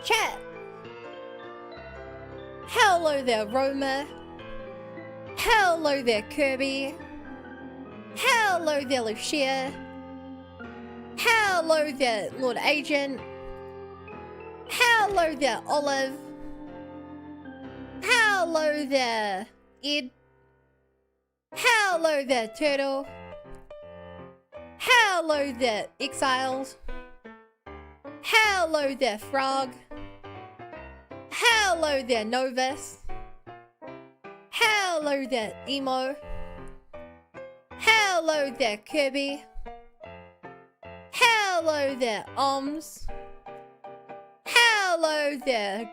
Chat! Hello there, Roma. Hello there, Kirby. Hello there, Lucia. Hello there, Lord Agent. Hello there, Olive. Hello there, Ed. Hello there, Turtle. Hello there, Exiles. Hello there, Frog. Hello there, Novus. Hello there, Emo. Hello there, Kirby. Hello there, Oms. Hello there,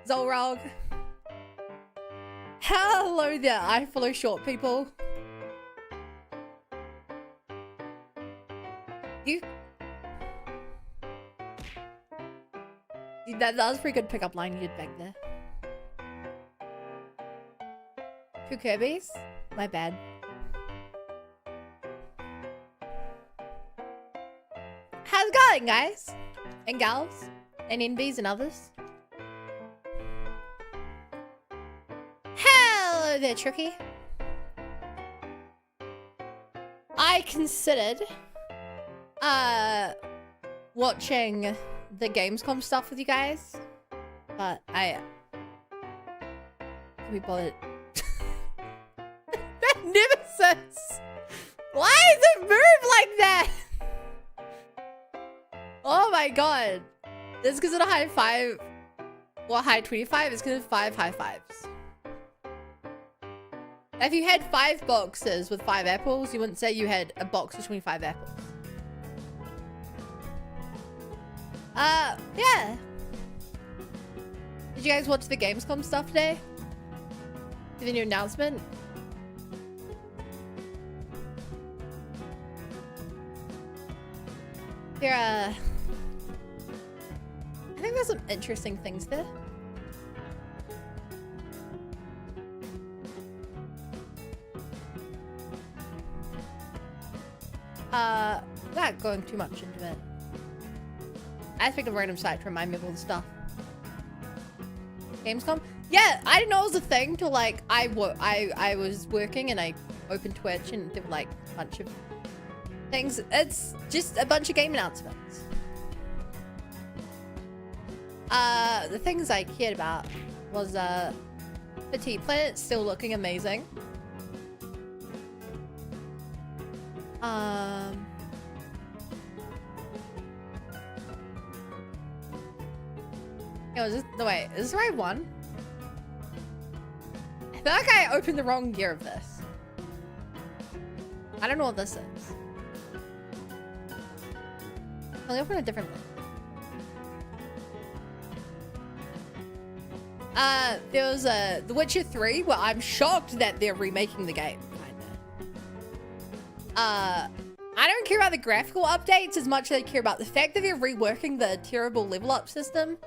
Zolrog. Hello there, I follow short people. That was a pretty good pickup line you did back there. 2 Kirby's? My bad. How's it going, guys? And gals? And NBs and others? Hello there, Tricky. I considered watching the Gamescom stuff with you guys, but I can't be bothered. That Nemesis! Why does it move like that? Oh my god. This is because of a high 5 or high 25, it's because of 5 high 5s. If you had 5 boxes with 5 apples, you wouldn't say you had a box with 25 apples. Yeah. Did you guys watch the Gamescom stuff today? The new announcement? I think there's some interesting things there. Without going too much into it, I just picked a random site to remind me of all the stuff. Gamescom? Yeah, I didn't know it was a thing till like I was working and I opened Twitch and there were like a bunch of things. It's just a bunch of game announcements. The things I cared about was Petite Planet still looking amazing. No wait, is this the right one? I feel like I opened the wrong gear of this. I don't know what this is. Let me open a different one. There was The Witcher 3, where I'm shocked that they're remaking the game, kinda. I don't care about the graphical updates as much as I care about the fact that they're reworking the terrible level up system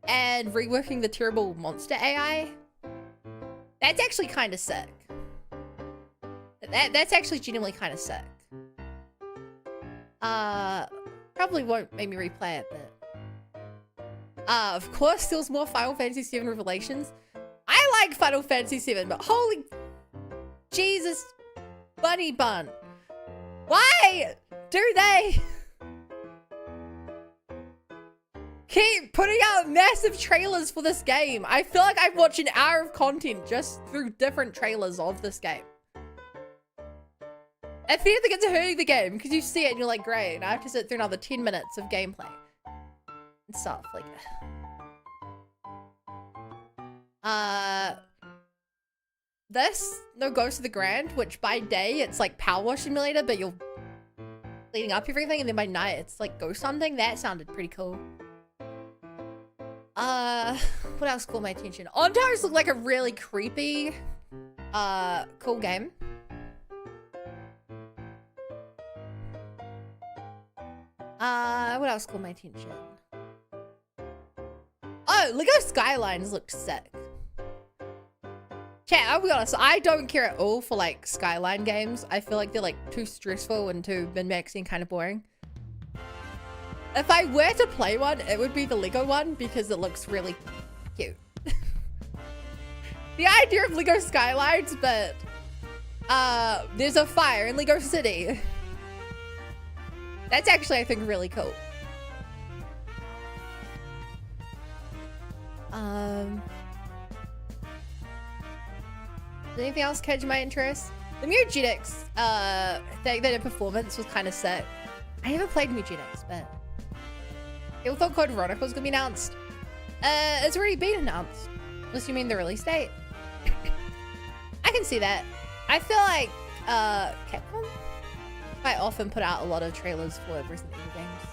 and reworking the terrible monster AI. That's actually kind of sick. That's actually genuinely kind of sick. Probably won't make me replay it, but of course, there's more Final Fantasy VII Revelations. I like Final Fantasy VII, but holy Jesus, bunny bun. Why do they keep putting out massive trailers for this game? I feel like I've watched an hour of content just through different trailers of this game. I feel like it's hurting the game because you see it and you're like, great, and I have to sit through another 10 minutes of gameplay and stuff like this No Ghost of the Grand, which by day it's like Power Wash Simulator, but you're cleaning up everything, and then by night it's like ghost hunting. That sounded pretty cool. What else caught my attention? Ontar's looked like a really creepy cool game. What else caught my attention? Oh, Lego Skylines looked sick. Chat, I'll be honest, I don't care at all for like Skyline games. I feel like they're like too stressful and too min-maxy and kind of boring. If I were to play one, it would be the Lego one because it looks really cute. The idea of Lego Skylines, but there's a fire in Lego City. That's actually, I think, really cool. Anything else catch my interest? The Mugenics thing, that performance was kind of sick. I haven't played Mugenics, but people thought Code Veronica was gonna be announced. It's already been announced. Unless you mean the release date. I can see that. I feel like Capcom quite often put out a lot of trailers for Resident Evil games.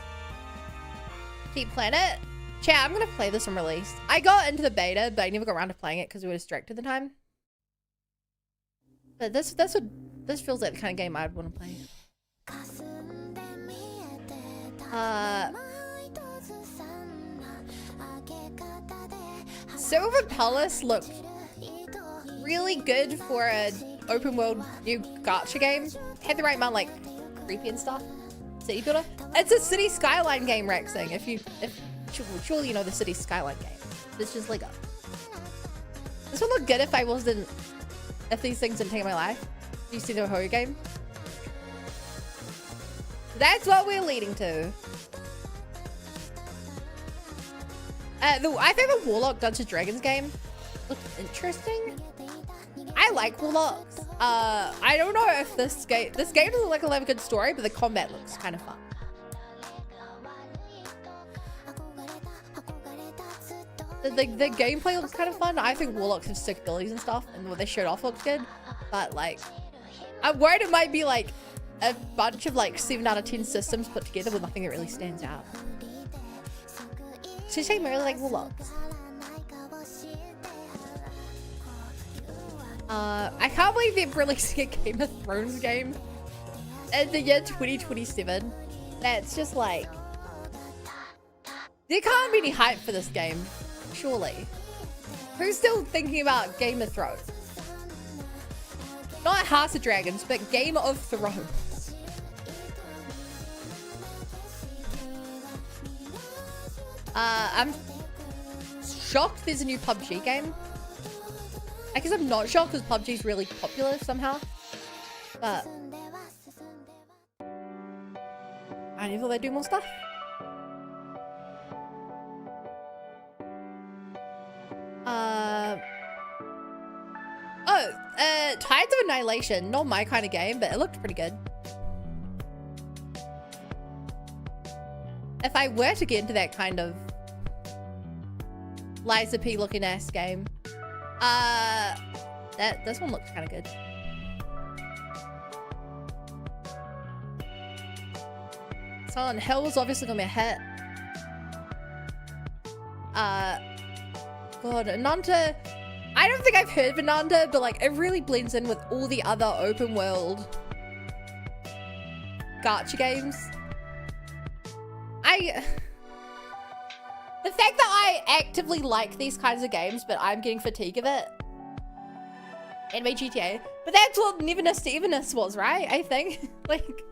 Keep playing it. Chat, I'm gonna play this on release. I got into the beta, but I never got around to playing it because we were distracted at the time. But this feels like the kind of game I'd want to play. Silver Palace looked really good for an open world new gacha game. Had the right amount, like creepy and stuff. City builder. It's a city skyline game, Rexing. Surely you know the city skyline game. It's just Lego. This would look good if these things didn't take my life. You see the horror game? That's what we're leading to. I think the Warlock Dungeons & Dragons game looked interesting. I like Warlocks. I don't know if this game doesn't look like it'll have a good story, but the combat looks kind of fun. The gameplay looks kind of fun. I think Warlocks have sick abilities and stuff, and what they showed off looks good. But like, I'm worried it might be like a bunch of like 7 out of 10 systems put together with nothing that really stands out. So I really like Warlocks. I can't believe they're releasing a Game of Thrones game in the year 2027. That's just like, there can't be any hype for this game, surely. Who's still thinking about Game of Thrones? Not House of Dragons, but Game of Thrones. I'm shocked there's a new PUBG game. I guess I'm not shocked because PUBG's really popular somehow. But I never thought they'd do more stuff. Tides of Annihilation. Not my kind of game, but it looked pretty good. If I were to get into that kind of Liza P looking ass game, this one looks kind of good. Silent Hill was obviously gonna be a hit. God, Ananta. I don't think I've heard of Ananta, but like it really blends in with all the other open world gacha games. The fact that I actively like these kinds of games, but I'm getting fatigue of it. Anime GTA. But that's what Neverness to Everness was, right? I think. Like,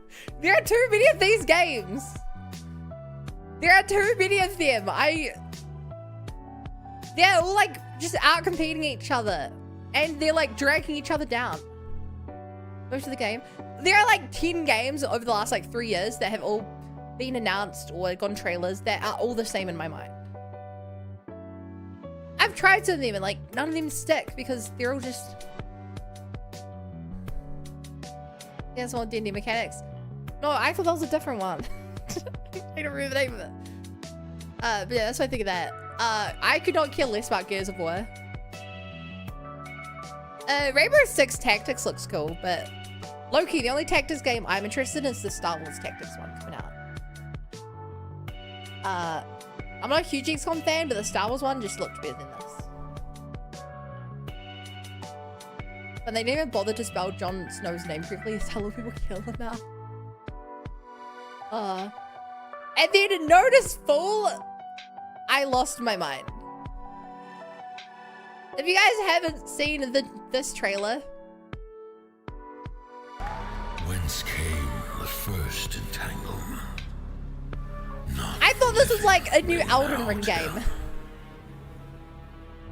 there are too many of these games. There are too many of them. They're all like just out competing each other. And they're like dragging each other down. Most of the game. There are like 10 games over the last like 3 years that have all been announced or gone trailers that are all the same in my mind. I've tried some of them and like none of them stick because they're all just... Yeah, some D&D mechanics. No, I thought that was a different one. I don't remember the name of it. But yeah, that's what I think of that. I could not care less about Gears of War. Rainbow Six Tactics looks cool, but low-key, the only tactics game I'm interested in is the Star Wars Tactics one coming out. I'm not a huge XCOM fan, but the Star Wars one just looked better than this. But they didn't even bother to spell Jon Snow's name correctly, so telling people kill him now. And then notice fool, I lost my mind. If you guys haven't seen this trailer. Whence came the first entanglement? Not this is like a new Elden Ring game.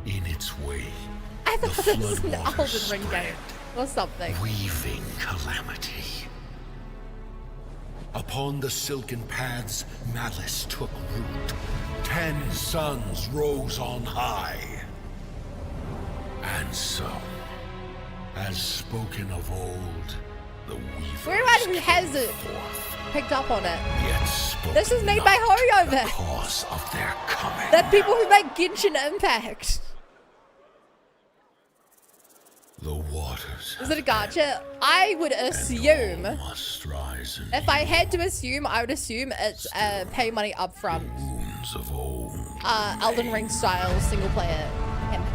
In its way, I the thought this was an floodwaters Elden Ring spread, game or something. weaving calamity. Upon the silken paths, malice took root. 10 suns rose on high. And so, as spoken of old, the weavers Everyone who has it forth, picked up on it. yet spoke This is made not by Hoyo the Vic. cause of their coming. The people who make Genshin Impact. The waters Is it a gacha? I would assume, must rise in if I had to assume, I would assume it's pay money upfront. wounds of old. Elden Ring style single player campaign.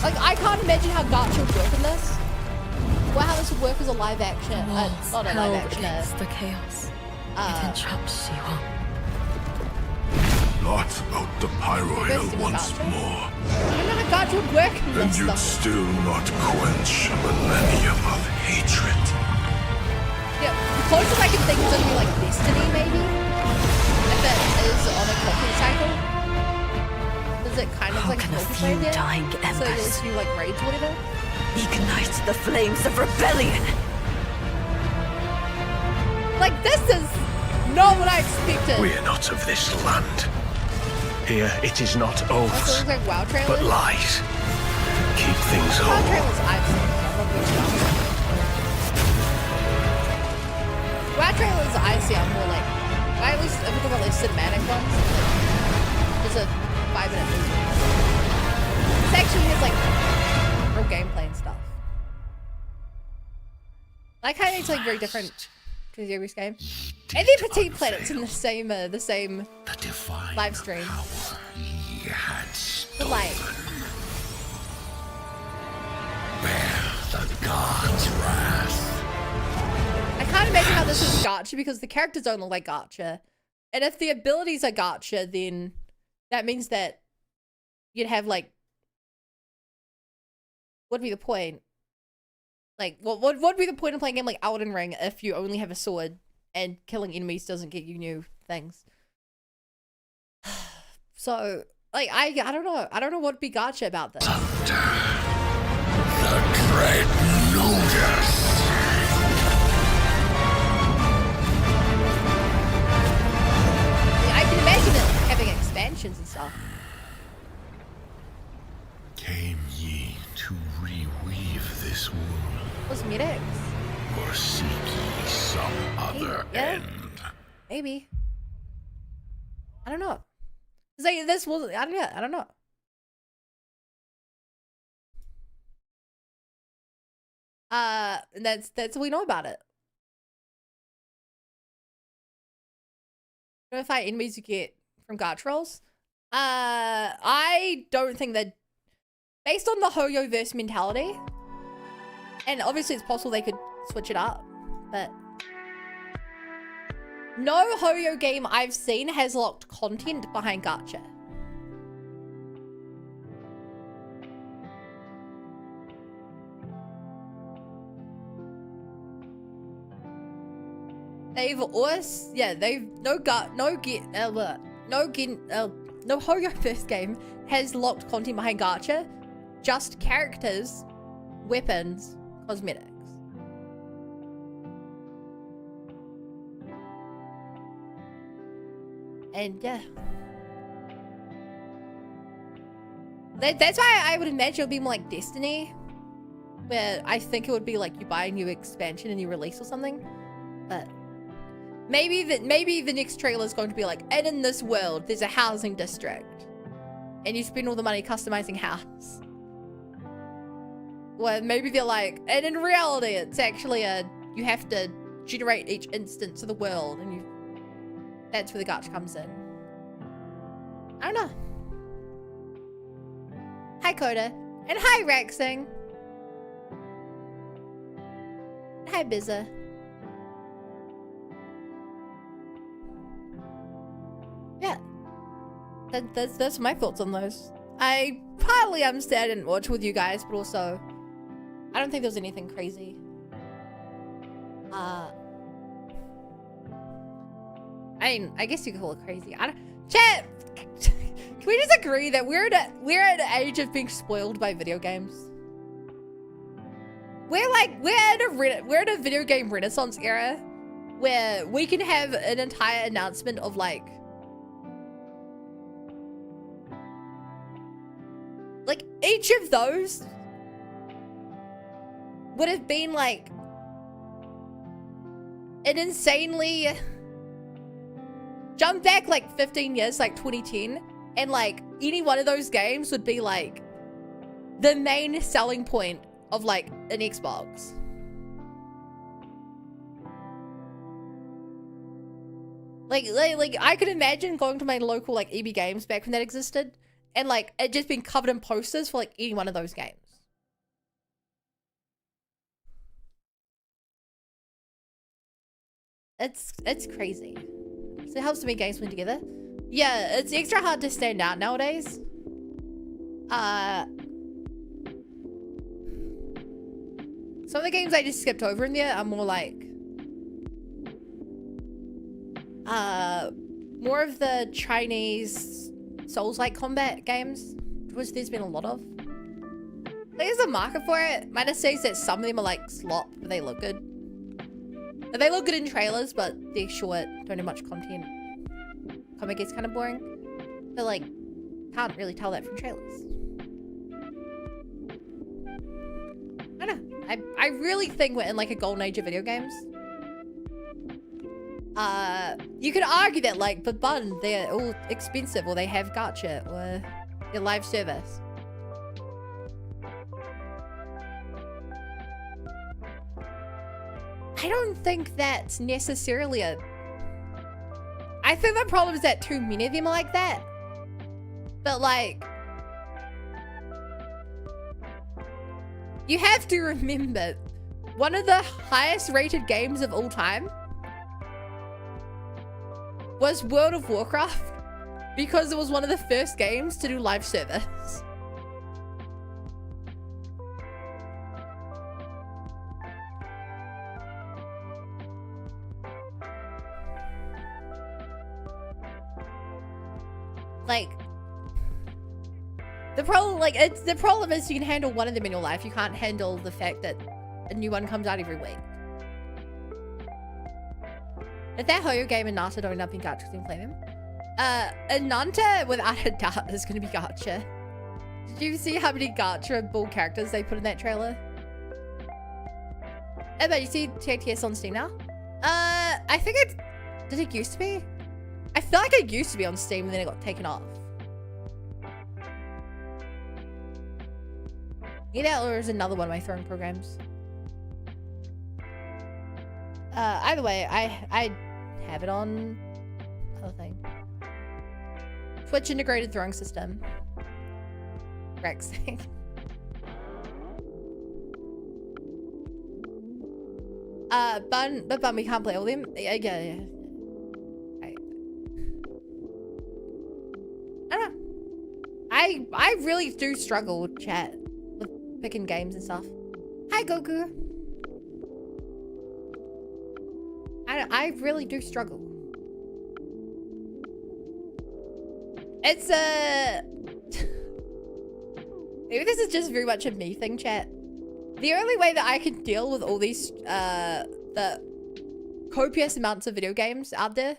Like, I can't imagine how gacha would work in this. Well, how this would work as a live action. Walls Not a held live action. against the chaos. It entraps Siwa. Blot out the Pyro Hill Best in once gacha? more, I don't know how gacha would work in and this you'd stuff. still not quench a millennium of hatred. Yeah, the closest I can think is gonna be like Destiny, maybe? If it is on a clockwork cycle. Is it kind of How like can a multiplayer few game? dying So embers there's you like raids or whatever? ignite the flames of rebellion? Like, this is not what I expected. We are not of this land. Here it is not Also, it oaths, looks like WoW trailers. but lies. Keep things WoW whole. trailers I've seen. I love these stuff. WoW trailers I see are more like, I at least, if we talk about like cinematic ones, like, there's a 5-minute movie. This actually has like real gameplay and stuff. Like how it's like very different to the previous game. And then Petite Planet's in the same The divine live stream. power ye had But stolen. like, Bear the god's wrath. I can't imagine how this is gacha because the characters don't look like gacha. And if the abilities are gacha, then that means that you'd have like, what'd be the point? Like, what would be the point of playing a game like Elden Ring if you only have a sword and killing enemies doesn't get you new things? So, like, I don't know. I don't know what'd be gacha about this. The dread Nodus. I can imagine it having expansions and stuff. Came ye to reweave this world, Cosmetics. or seek ye some other Yeah. end? Maybe. I don't know. Like, this was, I don't know. That's what we know about it. Notify enemies you get from gacha rolls. I don't think that, based on the Hoyoverse mentality, and obviously it's possible they could switch it up, but no Hoyo game I've seen has locked content behind gacha. They've always, yeah, they've no Hoyoverse game has locked content behind gacha, just characters, weapons, cosmetics. And yeah. That's why I would imagine it would be more like Destiny, where I think it would be like you buy a new expansion and you release or something. But maybe the next trailer is going to be like, and in this world, there's a housing district, and you spend all the money customizing house. Well, maybe they're like, and in reality, it's actually you have to generate each instance of the world, and that's where the gacha comes in. I don't know. Hi, Coda. And hi, Rexing. Hi, Bizza. Yeah. That's my thoughts on those. I partly understand I didn't watch with you guys, but also I don't think there was anything crazy. I mean, I guess you could call it crazy. I don't, chat. Can we just agree that we're at an age of being spoiled by video games? We're in a video game renaissance era where we can have an entire announcement of like each of those would have been like an insanely jump back like 15 years, like 2010, and like any one of those games would be like the main selling point of like an Xbox. Like I could imagine going to my local like EB Games back when that existed, and like it just being covered in posters for like any one of those games. It's crazy. So it helps to make games put together. Yeah, it's extra hard to stand out nowadays. Some of the games I just skipped over in there are more like more of the Chinese Souls-like combat games, which there's been a lot of. There's a market for it. Minus says that some of them are like slop, but they look good. They look good in trailers, but they're short, don't have much content. Comic gets kind of boring. But like, can't really tell that from trailers. I don't know. I really think we're in like a golden age of video games. You could argue that like, but they're all expensive, or they have gacha, or they're live service. I don't think that's necessarily a... I think the problem is that too many of them are like that. But like... You have to remember, one of the highest rated games of all time was World of Warcraft, because it was one of the first games to do live service. Like, the problem is you can handle one of them in your life. You can't handle the fact that a new one comes out every week. If that Hoyo game and Nanta don't end up in gacha, you can play them. Nanta, without a doubt, is going to be gacha. Did you see how many gacha bull characters they put in that trailer? Oh, but you see TTS on Steam now? I think did it used to be? I feel like it used to be on Steam and then it got taken off. Either or is another one of my throwing programs. Either way, I have it on other thing. Twitch integrated throwing system. Rex. Bun, we can't play all them. Yeah. I don't know. I really do struggle with chat, with picking games and stuff. Hi, Goku. I really do struggle. It's maybe this is just very much a me thing, chat. The only way that I can deal with all these the copious amounts of video games out there,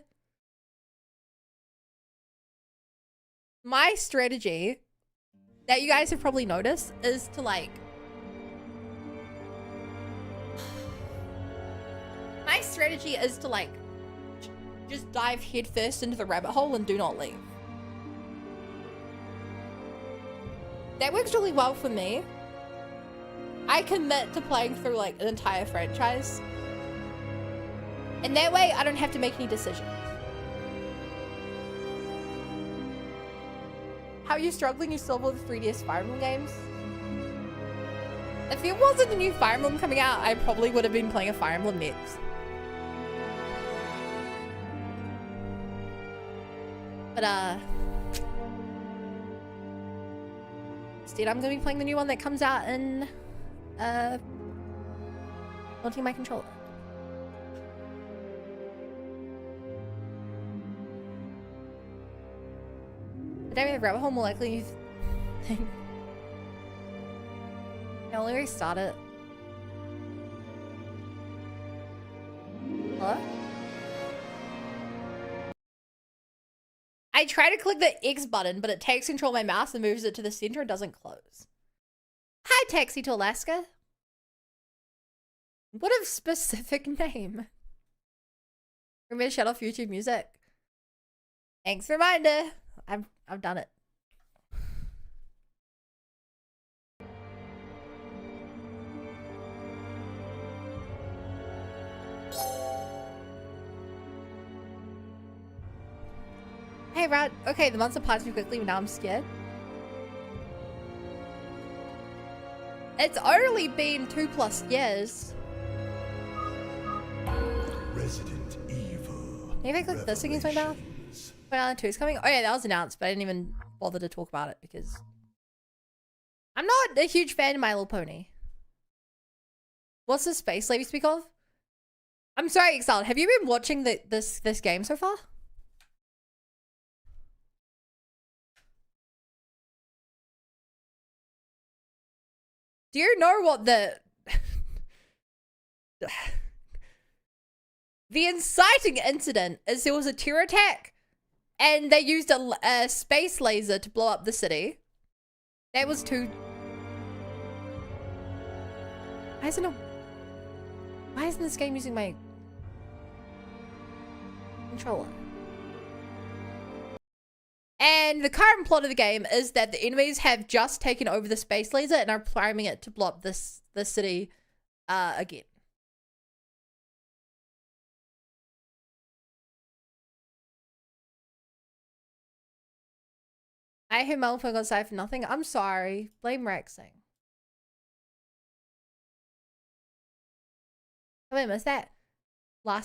my strategy that you guys have probably noticed is to like, my strategy is to like just dive headfirst into the rabbit hole and do not leave. That works really well for me. I commit to playing through like an entire franchise, and that way I don't have to make any decisions. How are you struggling? You still with the 3DS Fire Emblem games? If it wasn't the new Fire Emblem coming out, I probably would have been playing a Fire Emblem next. But instead I'm gonna be playing the new one that comes out in launching my controller. The damn rabbit hole more likely thing. I'll only restart it. Hello? I try to click the X button, but it takes control of my mouse and moves it to the center and doesn't close. Hi, Taxi to Alaska. What a specific name. Remember to shut off YouTube music. Thanks, reminder. I've done it. Hey, Rad. Okay, the months have passed too quickly, but now I'm scared. It's only been 2+ years. Resident Evil. Maybe I click this against my mouth. Final Island 2 is coming. Oh yeah, that was announced, but I didn't even bother to talk about it because I'm not a huge fan of My Little Pony. What's the space lady speak of? I'm sorry, Exiled. Have you been watching this game so far? Do you know what the inciting incident is? There was a terror attack and they used a space laser to blow up the city. That was too... Why isn't this game using my controller? And the current plot of the game is that the enemies have just taken over the space laser and are priming it to blow up the city again. I hear Malfoy got side for nothing. I'm sorry. Blame Rexing. I missed that. Well,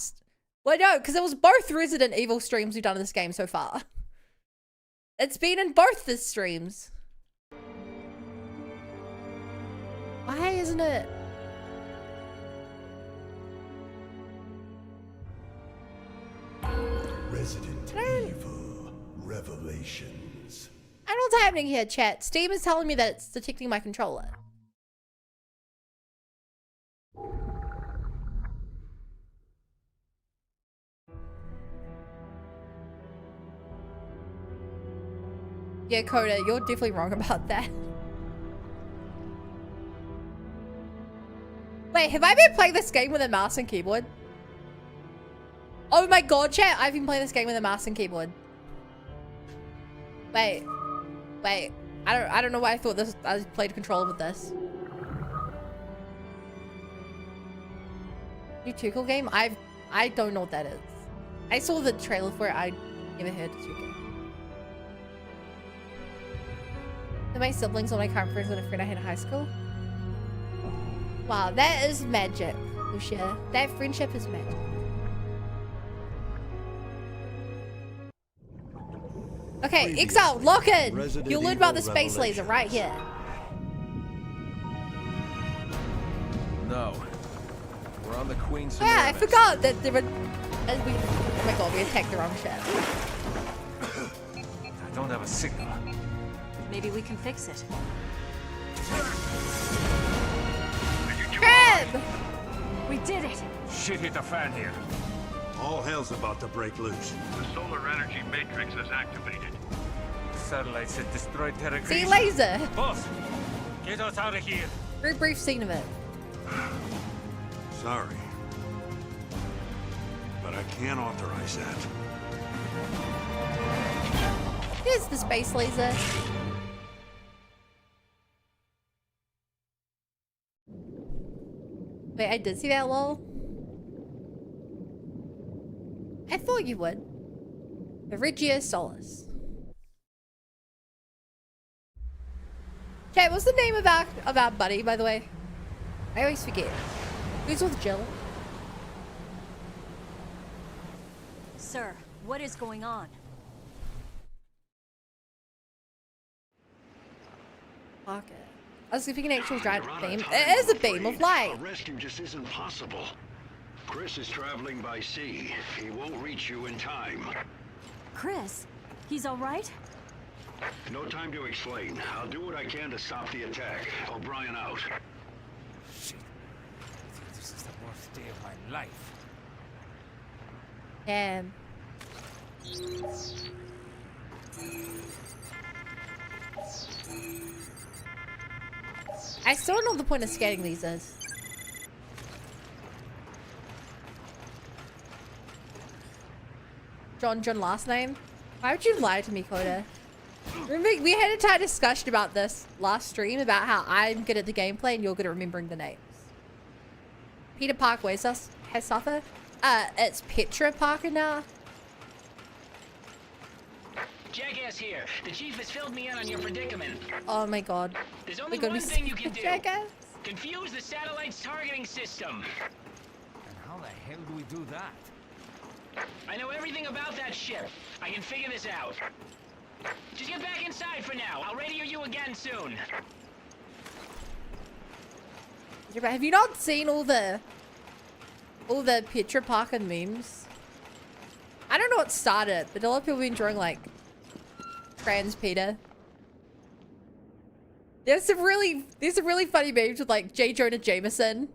no, because it was both Resident Evil streams we've done in this game so far. It's been in both the streams. Why isn't it? Resident Evil Revelations. I don't know what's happening here, chat. Steam is telling me that it's detecting my controller. Yeah, Coda, you're definitely wrong about that. Wait, have I been playing this game with a mouse and keyboard? Oh my god, chat, I've been playing this game with a mouse and keyboard. Wait. I don't know why I thought I played controller with this. New Tuchel game? I don't know what that is. I saw the trailer for it, I never heard of Tuchel. My siblings are my current friends and a friend I had in high school. Wow, that is magic, Lucia. That friendship is magic. Okay, Exile, lock in! You'll learn about the space laser right here. No. We're on the Queen's. Yeah, I forgot that there were... Oh my god, we attacked the wrong ship. I don't have a signal. Maybe we can fix it. Crab! We did it! Shit hit the fan here. All hell's about to break loose. The solar energy matrix is activated. Satellites had destroyed Terra See Grigia. laser! Boss, get us out of here. Very brief scene of it. Sorry. But I can't authorize that. Here's the space laser. Wait, I did see that, lol. I thought you would. Regia Solis. Okay, what's the name of our buddy, by the way? I always forget. Who's with Jill? Sir, what is going on? Okay. I was thinking an actual giant beam. It is a beam of light. A rescue just isn't possible. Chris is traveling by sea. He won't reach you in time. Chris, he's all right? No time to explain. I'll do what I can to stop the attack. O'Brien out. Shit. I think this is the worst day of my life. Damn. I still don't know what the point of scanning these is. John last name? Why would you lie to me, Coda? Remember, we had a entire discussion about this last stream about how I'm good at the gameplay and you're good at remembering the names. Peter Parker, where's us? Has suffered? It's Petra Parker now. Jackass here. The chief has filled me in on your predicament. Oh my god. There's only We're gonna one be thing you can do. Jackass? Confuse the satellite's targeting system. And how the hell do we do that? I know everything about that ship. I can figure this out. Just get back inside for now. I'll radio you again soon. Have you not seen all the Petra Parker memes? I don't know what started, but a lot of people have been drawing like trans Peter. There's some really funny memes with like J. Jonah Jameson.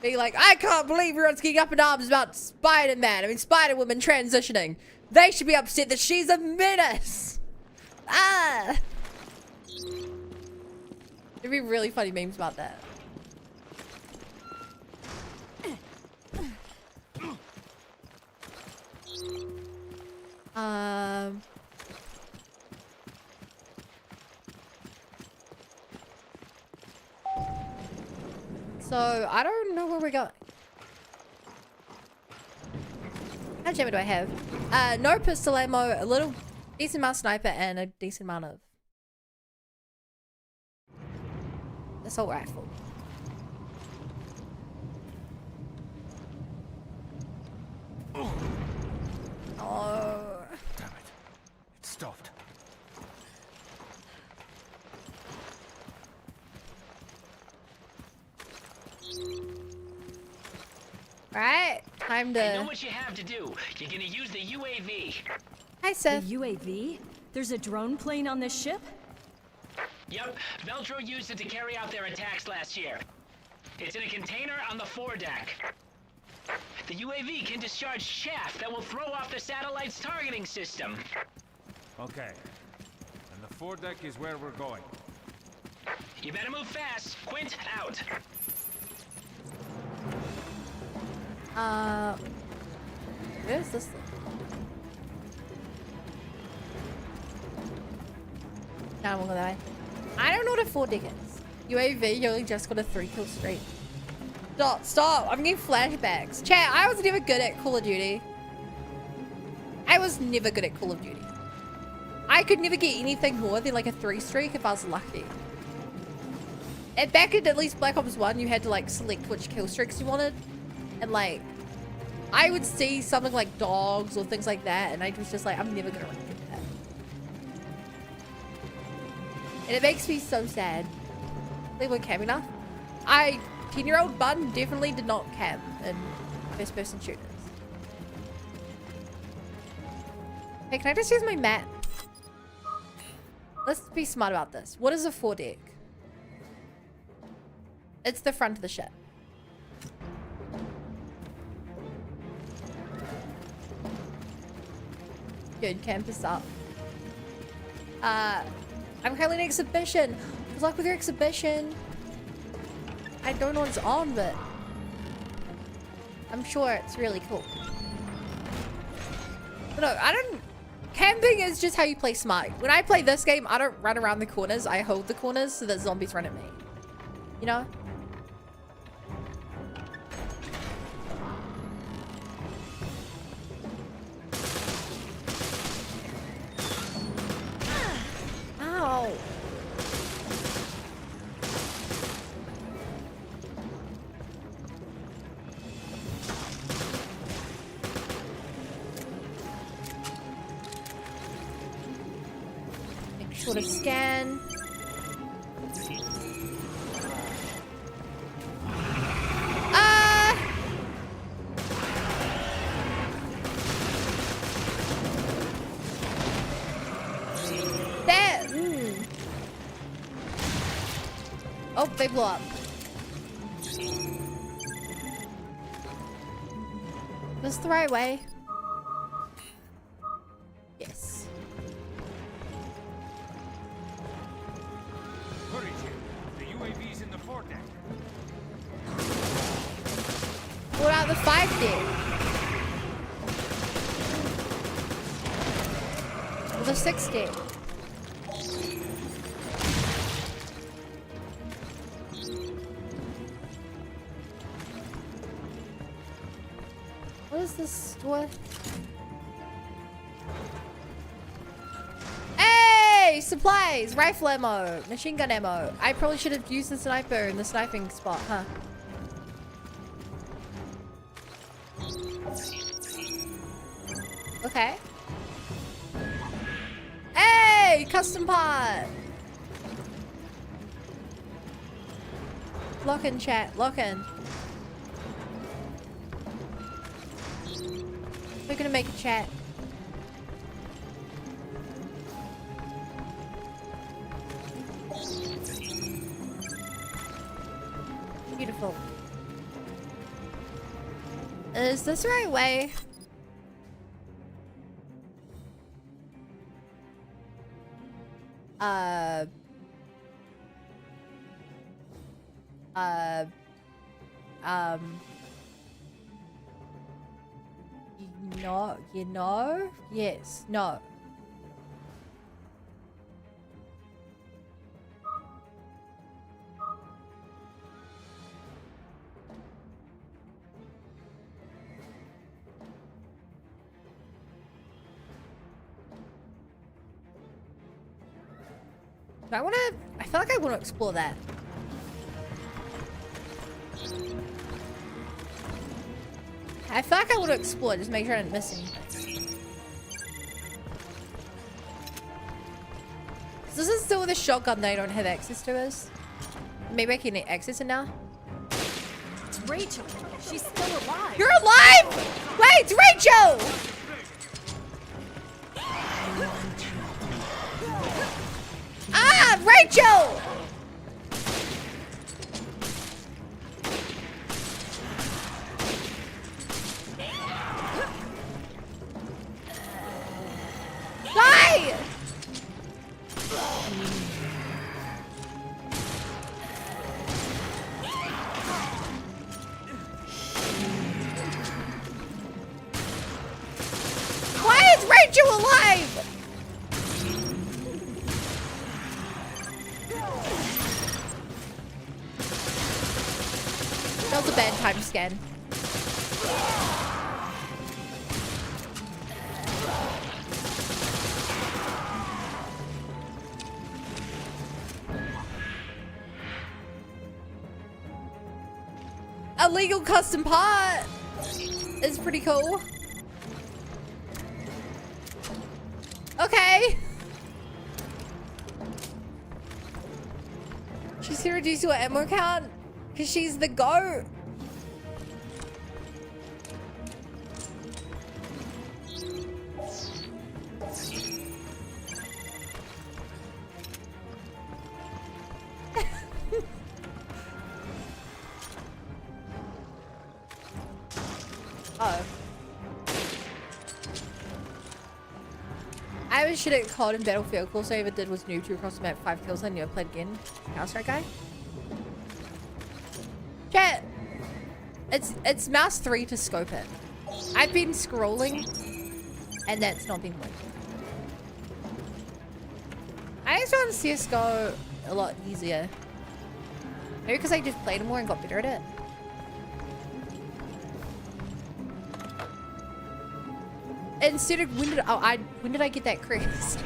Being like, I can't believe everyone's getting up in arms about Spider-Man. I mean, Spider-Woman transitioning. They should be upset that she's a menace. Ah! There'd be really funny memes about that. So, I don't know where we're going. How much ammo do I have? No pistol ammo, a little decent amount of sniper, and a decent amount of assault rifle. Oh. Damn it. It stopped. Right, time I know to... what you have to do. You're gonna use the UAV. Hi, Seth. The UAV? There's a drone plane on this ship? Yep, Veltro used it to carry out their attacks last year. It's in a container on the foredeck. The UAV can discharge chaff that will throw off the satellite's targeting system. Okay. And the foredeck is where we're going. You better move fast. Quint, out. Where's this thing? No, I won't go that way. I don't know what a foredeck is. UAV, you only just got a 3-kill streak. Stop. I'm getting flashbacks. Chat, I was never good at Call of Duty. I was never good at Call of Duty. I could never get anything more than like a 3 streak if I was lucky. And back in at least Black Ops 1, you had to like select which kill streaks you wanted. And like, I would see something like dogs or things like that, and I was just like, I'm never gonna get that. And it makes me so sad. They weren't cam enough. 10-year-old Bun definitely did not cam in first-person shooters. Hey, can I just use my map? Let's be smart about this. What is a foredeck? It's the front of the ship. Good, campus up. I'm currently in exhibition. Good luck with your exhibition. I don't know what's on, but I'm sure it's really cool. But no, I don't... Camping is just how you play smart. When I play this game, I don't run around the corners. I hold the corners so that zombies run at me. You know? Ow. Make sure to scan. Oh, they blew up. This the right way? Yes. Hurry, Jim. The UAV's in the foredeck. What about the 5 deck? Or the 6 deck? What is this? What? Hey! Supplies! Rifle ammo! Machine gun ammo. I probably should have used the sniper in the sniping spot, huh? Okay. Hey! Custom part! Lock in, chat. Lock in. We're gonna make a chat. Beautiful. Is this the right way? You know? Yes. No. Do I want to... I feel like I want to explore that. I feel like I want to explore, just make sure I didn't miss anything. So this is still with a shotgun that I don't have access to us. Maybe I can access it now. It's Rachel. She's still alive. You're alive! Wait, Rachel! Ah, Rachel! Die! Why is Rachel alive? That was a bad time scan. A legal custom part is pretty cool. Okay. She's to reduce your ammo count because she's the GOAT. Oh. I was shit at COD in Battlefield. All I ever did was noob to across the map 5 kills. I never played again. Counter-Strike guy. Chat. It's mouse 3 to scope it. I've been scrolling and that's not been working. I just found CSGO a lot easier. Maybe because I just played more and got better at it. Instead of when did I get that crest?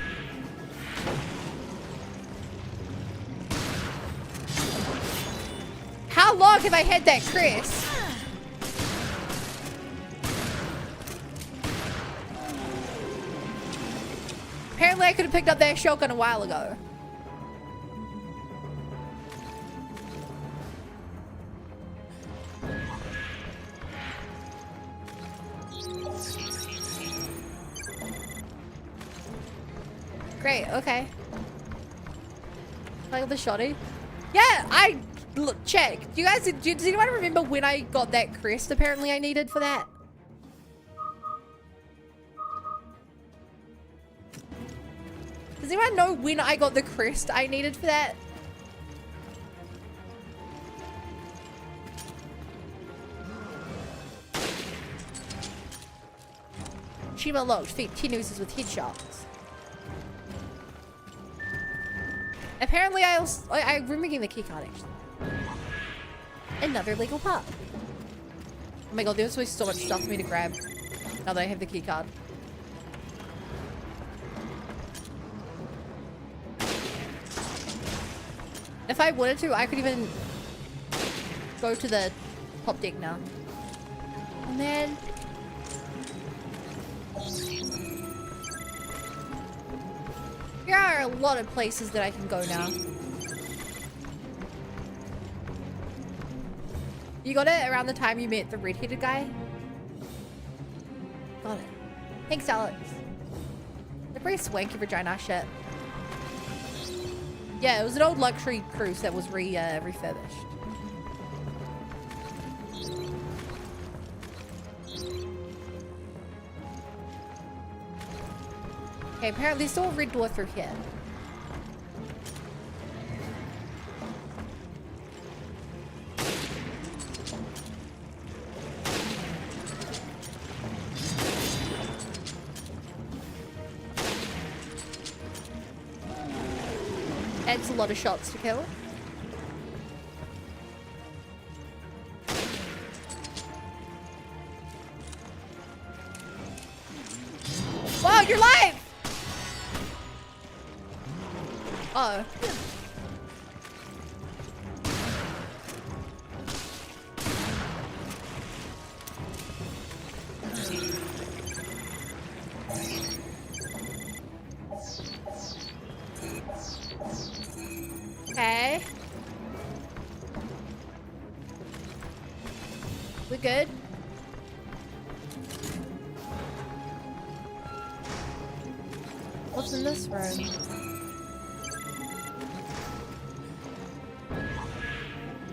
How long have I had that crest? Apparently I could have picked up that shotgun a while ago. Great, okay. Play with the shotty. Yeah, look, check. Does anyone remember when I got that crest apparently I needed for that? Does anyone know when I got the crest I needed for that? Achievement locked. Feet 10 oozes with headshots. Apparently I remember getting the keycard actually. Another legal part. Oh my god, there's always so much stuff for me to grab now that I have the keycard. If I wanted to, I could even go to the top deck now. And then... there are a lot of places that I can go now. You got it around the time you met the red-headed guy? Got it. Thanks, Alex. They're pretty swanky vagina shit. Yeah, it was an old luxury cruise that was refurbished. Okay, apparently there's still a red door through here. Adds a lot of shots to kill. Wow, you're live! Oh. Okay. We good? What's in this room?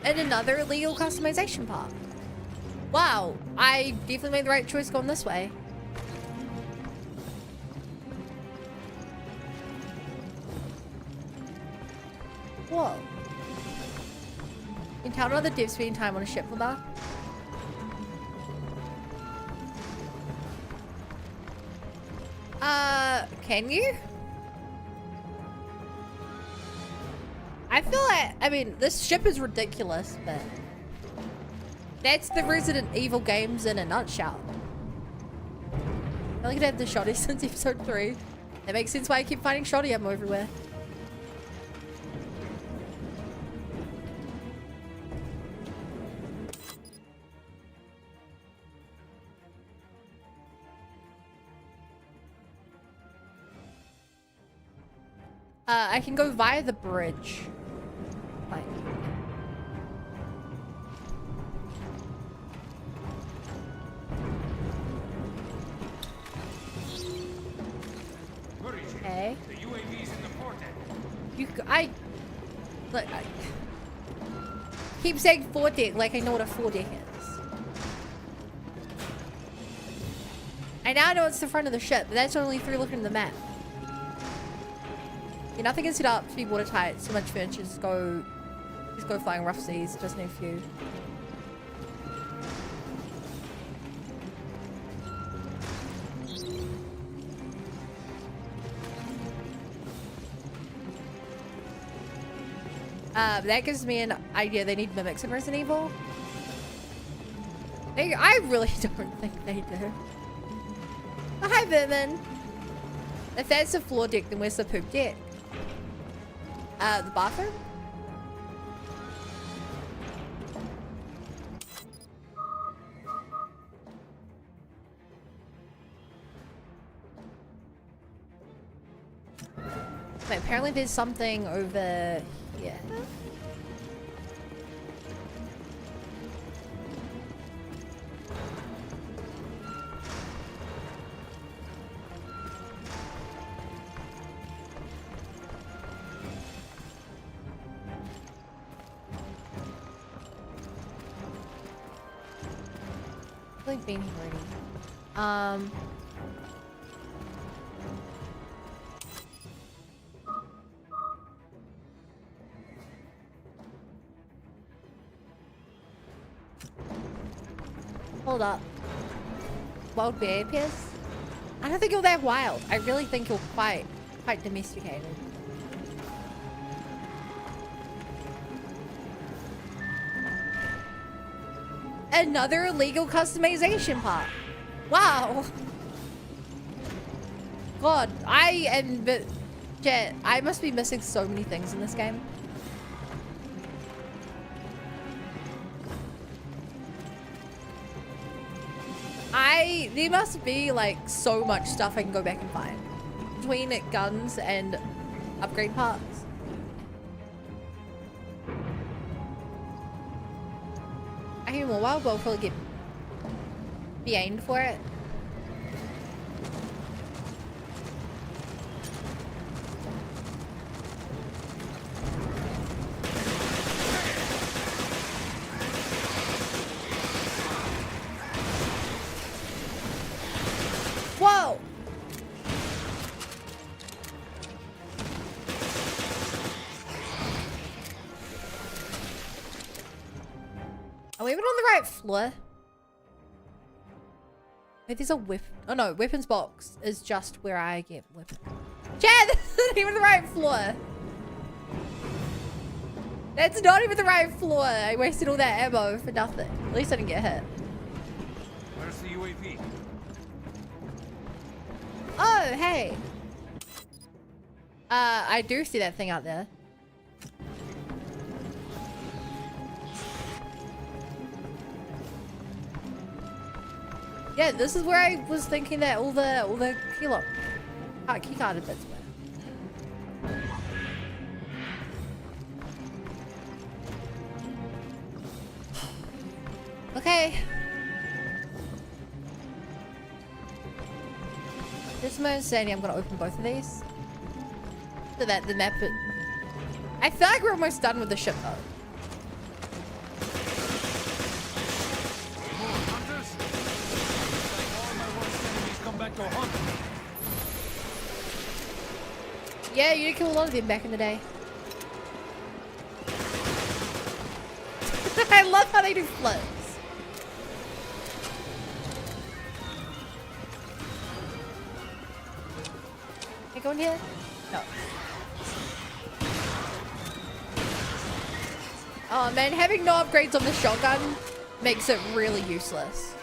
And another illegal customization part. Wow, I definitely made the right choice going this way. Whoa. Encounter other devs spending time on a ship for that. Can you? I feel like, I mean, this ship is ridiculous, but that's the Resident Evil games in a nutshell. I like to have the shotty since episode 3. That makes sense why I keep finding shotty ammo everywhere. I can go via the bridge. Like. Okay. The UAV's in the foredeck. Look, I keep saying foredeck like I know what a foredeck is. I now know it's the front of the ship, but that's only through looking at the map. Yeah, nothing is set up to be watertight. So much furniture, just go flying rough seas. Just need a few. That gives me an idea they need mimics in Resident Evil. I really don't think they do. Oh, hi, Vermin. If that's the floor deck, then where's the poop deck? The bathroom? Wait, apparently there's something over here. definitely been here already. Hold up. Wild bear appears? I don't think you're that wild. I really think you're quite domesticated. Another illegal customization part. Wow. God, Jet, I must be missing so many things in this game. There must be like so much stuff I can go back and find between guns and upgrade parts. I hear more wild, but I'll probably be aimed for it. Whoa! Are we even on the right floor? Wait, there's a weapon. Oh no, weapons box is just where I get weapons. Chad, this isn't even the right floor. That's not even the right floor. I wasted all that ammo for nothing. At least I didn't get hit. Where's the UAV? Oh, hey. I do see that thing out there. Yeah, this is where I was thinking that all the key carded bits were. Okay. Just my understanding, I'm gonna open both of these. So that the map I feel like we're almost done with the ship though. Yeah, you did kill a lot of them back in the day. I love how they do flips. Can I go in here? No. Oh man, having no upgrades on the shotgun makes it really useless.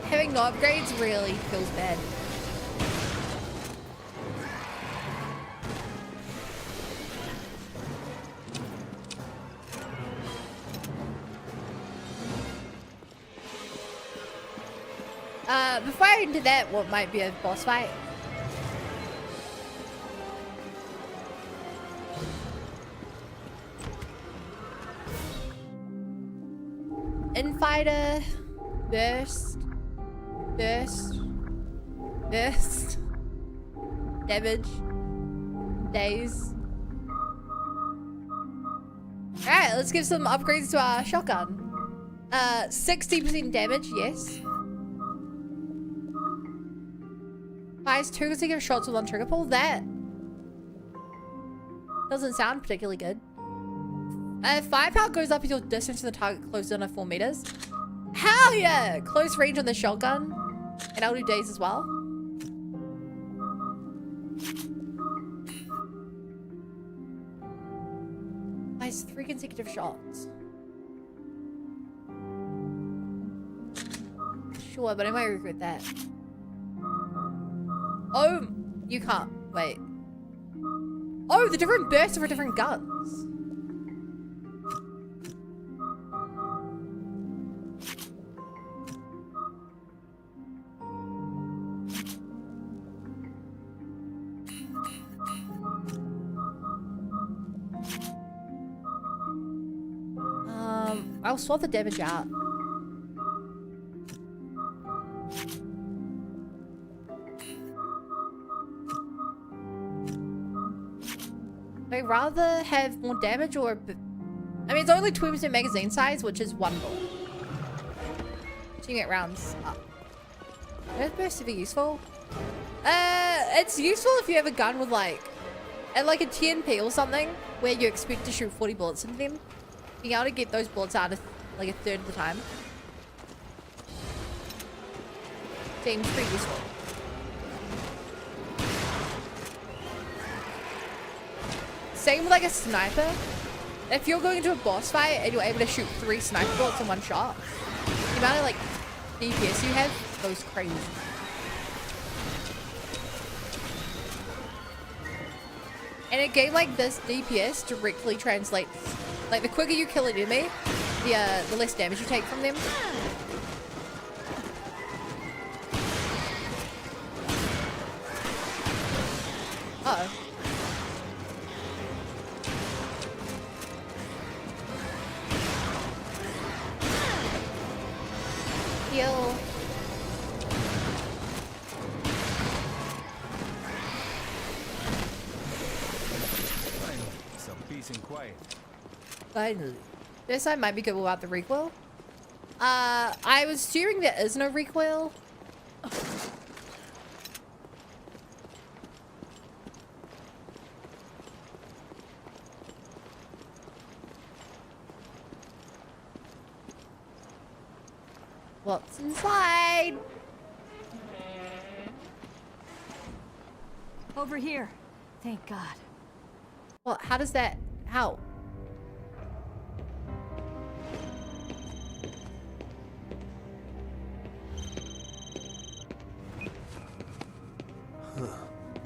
Having no upgrades really feels bad. Before I get into that, what might be a boss fight? Infighter, burst, damage, daze. Alright, let's give some upgrades to our shotgun. 60% damage, yes. Fires 2 consecutive shots with one trigger pull. That doesn't sound particularly good. Firepower goes up until distance to the target closes in 4 meters. Hell yeah! Close range on the shotgun. And I'll do daze as well. Fires 3 consecutive shots. Sure, but I might regret that. Oh, you can't. Wait. Oh, the different bursts are for different guns. I'll swap the damage out. I'd rather have more damage or... I mean, it's only 20% magazine size, which is 1 bullet. So you get rounds up. Is burst super useful? It's useful if you have a gun with like... At like a TNP or something, where you expect to shoot 40 bullets into them. Being able to get those bullets out of like a third of the time. Seems pretty useful. Same with like a sniper. If you're going into a boss fight and you're able to shoot 3 sniper bullets in one shot, the amount of like DPS you have goes crazy. In a game like this, DPS directly translates. Like the quicker you kill an enemy, the less damage you take from them. Uh-oh. Heal. Some peace and quiet. Finally. This time might be good without the recoil. I was assuming there is no recoil. What's inside? Over here. Thank God. Well, how does that... How?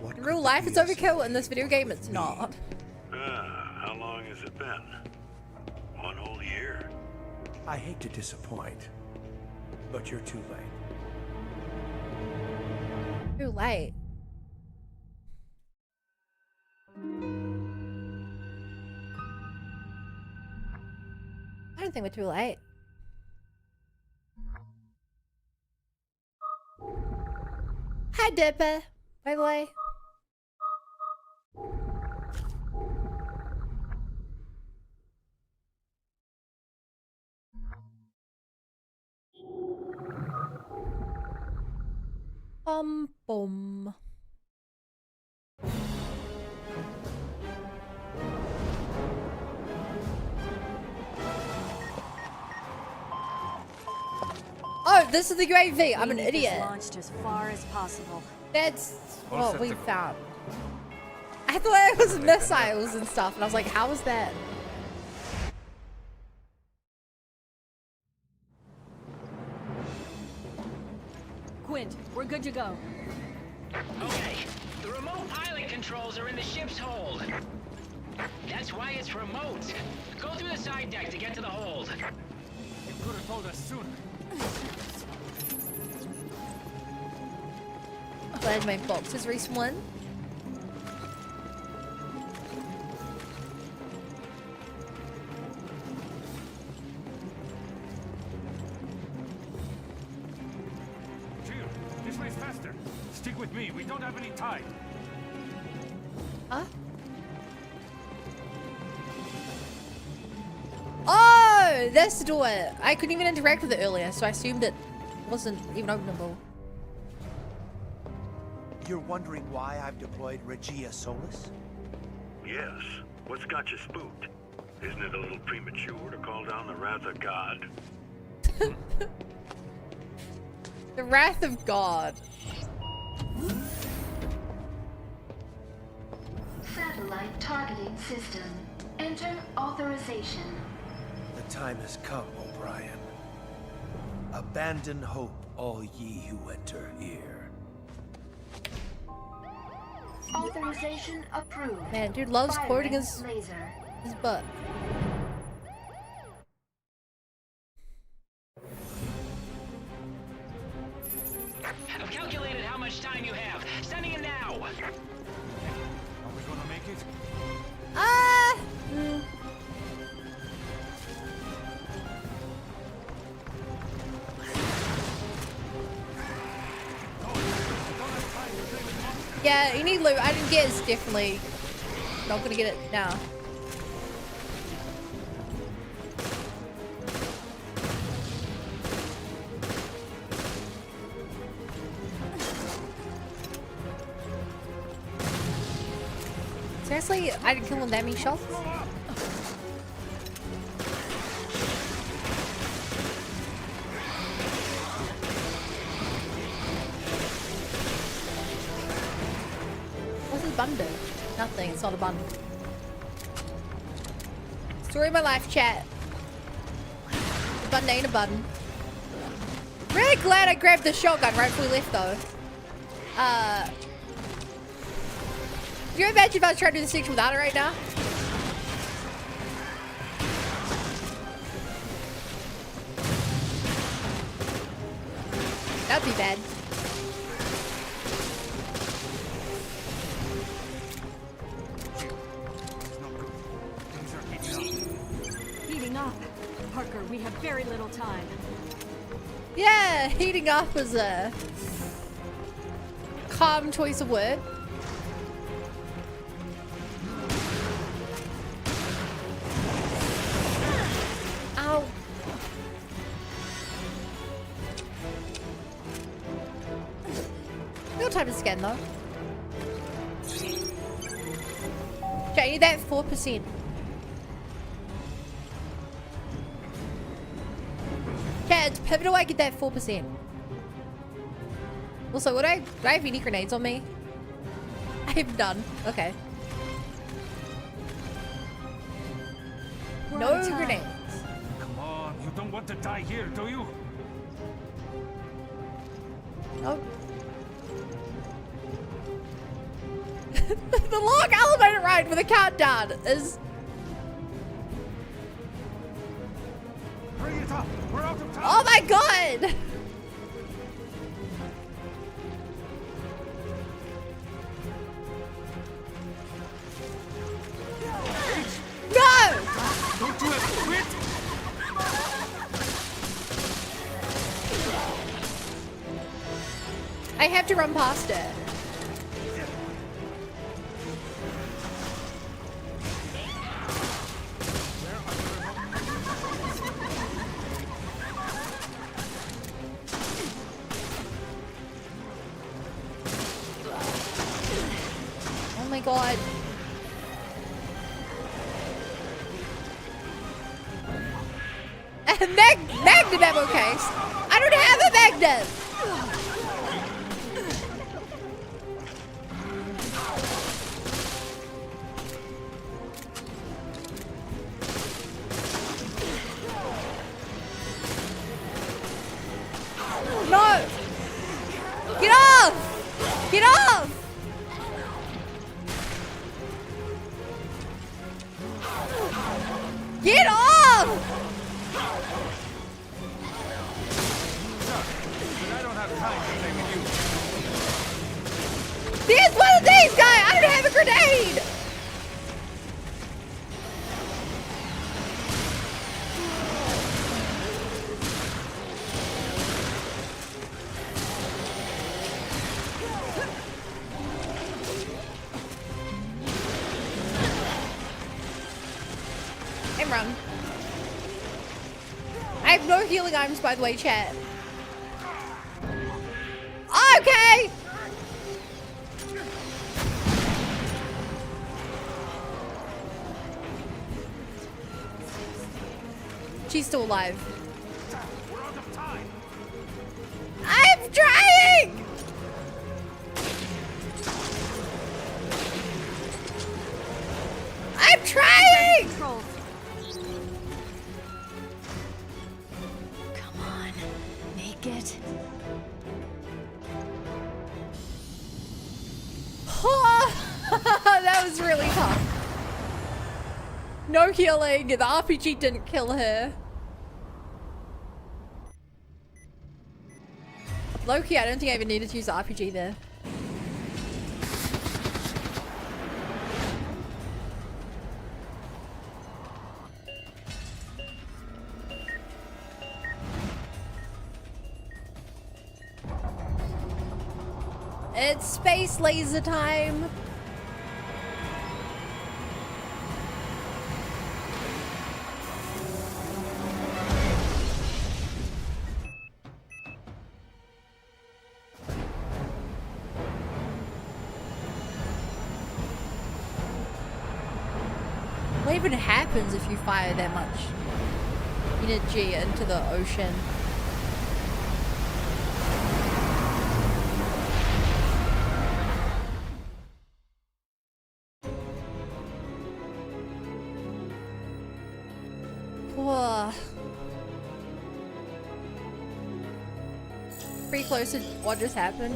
What In real life, it's overkill. In this video game, it's not. How long has it been? 1 whole year? I hate to disappoint, but you're too late. Too late. I don't think we're too late. Hi, Dipper. By the way. Boom. Oh, this is the UAV. I'm an idiot. Launched as far as possible. That's All what set we to go. found. I thought it was missiles and stuff, and I was like, how was that? Quint, we're good to go. Okay, the remote pilot controls are in the ship's hold. That's why it's remote. Go through the side deck to get to the hold. You could have told us sooner. Glad my box is respawn. Jill, this way's faster. Stick with me. We don't have any time. Huh? Oh, that's the door. I couldn't even interact with it earlier, so I assumed it wasn't even openable. You're wondering why I've deployed Regia Solis? Yes. What's got you spooked? Isn't it a little premature to call down the wrath of God? The Wrath of God. Satellite targeting system. Enter authorization. The time has come, O'Brien. Abandon hope, all ye who enter here. Authorization approved. Man, dude loves quoting Firing his laser. butt. I've calculated how much time you have. Sending it now. Are we gonna make it? Yeah, you need loot. I didn't get it's definitely Not gonna get it now. Seriously, I didn't kill him that many shots? What's his button do? Nothing, it's not a button. Story of my life, chat. The button ain't a button. Really glad I grabbed the shotgun right before we left though. Can you imagine if I was trying to do the section without it right now? That'd be bad. Heating up. Parker, we have very little time. Yeah, heating up is a calm choice of word. Ow. No time to scan though. Okay, I need that 4%. Okay, it's pivotal I get that 4%. Also, do I have any grenades on me? I have none. Okay. We're No out of time. grenades. Come on, you don't want to die here, do you? Oh. The long elevator ride with a countdown is... Bring it up! We're out of time! Oh my god! No! Don't you ever quit! I have to run past it. Oh my god. Magnum ammo case. I don't have a magnum. No. Get off. Get off. Get off. But I don't have time to play with you. There's one of these guys. I don't have a grenade. And run. I have no healing items, by the way, chat. Okay. She's still alive. We're out of time! I'm trying! I'm trying! Controls. Come on, make it. That was really tough. No healing. The RPG didn't kill her. Loki, I don't think I even needed to use the RPG there. It's space laser time. even happens if you fire that much energy into the ocean? Whoa. Pretty close to what just happened.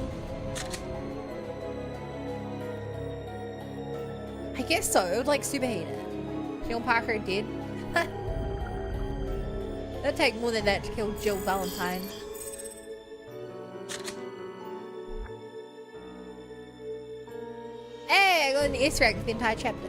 I guess so. It would like superheat it. Jill Parker did. It'd take more than that to kill Jill Valentine. Hey, I got an Easter egg for the entire chapter.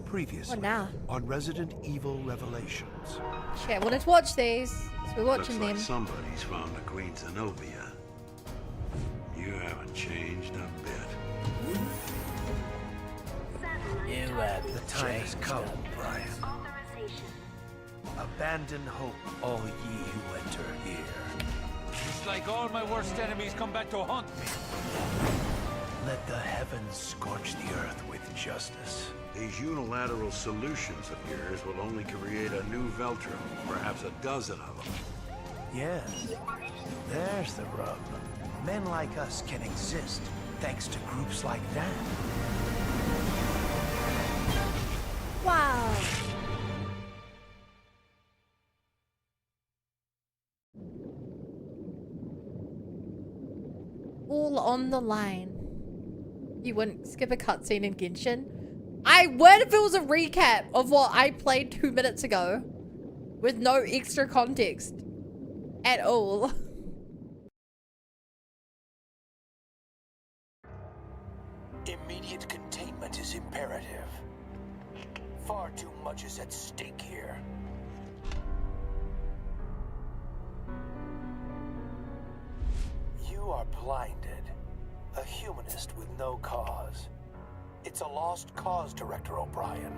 Previously What now? on Resident Evil Revelations. Shit, I wanted to watch these. So we're watching Looks like them. somebody's found the Queen Zenobia. You haven't changed a bit. The time has come, Brian. Abandon hope, all ye who enter here. It's like all my worst enemies come back to haunt me. Let the heavens scorch the earth with justice. These unilateral solutions of yours will only create a new Veltro, perhaps a dozen of them. Yes, there's the rub. Men like us can exist thanks to groups like that. Wow. All on the line. You wouldn't skip a cutscene in Genshin? I would if it was a recap of what I played 2 minutes ago. With no extra context. At all. Immediate containment is imperative. Far too much is at stake here. You are blinded. A humanist with no cause. It's a lost cause, Director O'Brien.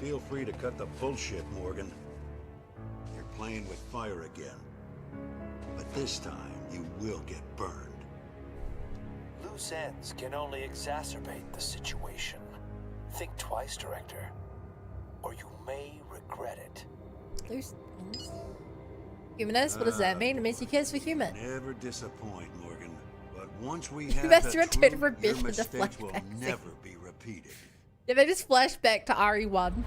Feel free to cut the bullshit, Morgan. You're playing with fire again. But this time, you will get burned. Loose ends can only exacerbate the situation. Think twice, Director. Or you may regret it. Loose ends? Humanist? What does that mean? It means he cares for human. Never disappoint, Morgan. But once we You have must the return truth, from your Biff in the mistakes will flashback scene. never be repeated. Yeah, they just flash back to RE1.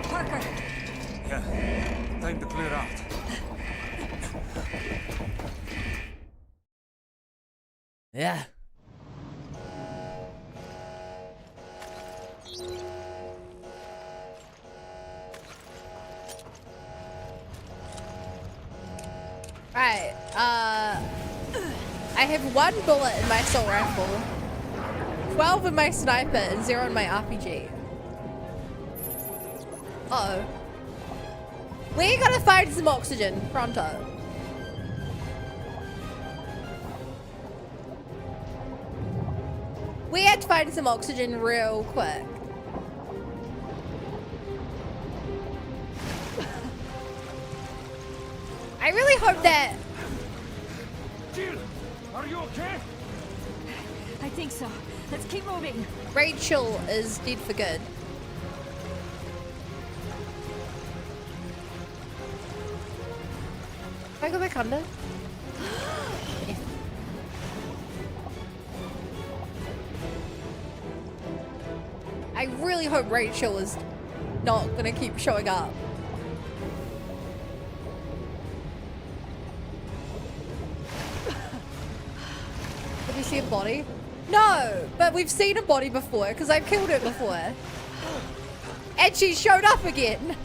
Parker! Yeah, time to clear out. Yeah. Right, I have 1 bullet in my assault rifle, 12 in my sniper, and 0 in my RPG. Uh-oh. We gotta find some oxygen, pronto. We had to find some oxygen real quick. I really hope that... Jill, are you okay? I think so. Let's keep moving. Rachel is dead for good. Can I go back under? Yeah. I really hope Rachel is not gonna keep showing up. Did we see a body? No, but we've seen a body before because I've killed it before. And she showed up again.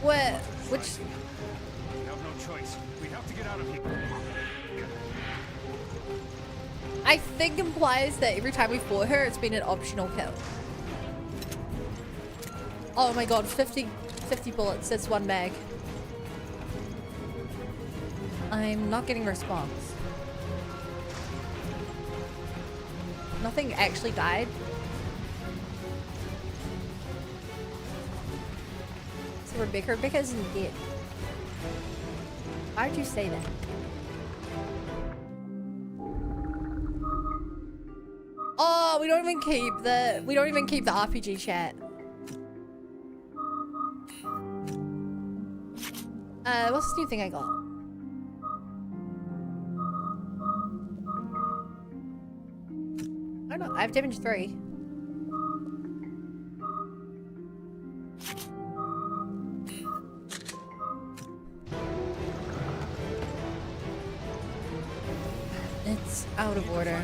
Where? Which? We have no choice. We have to get out of here. I think implies that every time we fought her, it's been an optional kill. Oh my god, 50 bullets, that's one mag. I'm not getting a response. Nothing actually died. So Rebecca isn't dead. Why'd you say that? Oh, we don't even keep the RPG chat. What's this new thing I got? I don't know. I have damage 3. It's out of order.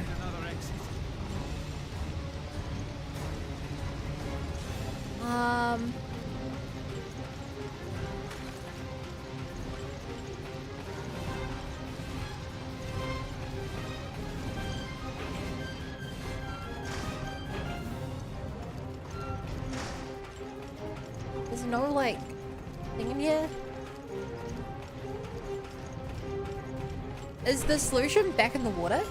There's no, like, thing in here. Is the solution back in the water?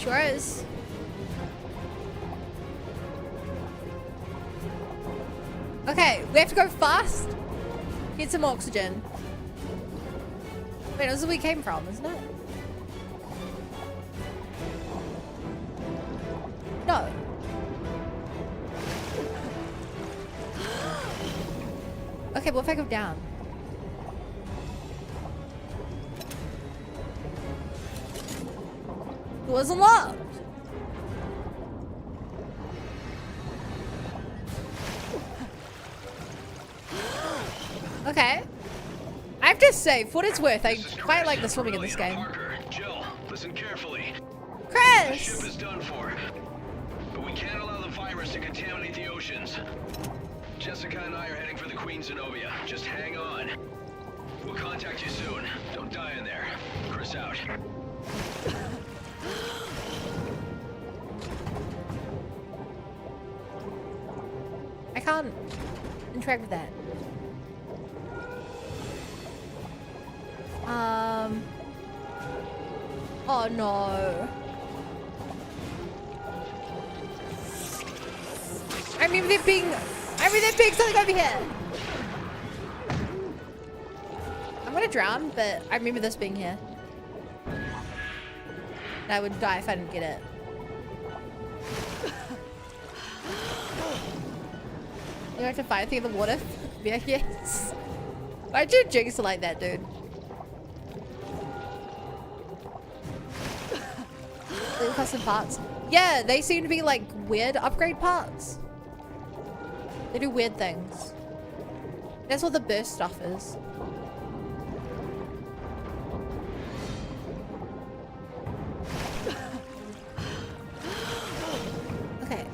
Sure is. Okay, we have to go fast. Get some oxygen. Wait, this is where we came from, isn't it? No. Okay, what if I go down? It wasn't locked. Okay. I have to say, for what it's worth, I quite like the swimming in this game. Parker, Jill, listen carefully. Chris! The ship is done for, but we can't allow the virus to contaminate the oceans. Jessica and I are heading for the Queen Zenobia. Just hang on. We'll contact you soon. Don't die in there. Chris out. I can't interact with that. Oh no. I remember there being something over here. I'm gonna drown, but I remember this being here. And I would die if I didn't get it. You have to fight a thing in the water? Yeah, yes. Why'd you jinx it like that, dude? Little custom parts. Yeah, they seem to be like weird upgrade parts. They do weird things. That's what the burst stuff is. Okay.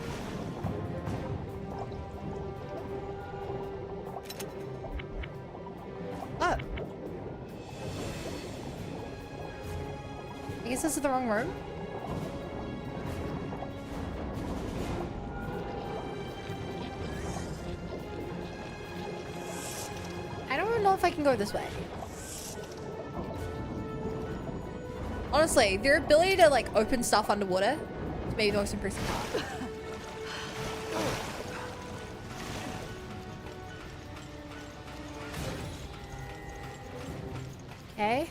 Oh. I guess this is the wrong room. I don't know if I can go this way. Honestly, their ability to like open stuff underwater is maybe the most impressive part. Okay.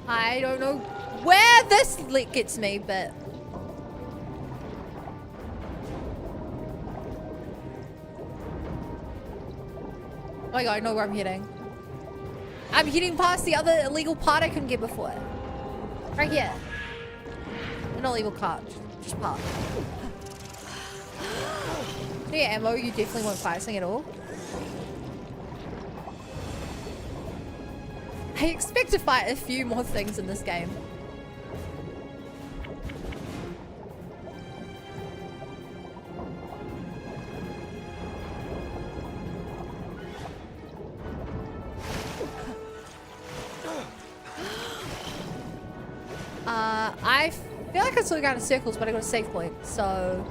I don't know where this gets me, but oh my god, I know where I'm heading. I'm heading past the other illegal part I couldn't get before. Right here. An illegal cart. Just part. Yeah, ammo, you definitely won't fire something at all. I expect to fight a few more things in this game. I feel like I'm still going in circles, but I got a save point, so...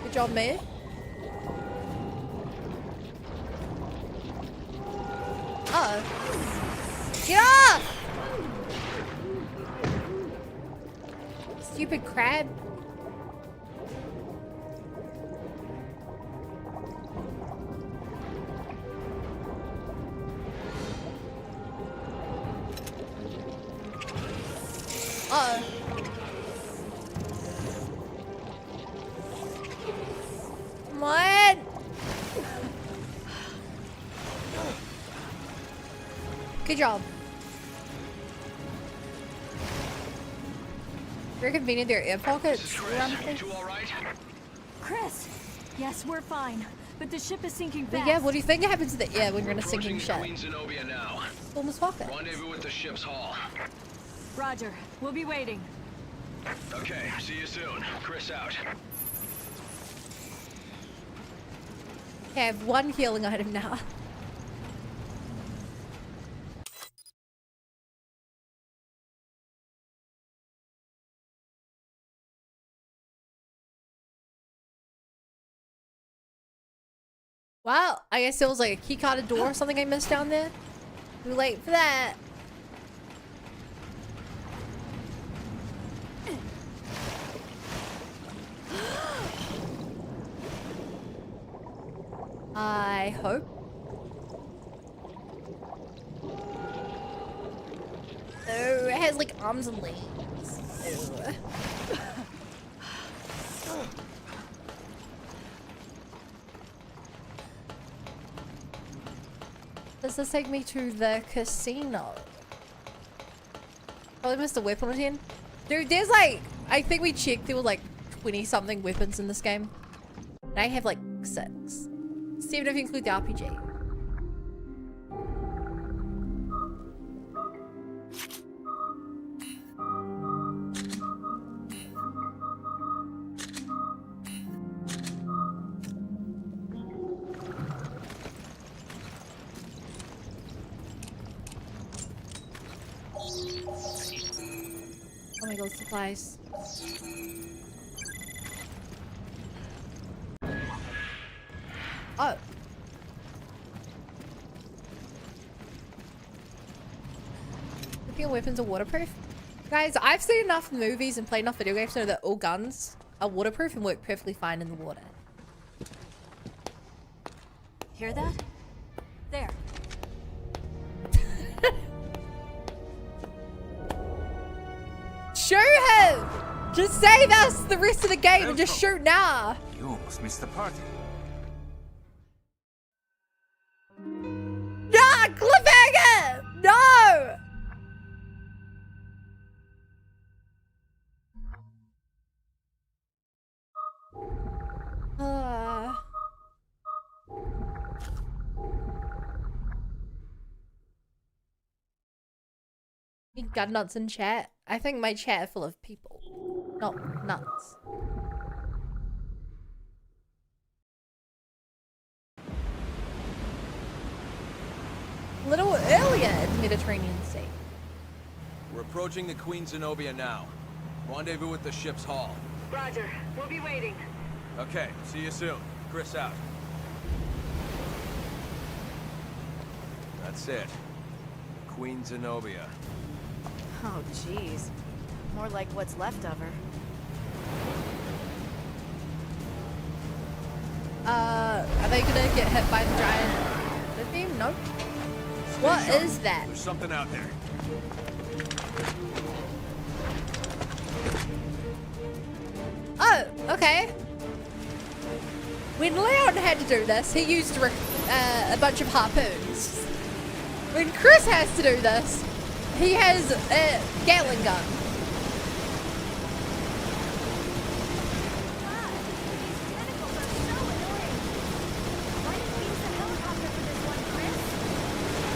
Good job, me. Uh-oh. Get off! Stupid crab. Uh-oh. Come on! Good job. Very convenient there are air pockets around the You all right? Chris! Yes, we're fine. But the ship is sinking fast. Yeah, what do you think happens to the air when you're in a sinking ship? Queen Zenobia now. Almost pocket. Rendezvous with the ship's hull. Roger. We'll be waiting. Okay, see you soon. Chris out. Okay, I have one healing item now. Wow, I guess it was like a keycarded door or something I missed down there. Too late for that. I hope. Oh, it has like arms and legs. Ew. Does this take me to the casino? Probably missed a weapon again. Dude, there's like, I think we checked, there were like 20 something weapons in this game. And I have like 6. 7 if you include the RPG. Oh my god, supplies. Oh. Looking at weapons are waterproof. Guys, I've seen enough movies and played enough video games to know that all guns are waterproof and work perfectly fine in the water. Hear that? There. Shoot him! Just save us the rest of the game and just shoot now. You almost missed the party. No! Cliffhanger! No! You got nuts in chat? I think my chat is full of people, not nuts. A little earlier in the Mediterranean Sea. We're approaching the Queen Zenobia now. Rendezvous with the ship's hull. Roger. We'll be waiting. Okay, see you soon. Chris out. That's it. Queen Zenobia. Oh, jeez. More like what's left of her. Are they gonna get hit by the giant lithium? Nope. What is that? There's something out there. Oh, okay. When Leon had to do this, he used a bunch of harpoons. When Chris has to do this, he has a Gatling gun.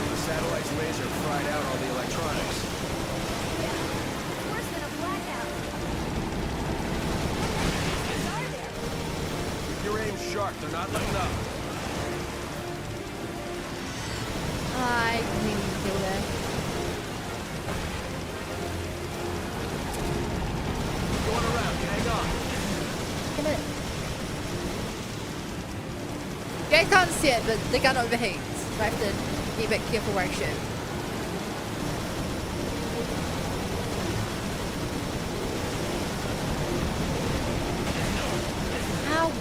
The satellite's laser fried out all the electronics. Worse than a blackout. Keep your aim sharp. They're not letting up. I didn't even do that. I can't see it, but the gun overheats. So I have to be a bit careful where I shoot. Ow.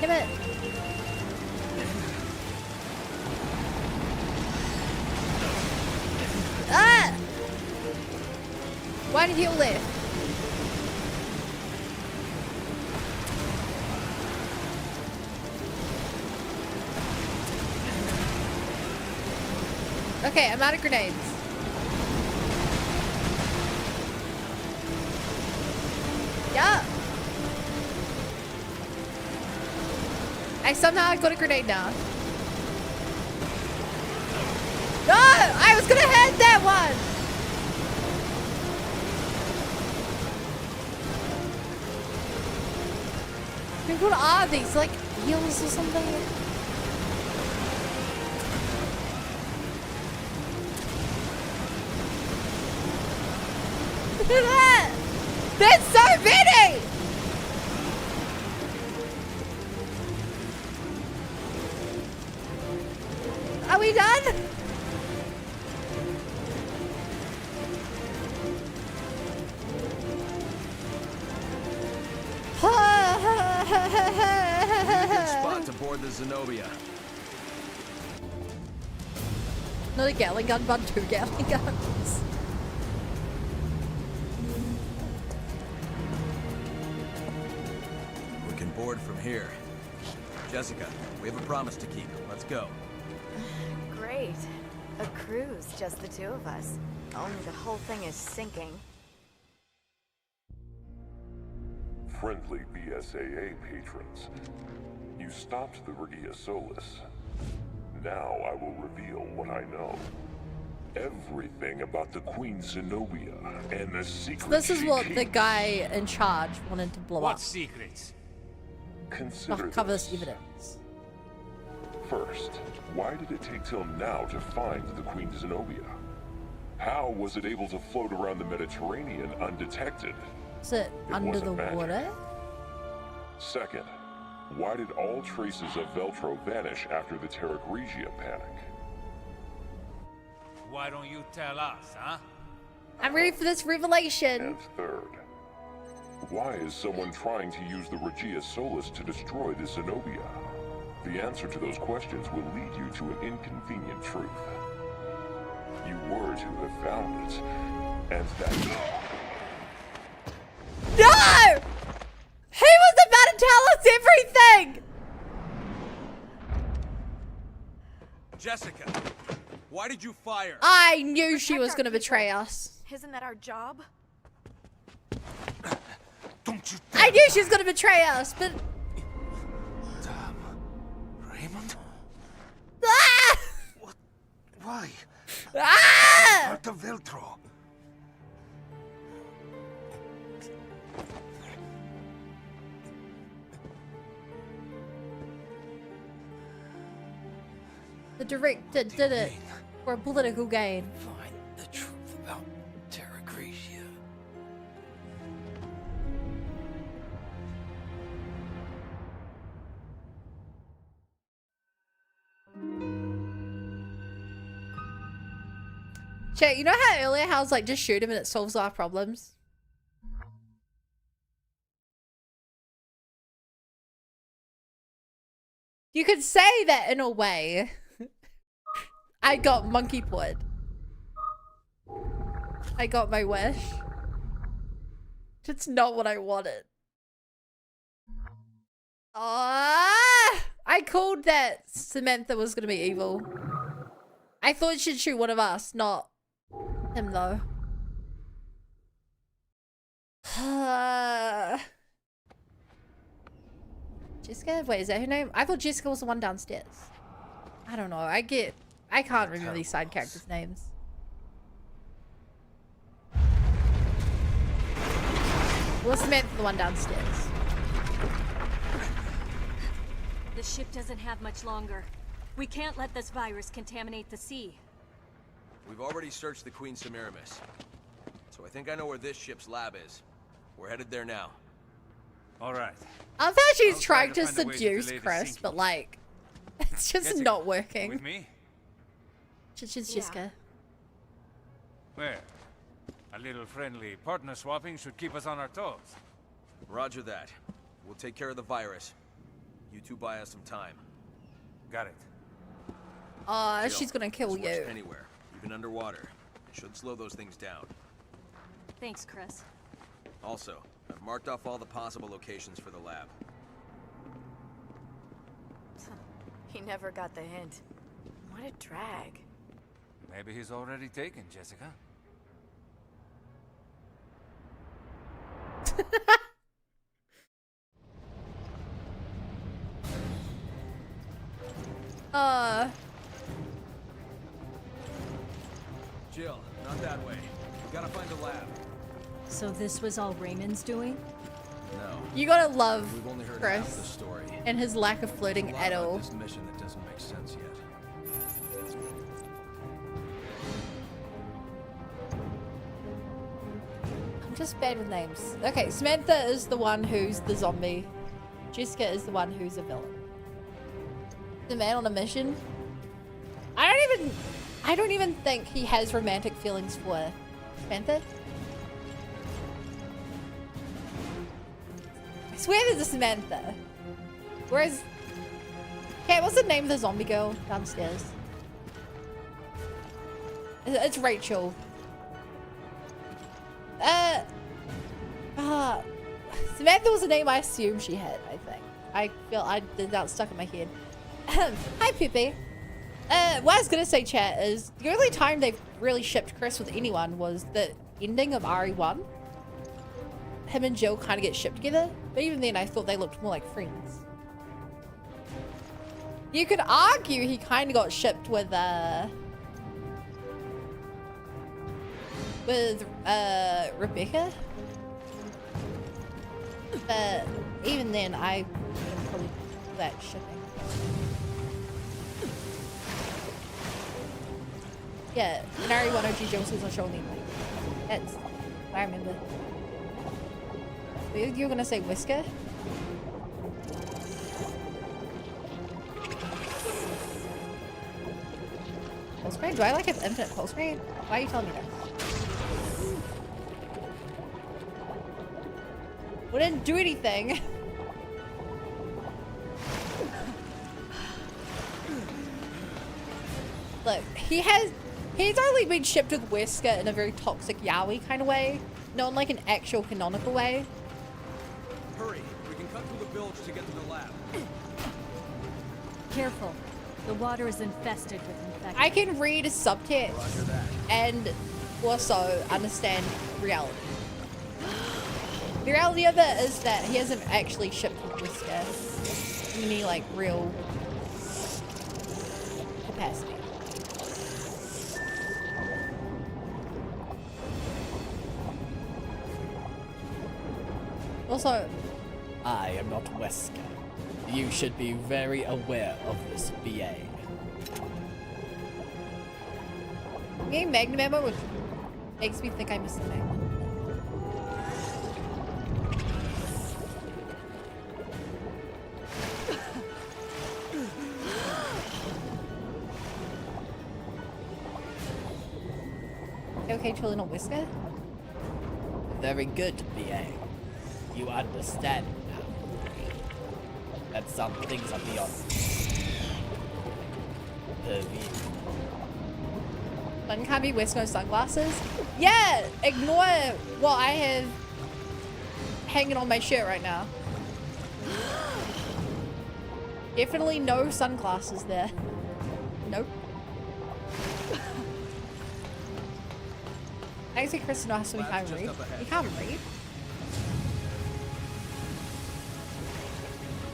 Damn it. Ah! Why did he live? Okay, I'm out of grenades. Yeah. I somehow got a grenade now. No! I was gonna head that one! What are these? Like eels or something? Look at that! There's so many! Are we done? Good spot to board the Zenobia. Not a Gatling gun, but 2 Gatling guns. We can board from here. Jessica, we have a promise to keep. Let's go. Great. A cruise, just the 2 of us. Only the whole thing is sinking. Friendly BSAA patrons, you stopped the Regia Solis. Now I will reveal what I know. Everything about the Queen Zenobia and the secret. This is what the guy in charge wanted to blow up. What secrets? Consider Cover this. this evidence. First, why did it take till now to find the Queen Zenobia? How was it able to float around the Mediterranean undetected? Is it under the wasn't magic. water? Second, why did all traces of Veltro vanish after the Terra Grigia panic? Why don't you tell us, huh? I'm ready for this revelation. And third, why is someone trying to use the Regia Solis to destroy the Zenobia? The answer to those questions will lead you to an inconvenient truth. You were to have found it, and that... No! He was about to tell us everything! Jessica, why did you fire? I knew she was gonna betray us. Isn't that our job? Don't you I knew she was gonna betray us, but... Raymond? Ah! Why? Ah! Part of Veltro. The director did it for a political gain. Find the truth about Terra Grigia. Chat, you know how earlier I was like, just shoot him and it solves our problems? You could say that in a way. I got monkey put. I got my wish. It's not what I wanted. I called that Samantha was gonna be evil. I thought she'd shoot one of us, not him though. Jessica? Wait, is that her name? I thought Jessica was the one downstairs. I don't know. I can't remember these side characters' names. Was Samantha the one downstairs? The ship doesn't have much longer. We can't let this virus contaminate the sea. We've already searched the Queen Semiramis, so I think I know where this ship's lab is. We're headed there now. All right. I thought she's I'll trying try to to find a way to seduce delay the Chris, sinking. but like, it's just Jessica, not working. With me? She's Yeah. Jessica. Well, a little friendly partner swapping should keep us on our toes. Roger that. We'll take care of the virus. You two buy us some time. Got it. Oh, Jill, she's gonna kill this works you. anywhere, even underwater. It should slow those things down. Thanks, Chris. Also, I've marked off all the possible locations for the lab. He never got the hint. What a drag. Maybe he's already taken, Jessica. Jill, not that way. We gotta find the lab. So this was all Raymond's doing? No. You gotta love We've only heard half the Chris story. and his lack of There's flirting a lot at about all. this mission that doesn't make sense yet. I'm just bad with names. Okay, Samantha is the one who's the zombie. Jessica is the one who's a villain. The man on a mission. I don't even think he has romantic feelings for Samantha. I swear there's a Samantha. Whereas, okay, what's the name of the zombie girl downstairs? It's Rachel. Samantha was a name I assumed she had, I think. I feel that stuck in my head. Hi, Pepe. What I was gonna say, chat, is the only time they've really shipped Chris with anyone was the ending of RE1. Him and Jill kind of get shipped together, but even then I thought they looked more like friends. You could argue he kind of got shipped with Rebecca. But even then, I wouldn't probably call that shipping. Yeah, Nari 1OG Jones was on show me. That's what I remember. You're gonna say Whisker? Pulse Rain? Do I like have infinite Pulse Rain? Why are you telling me that? We didn't do anything. Look, he's only been shipped with Wesker in a very toxic yaoi kind of way, not in like an actual canonical way. Hurry, we can cut through the bilge to get to the lab. Careful. The water is infested with infections. I can read subtext Roger that. and also understand reality. The reality of it is that he hasn't actually shipped with Wesker in any like real capacity. Also, I am not Wesker. You should be very aware of this, BA. getting Magnum ammo, which makes me think I missed the Magnum. Okay, chilling on Whisker? Very good, BA. You understand now that some things are beyond purview. One can't be Whisker sunglasses? Yeah! Ignore what I have hanging on my shirt right now. Definitely no sunglasses there. Nope. I see Kristen asked me if I read. You can't read.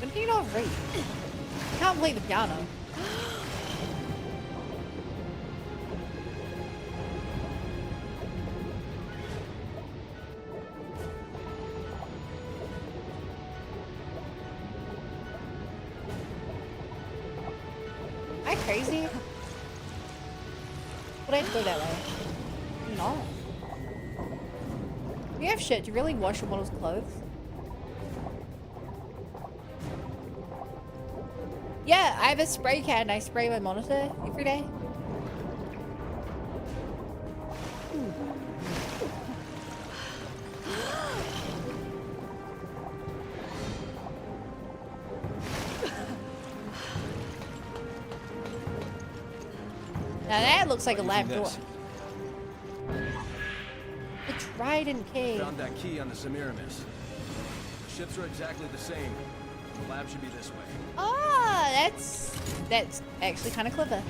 When can you not read? You can't play the piano. Am I crazy? Would I go that way? No. You have shit. Do you really wash your model's clothes? Yeah, I have a spray can. I spray my monitor every day. Now that looks like a lab door. The Trident key. Found that key on the Semiramis. The ships are exactly the same. The lab should be this way. Ah, that's actually kind of clever.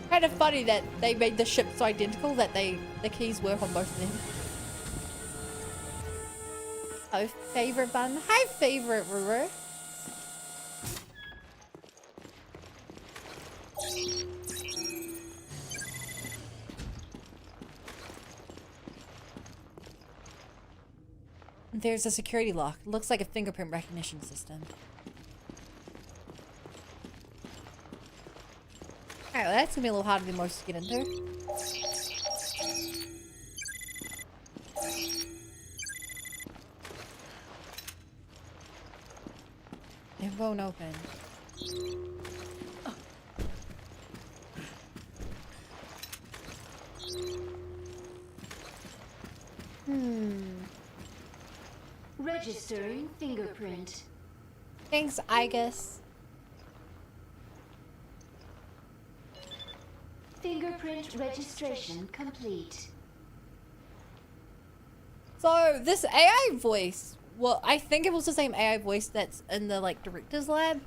Kind of funny that they made the ships so identical that the keys work on both of them. Oh, favorite bun. Hi, favorite Ruru. There's a security lock. It looks like a fingerprint recognition system. Alright, well that's gonna be a little harder than most to get into. It won't open. Registering fingerprint. Thanks, I guess. Fingerprint registration complete. So this AI voice, well, I think it was the same AI voice that's in the like director's lab,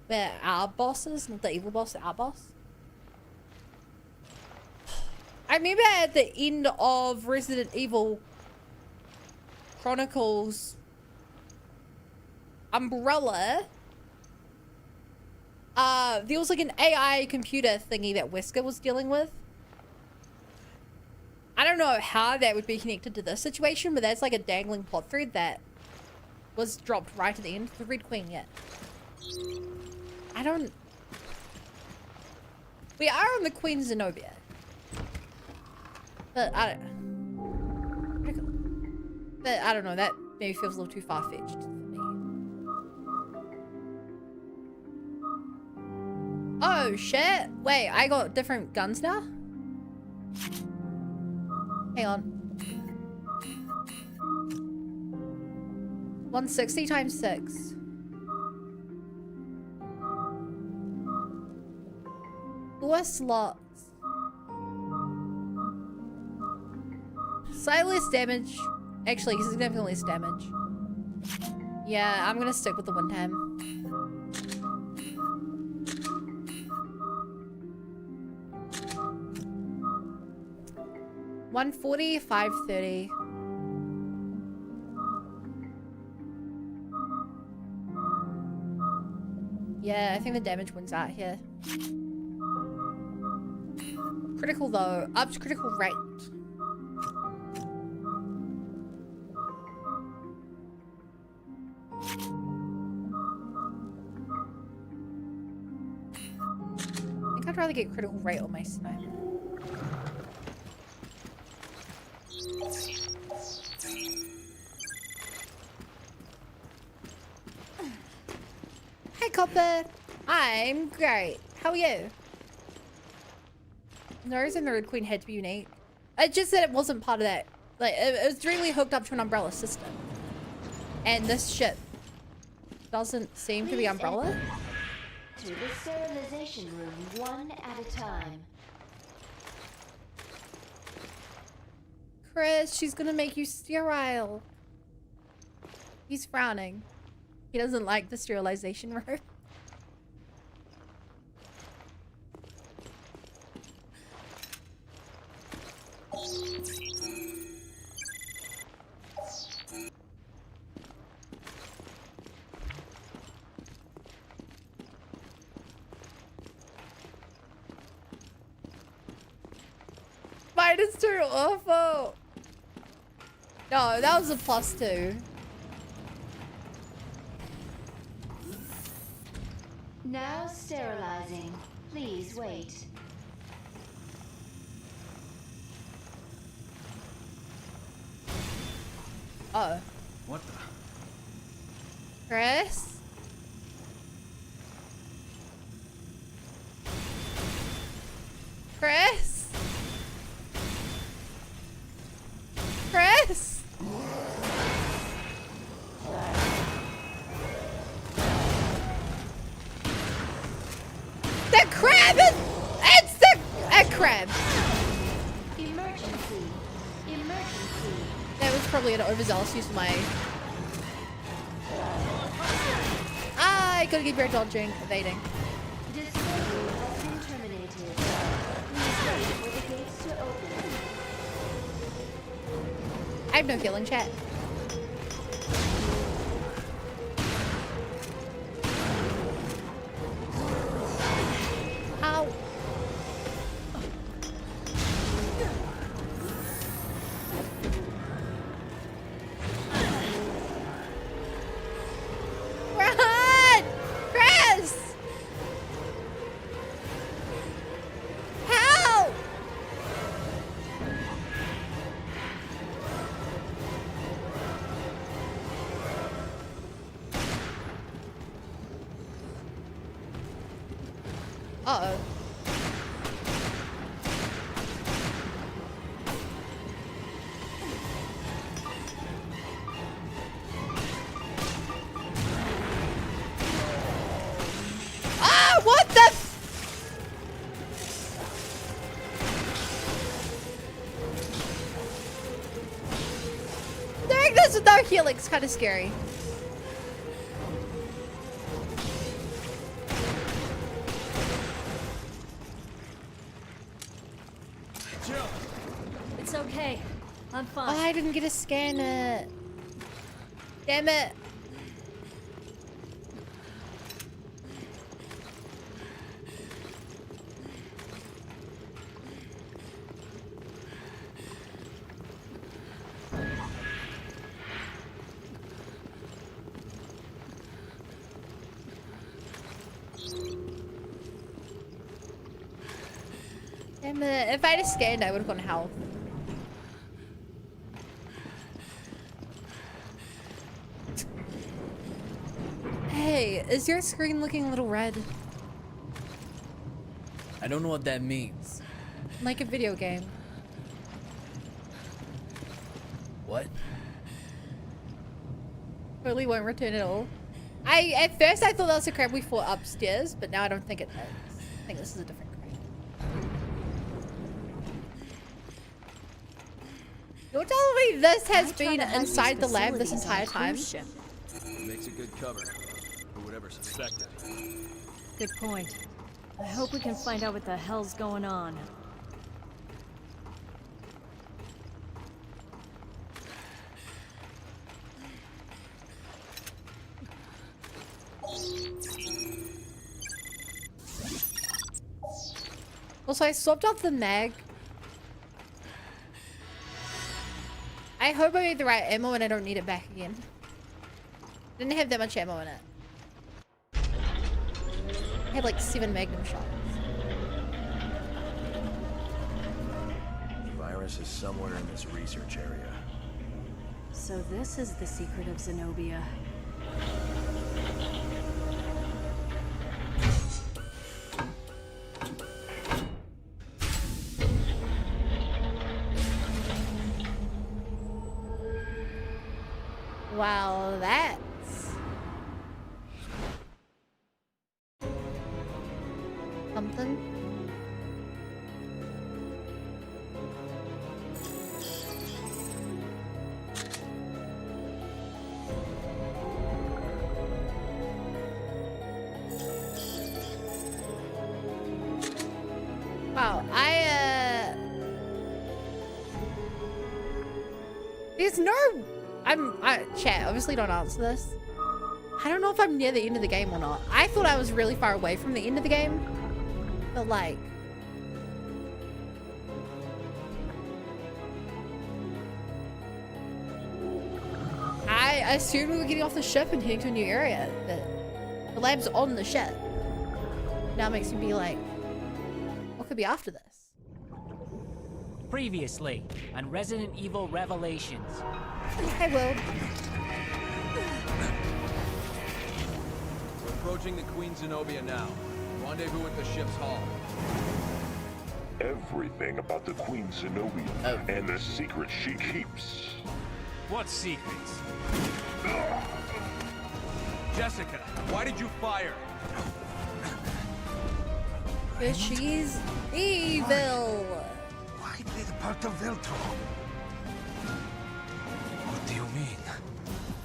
where our boss is, not the evil boss, our boss. I remember at the end of Resident Evil Chronicles Umbrella, there was like an AI computer thingy that Wesker was dealing with. I don't know how that would be connected to this situation, but that's like a dangling plot thread that was dropped right at the end. The Red Queen yet. We are on the Queen Zenobia. But I don't know, that maybe feels a little too far-fetched for me. Oh shit! Wait, I got different guns now? Hang on. 160 times 6. Four slots. Slightly less damage. Actually, significantly less damage. Yeah, I'm gonna stick with the one time. $140, $530. Yeah, I think the damage wins out here. Critical though, up to critical rate. I think I'd rather get critical rate on my sniper. Hi Copper! I'm great. How are you? No reason the Red Queen had to be unique. It just said it wasn't part of that. Like, it was directly hooked up to an Umbrella system. And this ship doesn't seem to be Umbrella. To the sterilization room, one at a time. Chris, she's gonna make you sterile. He's frowning. He doesn't like the sterilization room. Mine is too awful. No, that was a +2. Now sterilizing. Please wait. Uh-oh. What the? Chris? Chris? Chris? The crab is... It's the... A crab. Emergency. Emergency. That was probably an overzealous use of my... I gotta keep your dodging, evading. Discovery has been terminated. Please wait for the gates to open. I have no healing, chat. Ow. Run! Chris! Help! Uh-oh. Ah, what the doing this with no healing is kind of scary. It's okay. I'm fine. Oh, I didn't get to scan it. Damn it. Damn it. If I had scanned, I would have gone health. Hey, is your screen looking a little red? I don't know what that means. Like a video game. What? Totally won't return at all. At first I thought that was a crab we fought upstairs, but now I don't think it is. I think this is a different crab. You're telling me this has been inside the lab this entire time? Makes a good cover for whatever's affected. Good point. I hope we can find out what the hell's going on. Also, I swapped out the mag. I hope I made the right ammo and I don't need it back again. Didn't have that much ammo in it. I had like 7 magnum shots. The virus is somewhere in this research area. So this is the secret of Zenobia. Wow, that's something. Wow, there's no... chat, obviously don't answer this. I don't know if I'm near the end of the game or not. I thought I was really far away from the end of the game. But like... I assumed we were getting off the ship and heading to a new area. But the lab's on the ship. Now it makes me be like... what could be after this? Previously on Resident Evil Revelations. I will. We're approaching the Queen Zenobia now. Rendezvous at the ship's hull. Everything about the Queen Zenobia and the secrets she keeps. What secrets? Jessica, why did you fire? Because she's evil. Why play the part of Veltro? What do you mean?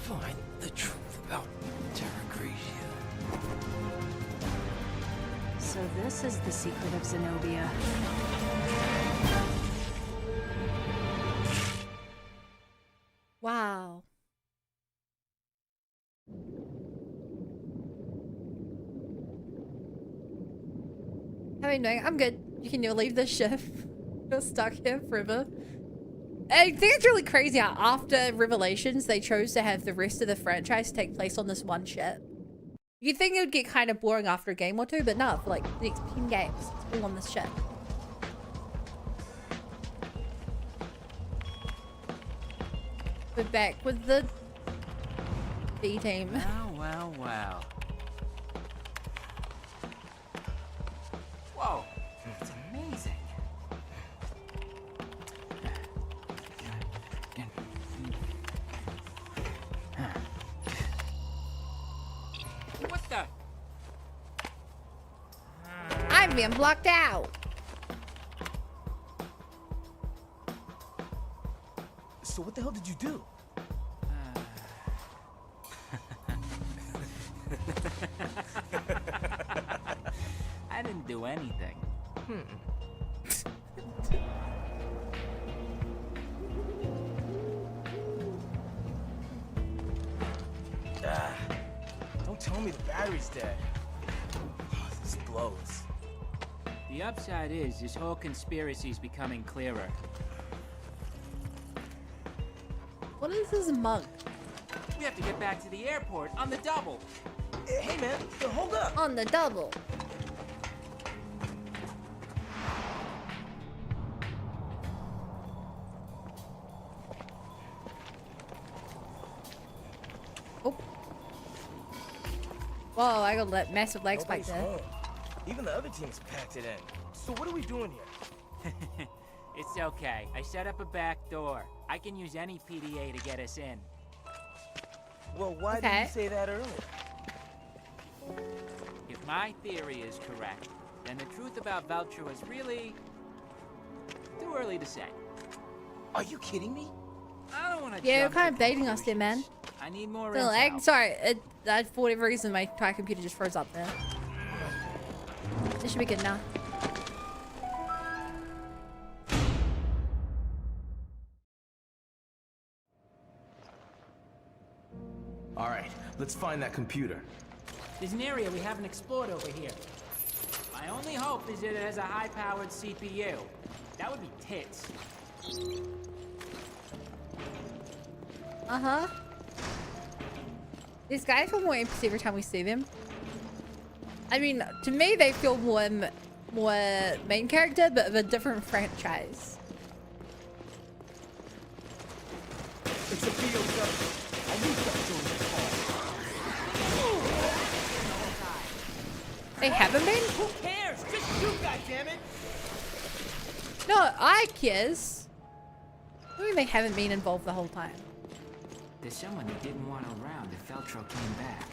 Find the truth about Terra Grigia. So this is the secret of Zenobia. Wow. How are you doing? I'm good. You can leave the ship. You're stuck here forever. I think it's really crazy how after Revelations, they chose to have the rest of the franchise take place on this one ship. You'd think it would get kind of boring after a game or two, but no, for like the next 10 games, it's all on this ship. We're back with the B team. Wow, wow, wow. Whoa, it's amazing. What the? I'm being blocked out. So what the hell did you do? I didn't do anything. Don't tell me the battery's dead. Oh, this blows. The upside is this whole conspiracy's becoming clearer. What is this mug? We have to get back to the airport on the double. Hey man, hold up. On the double. Oh. Whoa, I got that massive leg spike there. Home. Even the other teams packed it in. So what are we doing here? It's okay. I set up a back door. I can use any PDA to get us in. Well, why didn't you say that earlier? If my theory is correct, then the truth about Veltro is really too early to say. Are you kidding me? I don't want to. Yeah, you're kind of baiting us there, man. I need more The lag. intel. Sorry, for whatever reason, my entire computer just froze up there. This should be good now. All right, let's find that computer. There's an area we haven't explored over here. My only hope is that it has a high-powered CPU. That would be tits. Uh-huh. These guys feel more NPC every time we see them. I mean, to me, they feel more main character, but of a different franchise. It's a POW. I need that They haven't been? Who cares? Just shoot, goddammit! No, I guess. I mean, they haven't been involved the whole time. There's someone they didn't want around if Veltro came back.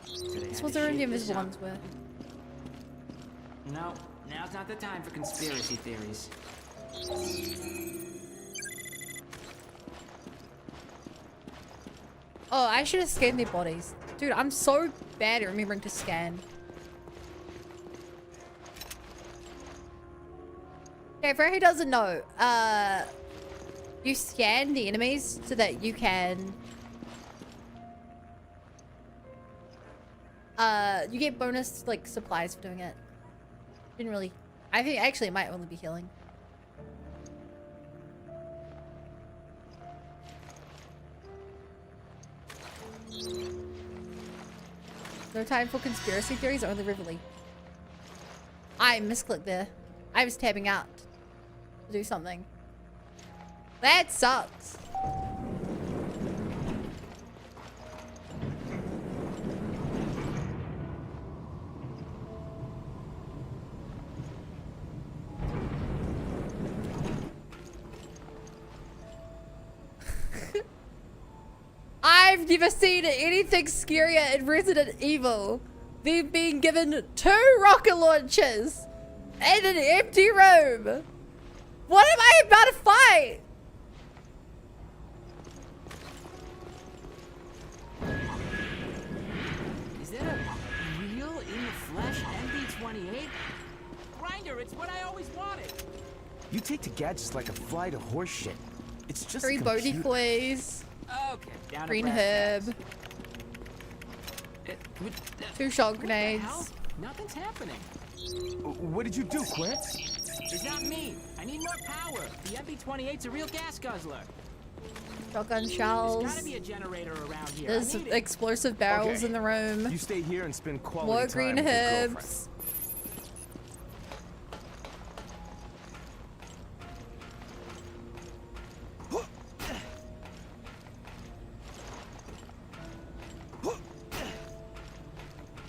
So they This had was to where the shake this invisible up. ones were. No, now's not the time for conspiracy theories. Oh, I should have scanned their bodies. Dude, I'm so bad at remembering to scan. Okay, for who doesn't know, you scan the enemies so that you can you get bonus like supplies for doing it. Didn't really. I think actually it might only be healing. No time for conspiracy theories, only Rivoli. I misclicked there. I was tabbing out to do something. That sucks. I've never seen anything scarier in Resident Evil than being given 2 rocket launchers and an empty room. What am I about to fight? Is that a real in-the-flesh MB-28? Grinder, it's what I always wanted. You take to gadgets like a fly to horse shit. It's just 3 a body computer. flays. Okay, down to Green brass herb. tacks. 2 shot What the grenades. hell? Nothing's happening. What did you do, Quint? It's not me. I need more power. The MB-28's a real gas guzzler. Shotgun There's shells. gotta be a generator around here. There's I need it. explosive barrels Okay. in the room. You stay here and spend quality More time green with your girlfriend. herbs.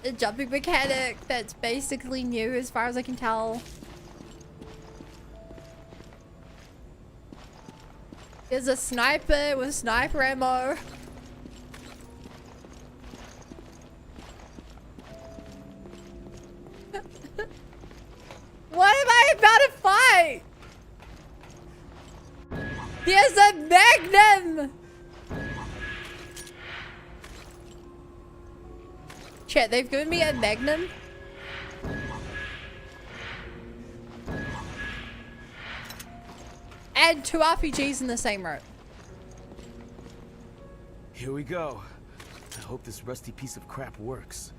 A jumping mechanic that's basically new as far as I can tell. There's a sniper with sniper ammo. What am I about to fight? There's a magnum! Chat, they've given me a magnum. And 2 RPGs in the same row. Here we go. I hope this rusty piece of crap works.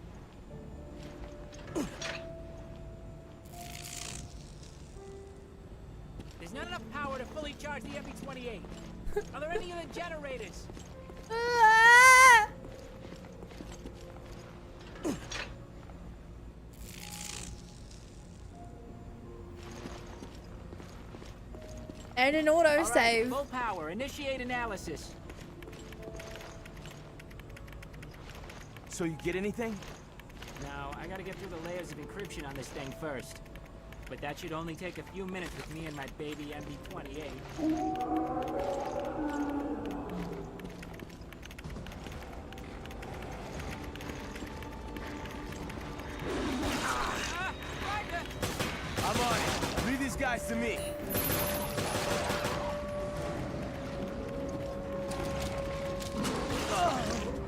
There's not enough power to fully charge the MB-28. Are there any other generators? Ah! And an All right, autosave. full power. Initiate analysis. So you get anything? Now, I gotta get through the layers of encryption on this thing first. But that should only take a few minutes with me and my baby MB-28. I'm on it. Leave these guys to me.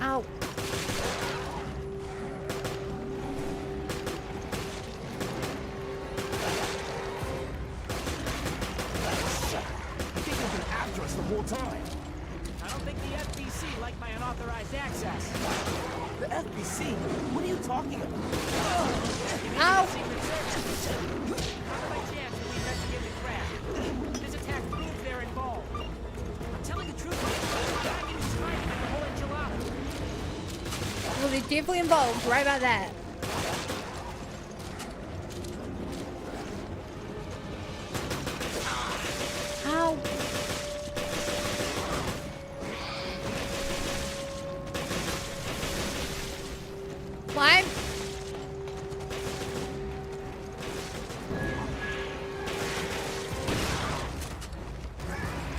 Ow. I think they've been after us the whole time. I don't think the FBC like my unauthorized access. The FBC? What are you talking about? Ow. Secret Service. How by chance do we investigate the crash? This attack proves they're involved. I'm telling the truth, I'm is trying to get the whole enchilada. Well, they're definitely involved. Right about that. Ow. Climb.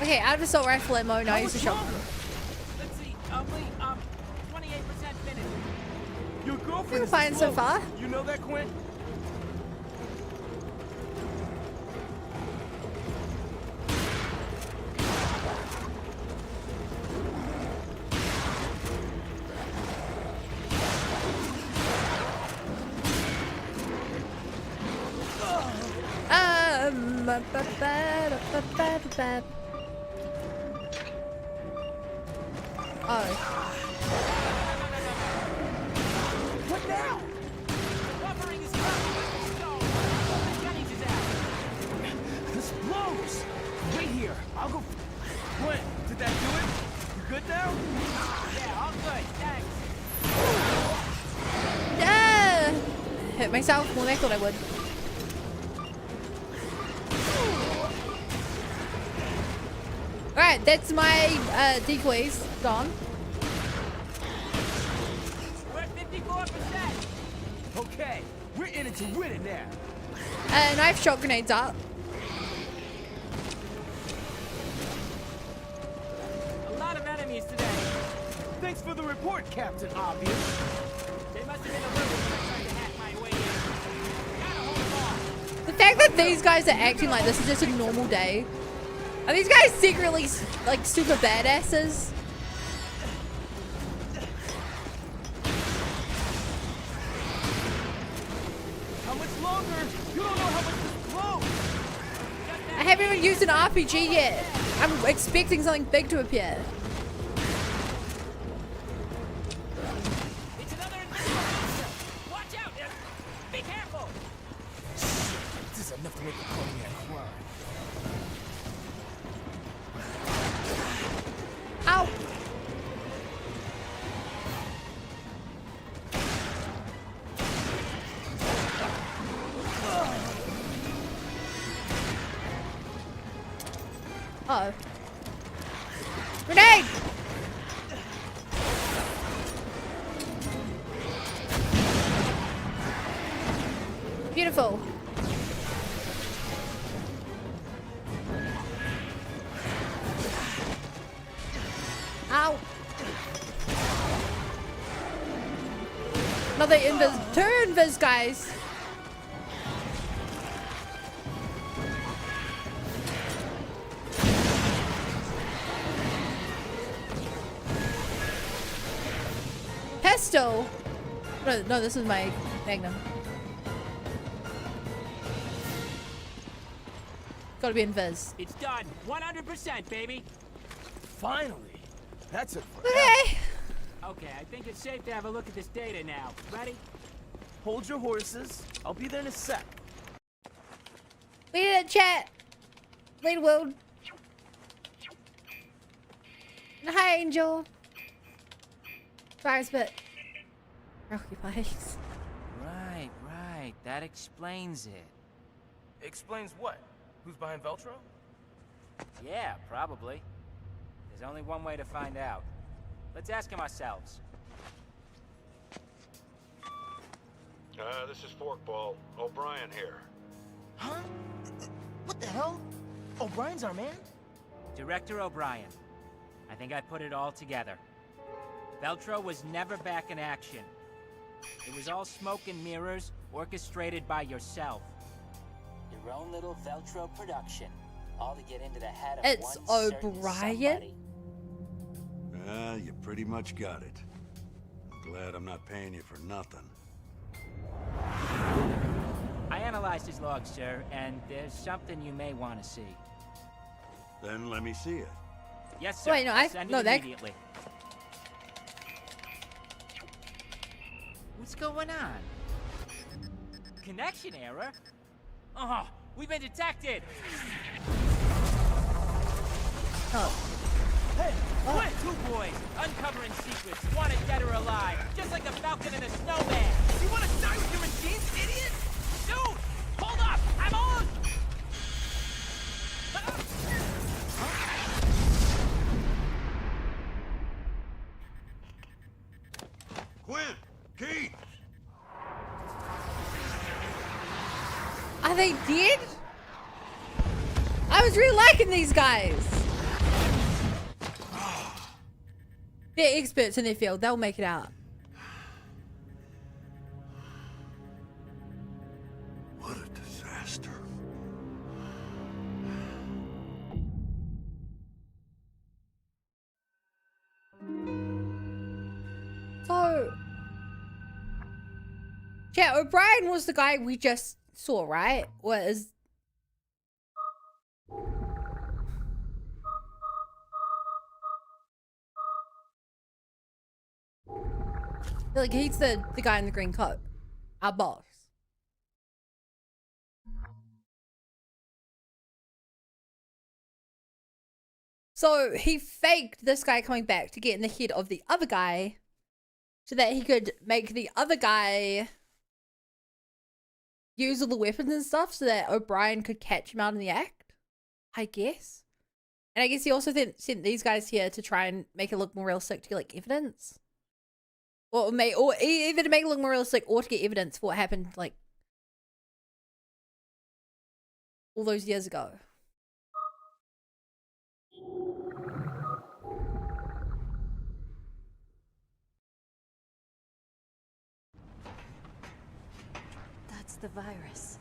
Okay, out of assault rifle ammo, now use the shotgun. Let's see, only 28% finished. Your girlfriend Doing is fine so exploding. far. You know that, Quint? Oh. What now? Buffering is up. Jennings is out. This blows. Wait here. I'll go. Quint, did that do it? You good now? Yeah, all good. Thanks. Ah! Hit myself more than I thought I would. Alright, that's my decoys gone. We're at 54%. Okay, we're in it to win it now. Knife shot grenades up. A lot of enemies today. Thanks for the report, Captain Obvious. They must have been a little when I tried to hack my way in. Gotta hold them off. The fact that these guys are acting like this is just a normal day. Are these guys secretly like super badasses? How much longer? You don't know how much this blows. I haven't even used an RPG yet. I'm expecting something big to appear. It's another invisible monster. Watch out. Be careful. This is enough to make a Cognac cry. Ow! Uh-oh. Grenade! Beautiful. Ow. Another invis. Two invis, guys. Pesto. No, this is my Magnum. Gotta be invis. It's done. 100%, baby. Finally. That's it. Okay. Okay, I think it's safe to have a look at this data now. Ready? Hold your horses. I'll be there in a sec. Lead it, chat. Lead world. Hi, Angel. Sorry, but preoccupied. Right. That explains it. Explains what? Who's behind Veltro? Yeah, probably. There's only one way to find out. Let's ask him ourselves. This is Forkball. O'Brien here. Huh? What the hell? O'Brien's our man? Director O'Brien. I think I put it all together. Veltro was never back in action. It was all smoke and mirrors, orchestrated by yourself. Your own little Veltro production. All to get into the head of It's one certain O'Brien? somebody. You pretty much got it. I'm glad I'm not paying you for nothing. I analyzed his log, sir, and there's something you may want to see. Then let me see it. Yes, sir. Wait, no, Send no, it that- immediately. What's going on? Connection error? Oh, we've been detected! Oh. Hey, what? Two boys, uncovering secrets, wanted dead or alive, just like a falcon and a snowman. You want to die with your machines, idiot? Dude, hold up, I'm on! Quinn! Keith! Are they dead? I was really liking these guys. They're experts in their field. They'll make it out. What a disaster. So, yeah, O'Brien was the guy we just saw, right? Was like he's the guy in the green coat, our boss. So he faked this guy coming back to get in the head of the other guy so that he could make the other guy use all the weapons and stuff so that O'Brien could catch him out in the act, I guess. And I guess he also sent these guys here to try and make it look more realistic to get like evidence. Or either to make it look more realistic or to get evidence for what happened like all those years ago. That's the virus.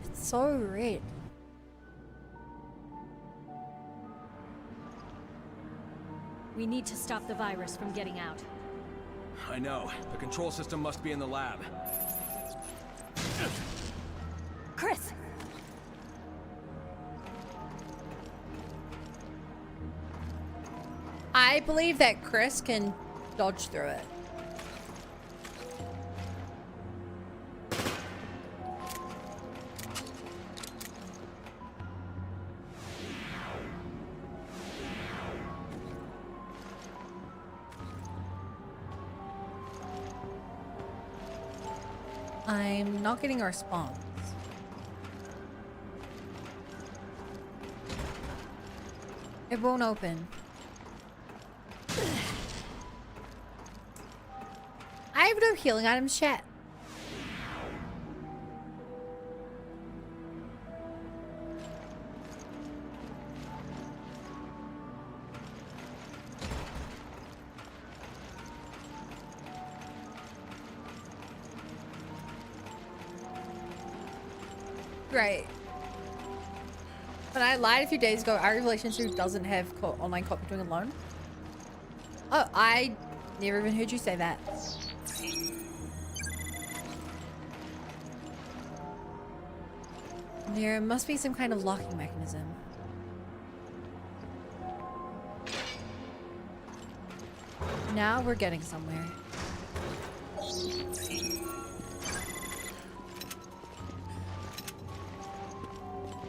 It's so red. We need to stop the virus from getting out. I know. The control system must be in the lab. Chris! I believe that Chris can dodge through it. I'm not getting a response. It won't open. I have no healing items, chat. Right. But I lied a few days ago. Our Revelation 2 doesn't have online copy doing alone. Oh, I never even heard you say that. There must be some kind of locking mechanism. Now we're getting somewhere.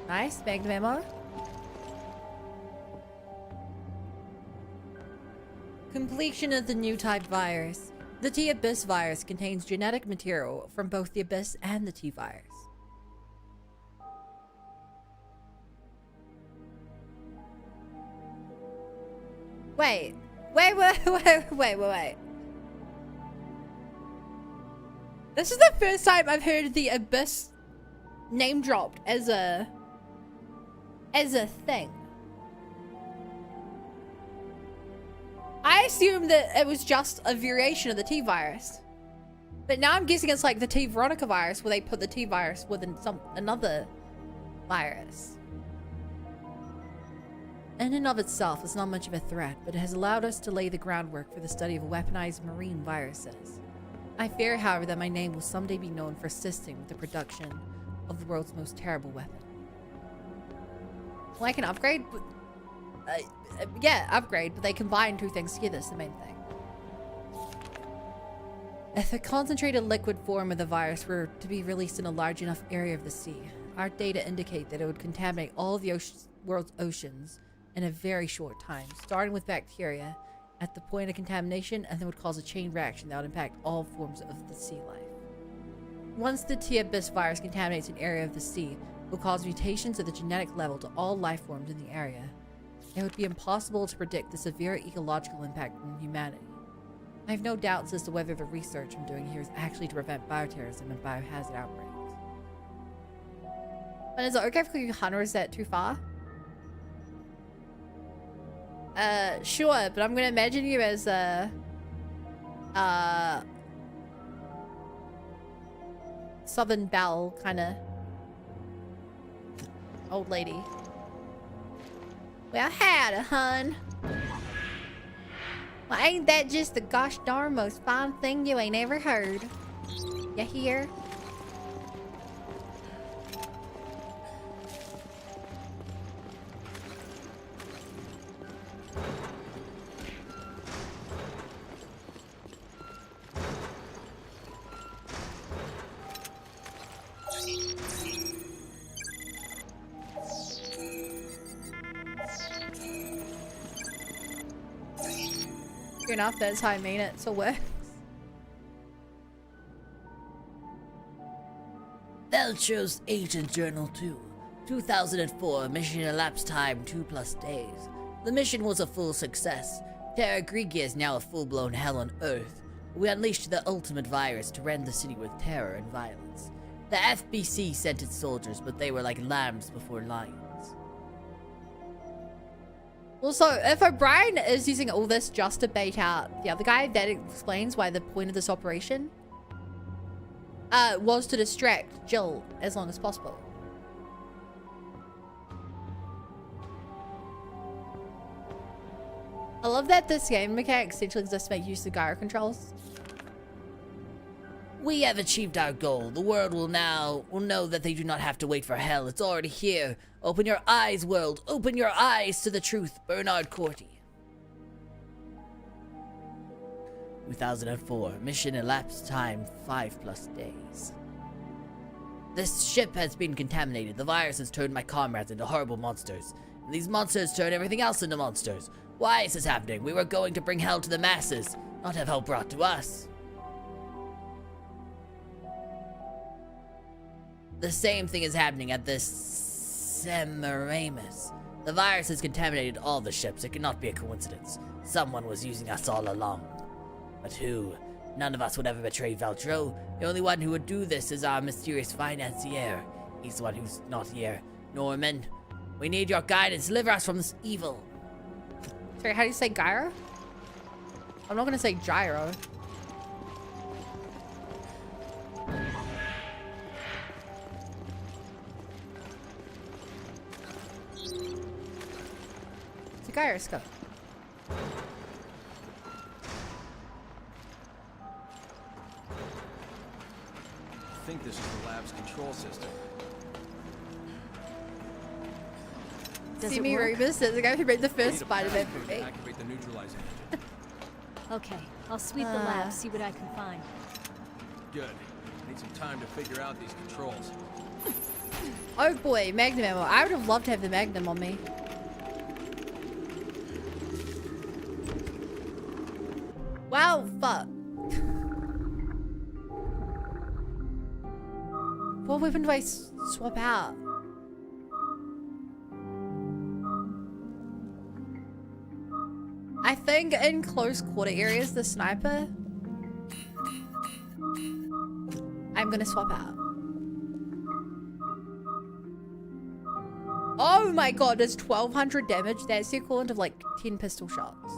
Nice, magnum ammo. Completion of the new type virus. The T-Abyss virus contains genetic material from both the Abyss and the T-Virus. Wait. This is the first time I've heard the Abyss name dropped as a thing. I assumed that it was just a variation of the T-Virus. But now I'm guessing it's like the T-Veronica virus where they put the T-Virus within another virus. In and of itself, it's not much of a threat, but it has allowed us to lay the groundwork for the study of weaponized marine viruses. I fear, however, that my name will someday be known for assisting with the production of the world's most terrible weapon. Like an upgrade? Yeah, upgrade, but they combine two things together, that's the main thing. If a concentrated liquid form of the virus were to be released in a large enough area of the sea, our data indicate that it would contaminate all of the world's oceans in a very short time, starting with bacteria at the point of contamination, and then would cause a chain reaction that would impact all forms of the sea life. Once the T-Abyss virus contaminates an area of the sea, it will cause mutations at the genetic level to all life forms in the area. It would be impossible to predict the severe ecological impact on humanity. I have no doubts as to whether the research I'm doing here is actually to prevent bioterrorism and biohazard outbreaks. But is it okay if we Hunter? Is that too far? Sure, but I'm gonna imagine you as a Southern Belle kind of old lady. Well, howdy, hun. Well, ain't that just the gosh darn most fine thing you ain't ever heard? You hear? Fair enough, that's how I mean it, so works. Veltro's Agent Journal 2. 2004, mission elapsed time 2+ days. The mission was a full success. Terra Grigia is now a full-blown hell on Earth. We unleashed the ultimate virus to rend the city with terror and violence. The FBC sent its soldiers, but they were like lambs before lions. Also, if O'Brien is using all this just to bait out the other guy, that explains why the point of this operation was to distract Jill as long as possible. I love that this game mechanic essentially exists to make use of gyro controls. We have achieved our goal. The world will know that they do not have to wait for hell. It's already here. Open your eyes, world. Open your eyes to the truth. Bernard Corty. 2004. Mission elapsed time 5+ days. This ship has been contaminated. The virus has turned my comrades into horrible monsters. And these monsters turn everything else into monsters. Why is this happening? We were going to bring hell to the masses, not have hell brought to us. The same thing is happening at the Semiramis. The virus has contaminated all the ships. It cannot be a coincidence. Someone was using us all along. But who? None of us would ever betray Veltro. The only one who would do this is our mysterious financier. He's the one who's not here. Norman, we need your guidance. Deliver us from this evil. Sorry, how do you say gyro? I'm not gonna say gyro. It's a gyroscope. I think this is the lab's control system. See me, Rubus, the guy who made the first Spider-Man for movie. Activate the neutralizing engine. Okay, I'll sweep the lab, see what I can find. Good. I need some time to figure out these controls. Oh boy, Magnum ammo. I would have loved to have the Magnum on me. Wow, fuck. What weapon do I swap out? I think in close quarter areas, the sniper, I'm gonna swap out. Oh my god, it's 1200 damage. That's the equivalent of like 10 pistol shots.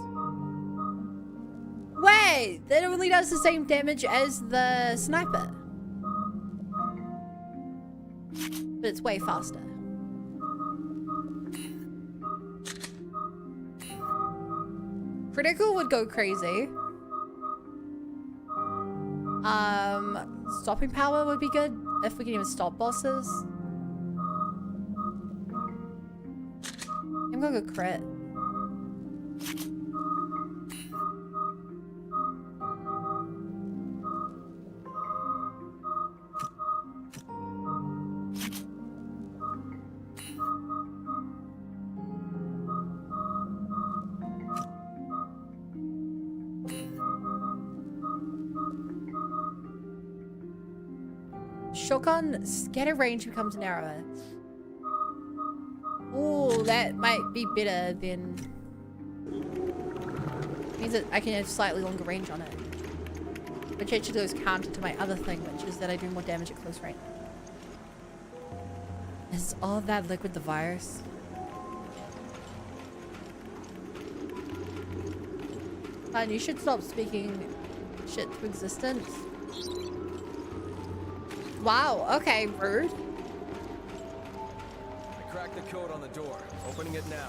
Wait, that only does the same damage as the sniper. But it's way faster. Critical would go crazy. Stopping power would be good if we can even stop bosses. I'm gonna go crit. Shotgun scatter range becomes narrower. Oh, that might be better than... means that I can have slightly longer range on it. Which actually goes counter to my other thing, which is that I do more damage at close range. Is all of that liquid the virus? And you should stop speaking shit to existence. Wow, okay, rude. I cracked the code on the door. Opening it now.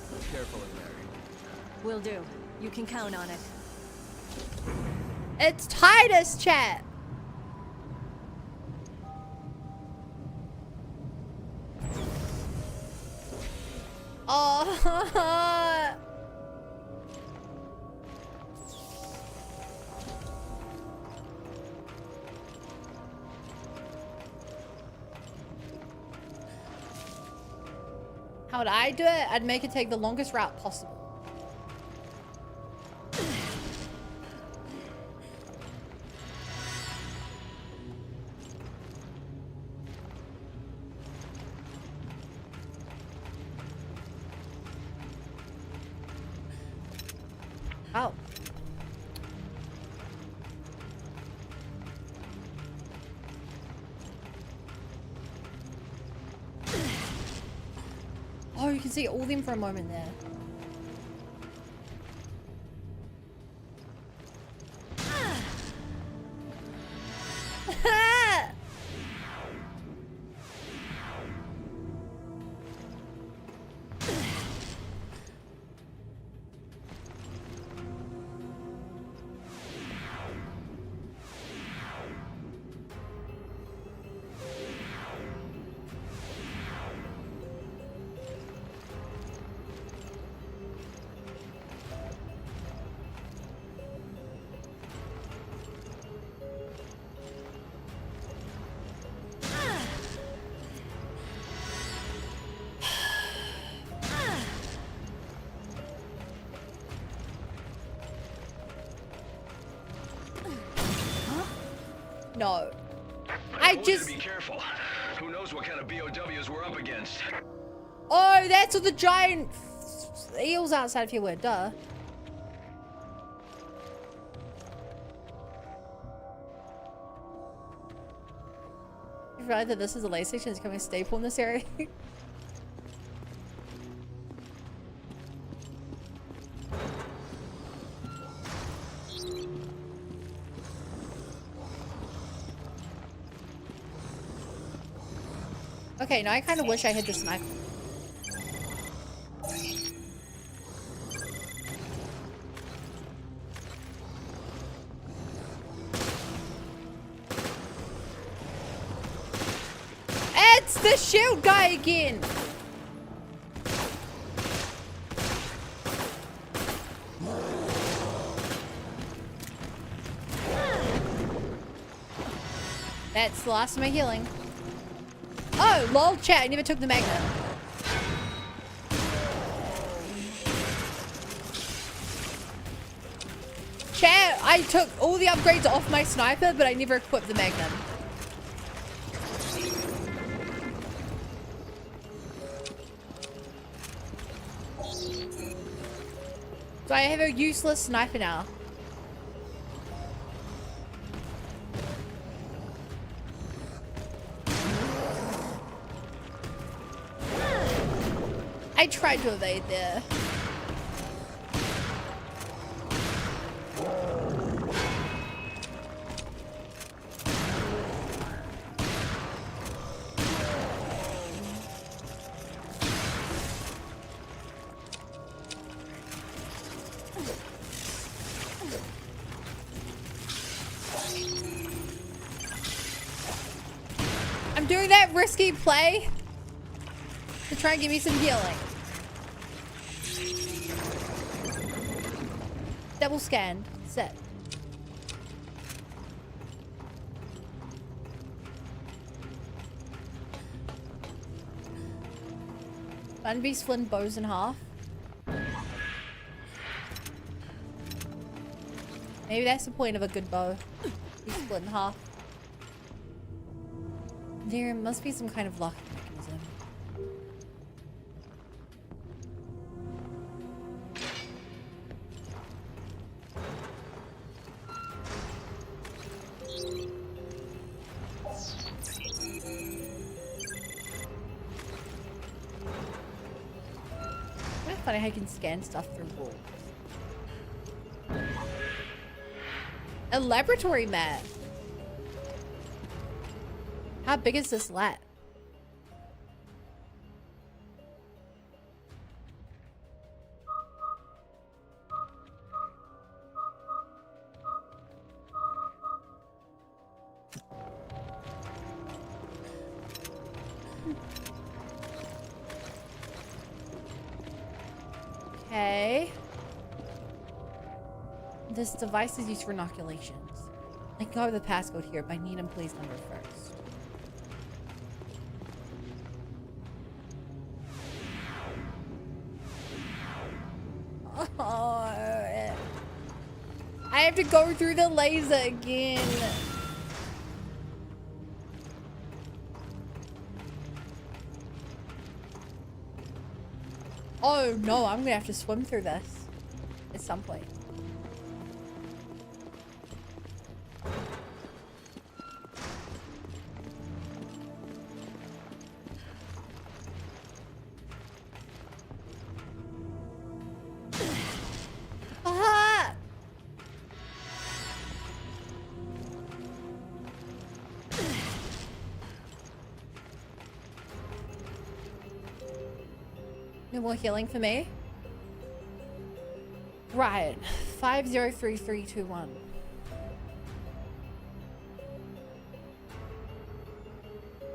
Be careful in there. Will do. You can count on it. It's Titus, chat. Oh. How would I do it? I'd make it take the longest route possible. Oh. Oh, you can see all of them for a moment there. No. I told you just... to be careful. Who knows what kind of BOWs we're up against? Oh, that's all the giant eels outside of here were. Duh. You realize that this is a light station that's becoming a staple in this area? Okay, now I kind of wish I had the sniper. It's the shield guy again! That's the last of my healing. Oh, lol, chat, I never took the magnet. Chat, I took all the upgrades off my sniper, but I never equipped the magnum. So I have a useless sniper now. I tried to evade there. I'm doing that risky play to try and give me some healing. Double scanned. Set. Fun be split bows in half. Maybe that's the point of a good bow. Be split in half. There must be some kind of lock mechanism. Funny how you can scan stuff through walls. A laboratory mat. How big is this lab? Okay. This device is used for inoculations. I can go over the passcode here, but I need employee's number first. Oh, I have to go through the laser again. Oh no, I'm gonna have to swim through this at some point. No more healing for me. Right. 503321.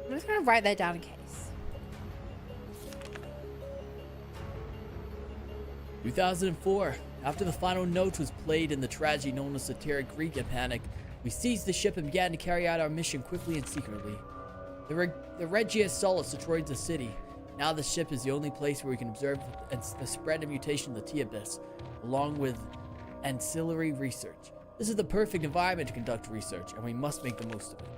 I'm just gonna write that down in case. 2004. After the final note was played in the tragedy known as the Terra Grigia Panic, we seized the ship and began to carry out our mission quickly and secretly. The Regia Solis destroyed the city. Now the ship is the only place where we can observe the spread and mutation of the T-Abyss, along with ancillary research. This is the perfect environment to conduct research, and we must make the most of it.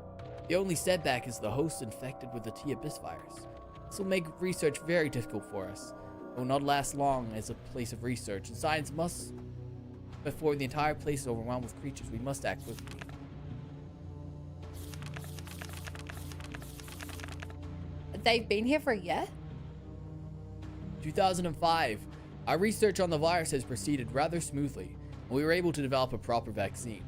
The only setback is the host infected with the T-Abyss virus. This will make research very difficult for us. It will not last long as a place of research, and science must, before the entire place is overwhelmed with creatures, we must act quickly. They've been here for a year? 2005. Our research on the virus has proceeded rather smoothly, and we were able to develop a proper vaccine.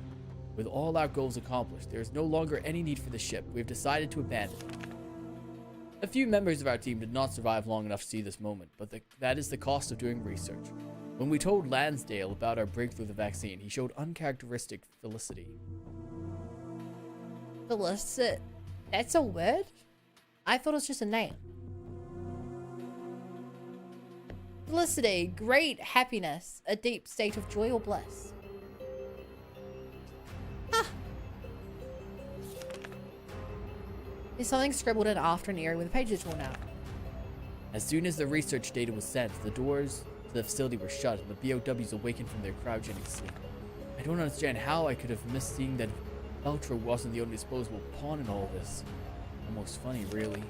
With all our goals accomplished, there is no longer any need for the ship. We have decided to abandon it. A few members of our team did not survive long enough to see this moment, but that is the cost of doing research. When we told Lansdale about our breakthrough of the vaccine, he showed uncharacteristic felicity. Felicity? That's a word? I thought it was just a name. Felicity, great happiness, a deep state of joy or bliss. Ah. There's something scribbled in after an area where the page is torn out. As soon as the research data was sent, the doors to the facility were shut and the BOWs awakened from their cryogenic sleep. I don't understand how I could have missed seeing that Veltro wasn't the only disposable pawn in all this. Almost funny, really.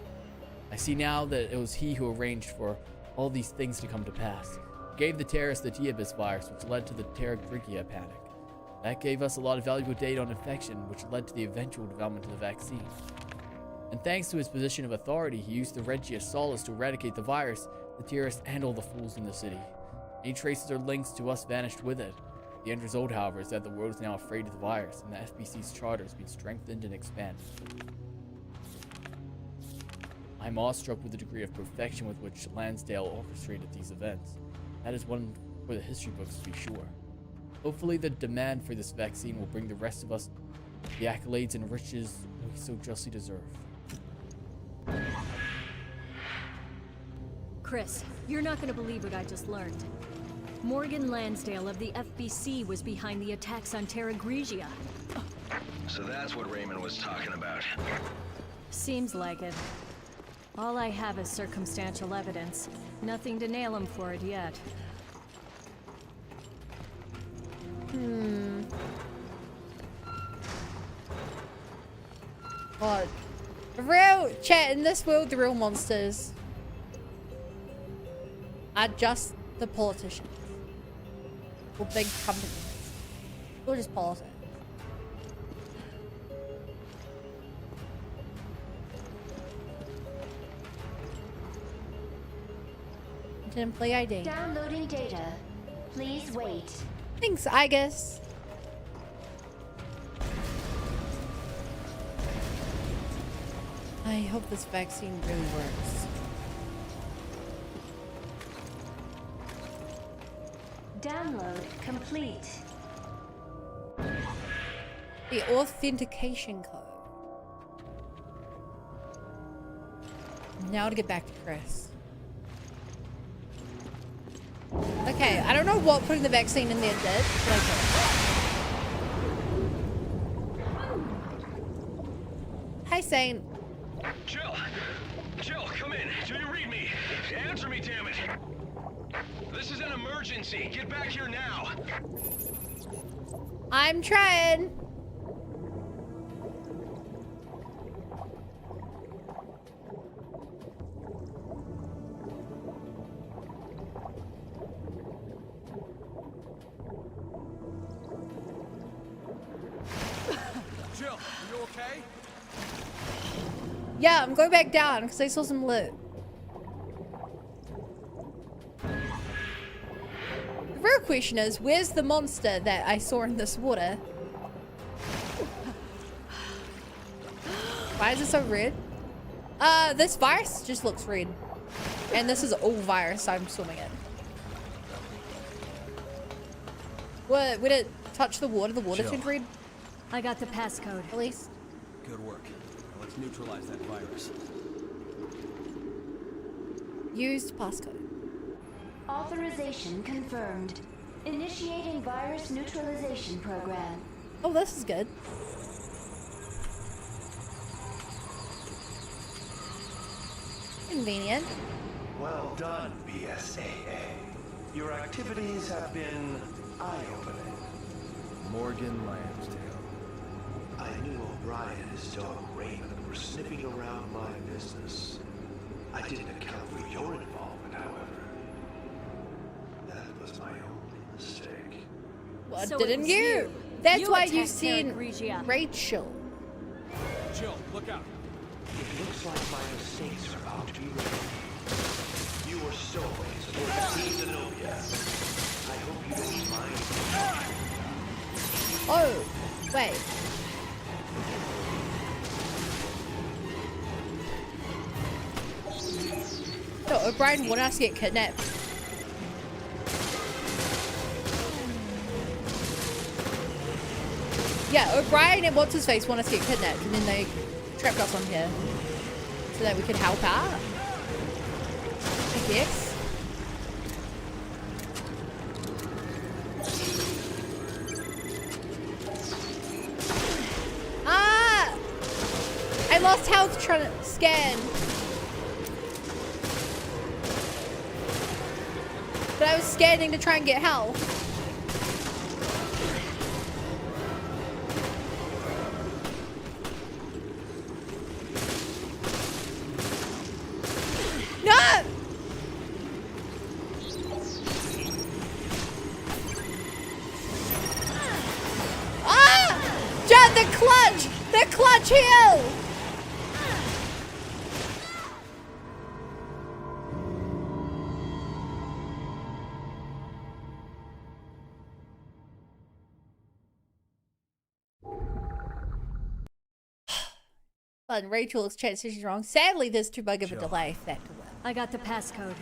I see now that it was he who arranged for all these things to come to pass. He gave the terrorists the T-Abyss virus, which led to the Terra Grigia panic. That gave us a lot of valuable data on infection, which led to the eventual development of the vaccine. And thanks to his position of authority, he used the Regia Solis to eradicate the virus, the terrorists, and all the fools in the city. Any traces or links to us vanished with it. The end result, however, is that the world is now afraid of the virus, and the FBC's charter has been strengthened and expanded. I'm awestruck with the degree of perfection with which Lansdale orchestrated these events. That is one for the history books, to be sure. Hopefully the demand for this vaccine will bring the rest of us the accolades and riches we so justly deserve. Chris, you're not gonna believe what I just learned. Morgan Lansdale of the FBC was behind the attacks on Terra Grigia. So that's what Raymond was talking about. Seems like it. All I have is circumstantial evidence. Nothing to nail him for it yet. What? The real chat in this world, the real monsters are just the politicians or big companies or just politics. Play ID. Downloading data. Please wait. Thanks, I guess. I hope this vaccine really works. Download complete. The authentication code. Now to get back to Chris. Okay, I don't know what putting the vaccine in there did, but okay. Hi, Saint. Jill! Jill, come in. Do you read me? Answer me, damn it! This is an emergency. Get back here now. I'm trying. Jill, are you okay? Yeah, I'm going back down because I saw some loot. The real question is, where's the monster that I saw in this water? Why is it so red? This virus just looks red. And this is all virus I'm swimming in. What, would it touch the water? The water Chill. turned red? I got the passcode. At least. Good work. Now let's neutralize that virus. Used passcode. Authorization confirmed. Initiating virus neutralization program. Oh, this is good. Convenient. Well done, BSAA. Your activities have been eye-opening. Morgan Lansdale. I knew O'Brien and his dog Raven were sniffing around my business. I didn't account for your involvement, however. That was my only mistake. What So it didn't was you? you. That's You why you attacked seen Terra Grigia. Rachel. Chill, look out. It looks like my mistakes are about to be ready. You are stowaways for the Queen Zenobia. I hope you don't mind. Oh, wait. No, O'Brien wanted us to get kidnapped. Yeah, O'Brien and what's his face want us to get kidnapped, and then they trapped us on here so that we could help out. I guess. Ah! I lost health trying to scan. But I was scanning to try and get health. No! Ah! John, the clutch! The clutch heal! Fun. Rachel's transition's wrong. Sadly, there's too big of a delay for that to work. I got the passcode.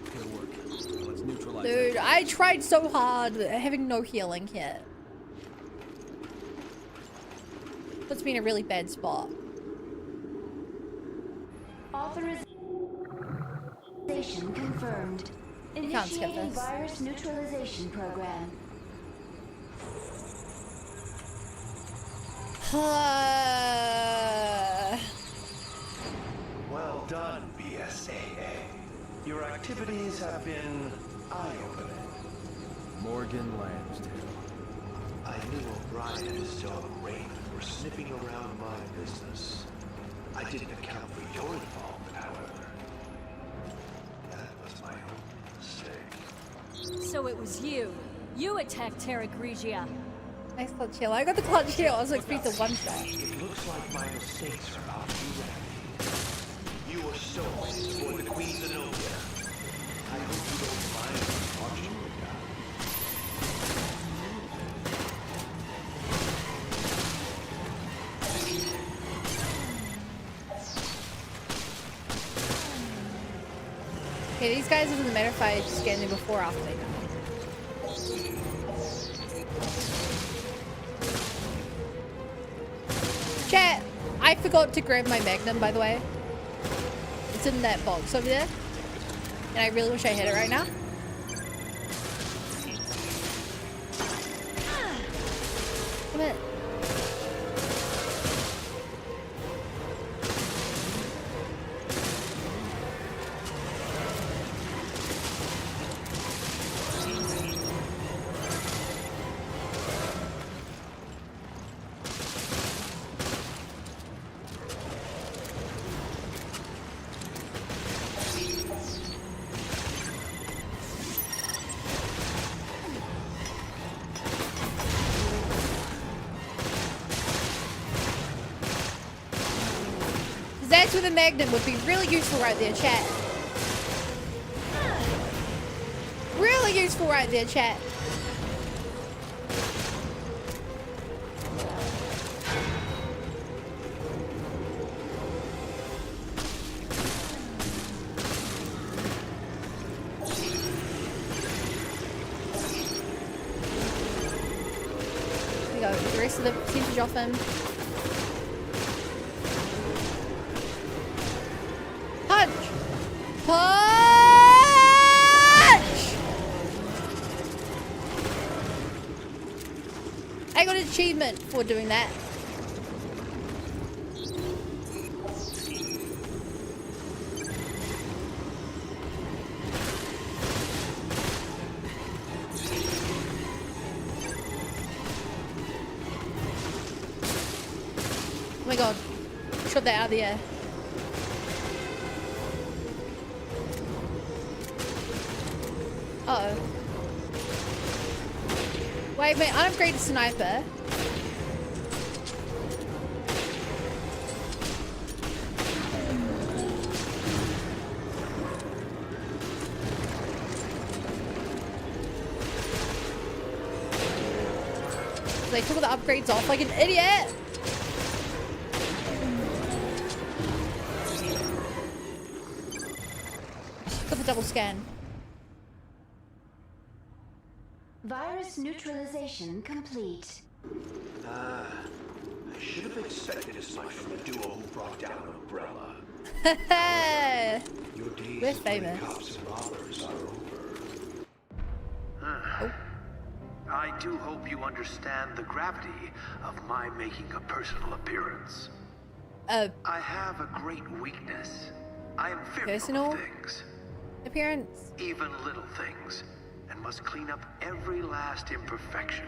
Good work. Now let's neutralize Dude, I tried so hard, having no healing yet. Puts me in a really bad spot. Authorization confirmed. Can't skip Initiating this. virus neutralization program. Well done, BSAA. Your activities have been eye-opening. Morgan Lansdale. I knew O'Brien and his dog Raven were sniffing around my business. I didn't account for your involvement, however. That was my only mistake. So it was you. You attacked Terra Grigia. Nice clutch heal. I got the clutch heal. I was expecting the one shot. It looks like my mistakes are about to be ready. You are stowaways for the Queen Zenobia. I hope you don't mind watching me die. Okay, these guys, it doesn't matter if I scan them before or after they die. Chat, I forgot to grab my Magnum, by the way. It's in that box over there. And I really wish I had it right now. Come in. That's with a Magnum would be really useful right there, chat. Really useful right there, chat. rest of the percentage off him. Punch! Punch! I got an achievement for doing that. Oh my god. Shot that out of the air. Uh-oh. Wait, unupgraded sniper. They took all the upgrades off like an idiot. Got the double scan. Virus neutralization complete. I should have expected as much from the duo who brought down Umbrella. Your days We're of playing famous. cops and robbers are over. I do hope you understand the gravity of my making a personal appearance. I have a great weakness. I am fearful Personal of things, appearance. even little things, and must clean up every last imperfection.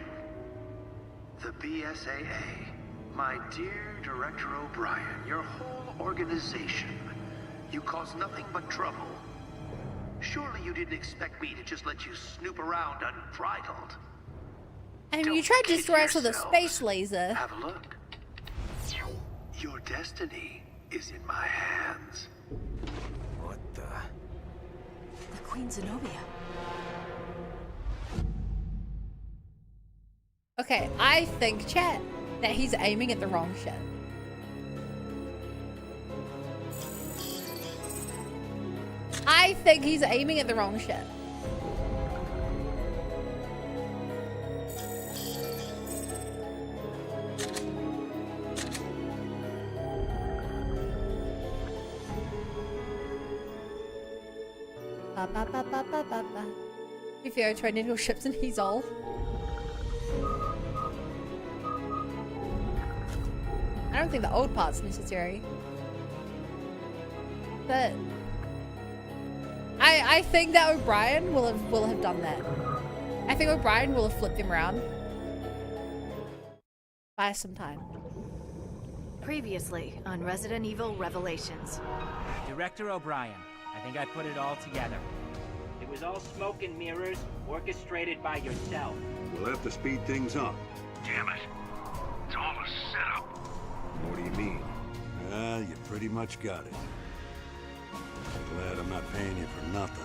The BSAA, my dear Director O'Brien, your whole organization, you cause nothing but trouble. Surely you didn't expect me to just let you snoop around unbridled. I mean, you tried to destroy us with a yourselves. space laser. Have a look. Your destiny is in my hands. What the? The Queen Zenobia. Okay, I think, chat, that he's aiming at the wrong shit. I think he's aiming at the wrong shit. Ba ba ba ba ba ba ba. If you're trying to do ships and he's all. I don't think the old part's necessary. But I think that O'Brien will have done that. I think O'Brien will have flipped him around. Buy some time. Previously on Resident Evil Revelations. Director O'Brien, I think I put it all together. It was all smoke and mirrors, orchestrated by yourself. We'll have to speed things up. Damn it. It's all a setup. What do you mean? You pretty much got it. Glad I'm not paying you for nothing.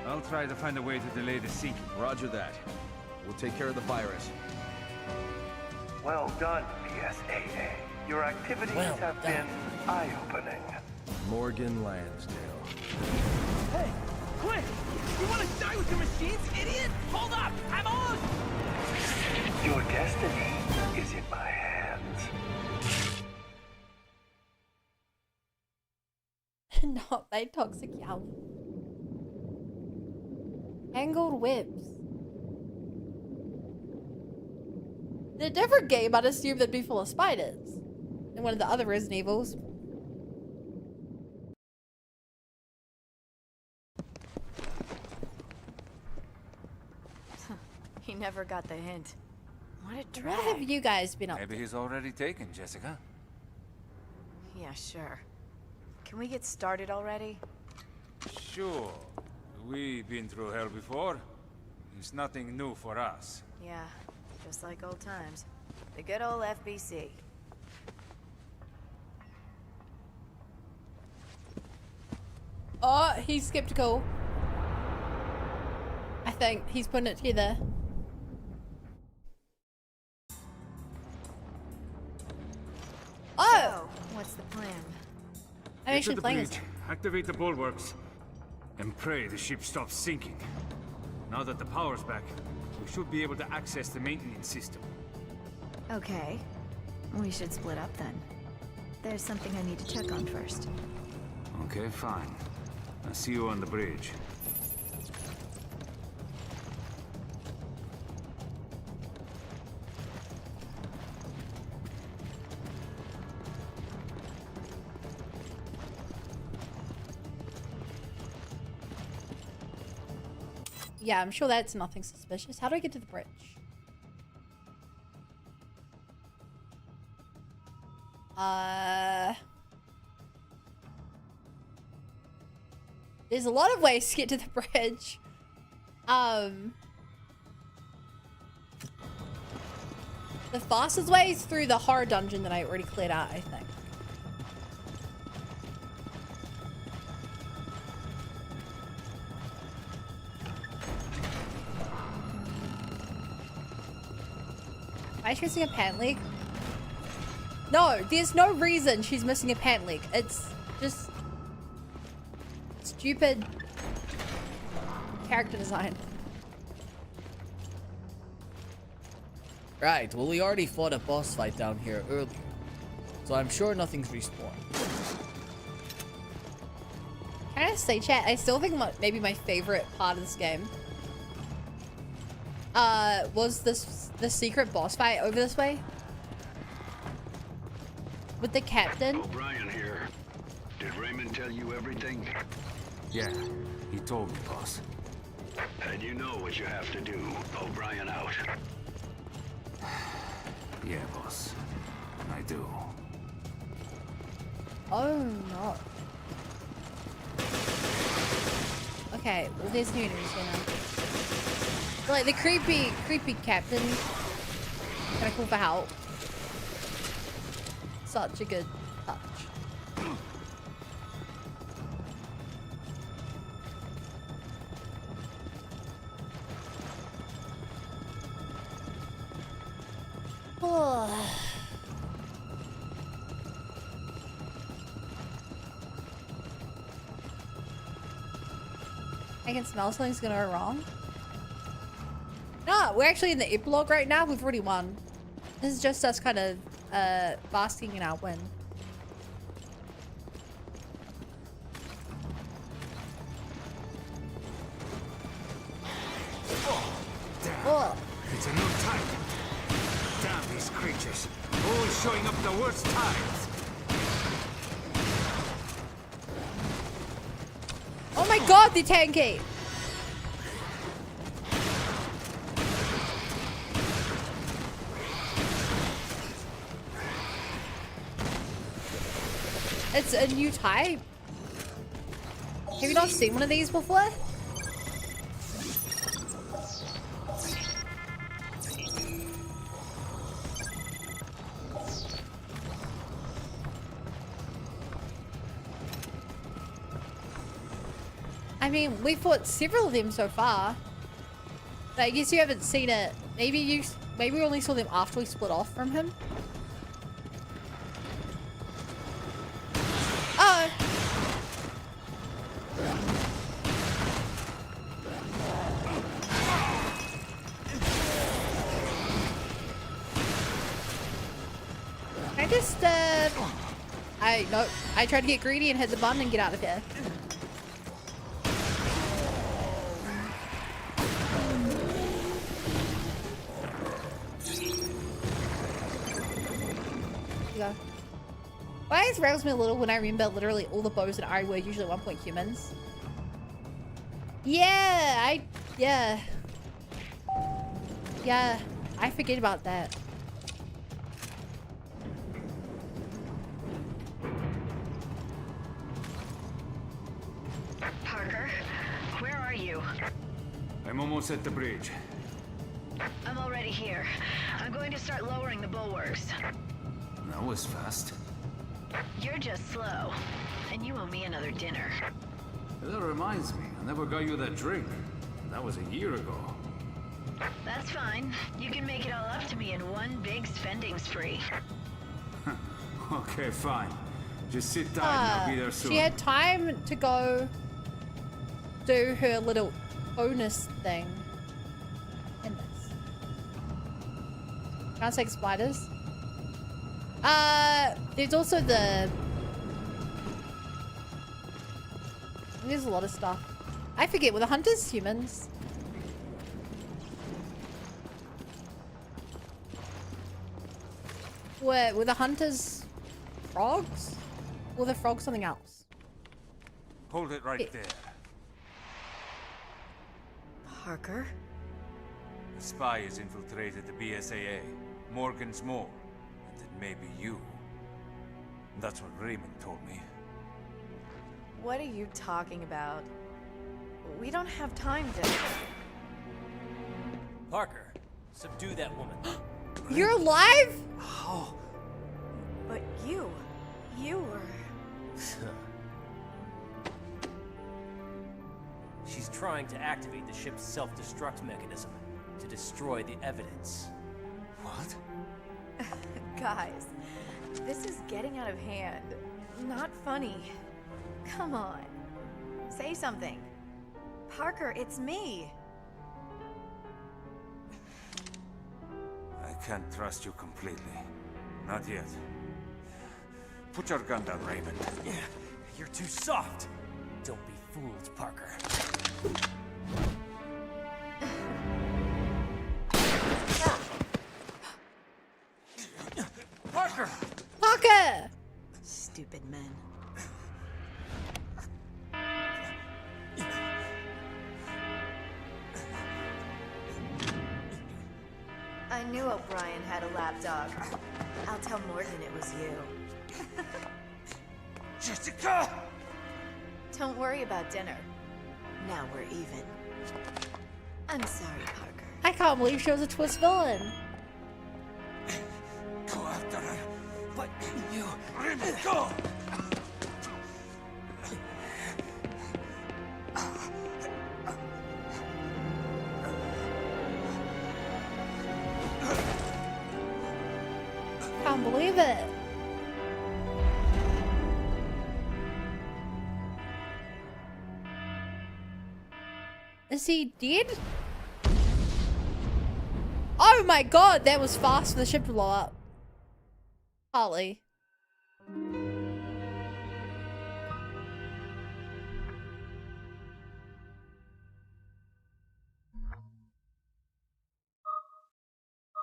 I'll try to find a way to delay the sinking. Roger that. We'll take care of the virus. Well done, BSAA. Your activities have been eye-opening. Morgan Lansdale. Hey, quick! You want to die with your machines, idiot? Hold up! I'm on! Your destiny is in my hands. Not by toxic young. Angled webs. In a different game, I'd assume they'd be full of spiders. In one of the other Resident Evils. He never got the hint. What a drag. What have you guys been up to? Maybe he's already taken, Jessica. Yeah, sure. Can we get started already? Sure. We've been through hell before. It's nothing new for us. Yeah, just like old times. The good old FBC. Oh, he's skeptical. I think he's putting it together. Oh! So, what's the plan? I'm actually playing this. Activate the bulwarks. And pray the ship stops sinking. Now that the power's back, we should be able to access the maintenance system. Okay. We should split up then. There's something I need to check on first. Okay, fine. I'll see you on the bridge. Yeah, I'm sure that's nothing suspicious. How do I get to the bridge? There's a lot of ways to get to the bridge. The fastest way is through the horror dungeon that I already cleared out, I think. Am I missing a pant leg? No, there's no reason she's missing a pant leg. It's just stupid character design. Right, well we already fought a boss fight down here earlier, so I'm sure nothing's respawned. Can I say, chat? I still think maybe my favorite part of this game was the secret boss fight over this way with the captain. O'Brien here. Did Raymond tell you everything? Yeah, he told me, boss. And you know what you have to do. O'Brien out. Yeah, boss. I do. Oh no. Okay, well there's new news here now. Like the creepy captain. Kinda cool for help. Such a good touch. Oh. I can smell something's gonna go wrong. No, we're actually in the epilogue right now. We've already won. This is just us kind of basking in our win. Damn. It's a new type. Damn these creatures. Always showing up the worst times. Oh my god, the tanky! It's a new type. Have you not seen one of these before? I mean, we fought several of them so far. But I guess you haven't seen it. Maybe we only saw them after we split off from him. Oh. Can I just I tried to get greedy and hit the button and get out of here. Why is rails me a little when I remember literally all the bows in Ari were usually 1 point humans? Yeah, yeah, I forget about that. Parker, where are you? I'm almost at the bridge. I'm already here. I'm going to start lowering the bulwarks. That was fast. You're just slow, and you owe me another dinner. That reminds me, I never got you that drink. That was a year ago. That's fine. You can make it all up to me in one big spending spree. Okay, fine. Just sit tight and I'll be there soon. She had time to go do her little bonus thing in this. Can't take spiders. There's also the... There's a lot of stuff. I forget, were the hunters humans? Were the hunters frogs? Or the frogs something else? Hold it right there. Parker? A spy has infiltrated the BSAA. Morgan's more. And it may be you. That's what Raymond told me. What are you talking about? We don't have time to... Parker, subdue that woman. You're alive? Oh. But you were... She's trying to activate the ship's self-destruct mechanism to destroy the evidence. What? Guys, this is getting out of hand. Not funny. Come on. Say something. Parker, it's me. I can't trust you completely. Not yet. Put your gun down, Raymond. Yeah, you're too soft. Don't be fooled, Parker. Parker! Parker! Stupid men. I knew O'Brien had a lapdog. I'll tell Morgan it was you. Jessica! Don't worry about dinner. Now we're even. I'm sorry, Parker. I can't believe she was a twist villain. Go after her. But you... Raymond, go! Can't believe it. Is he dead? Oh my god, that was fast for the ship to blow up. Holly.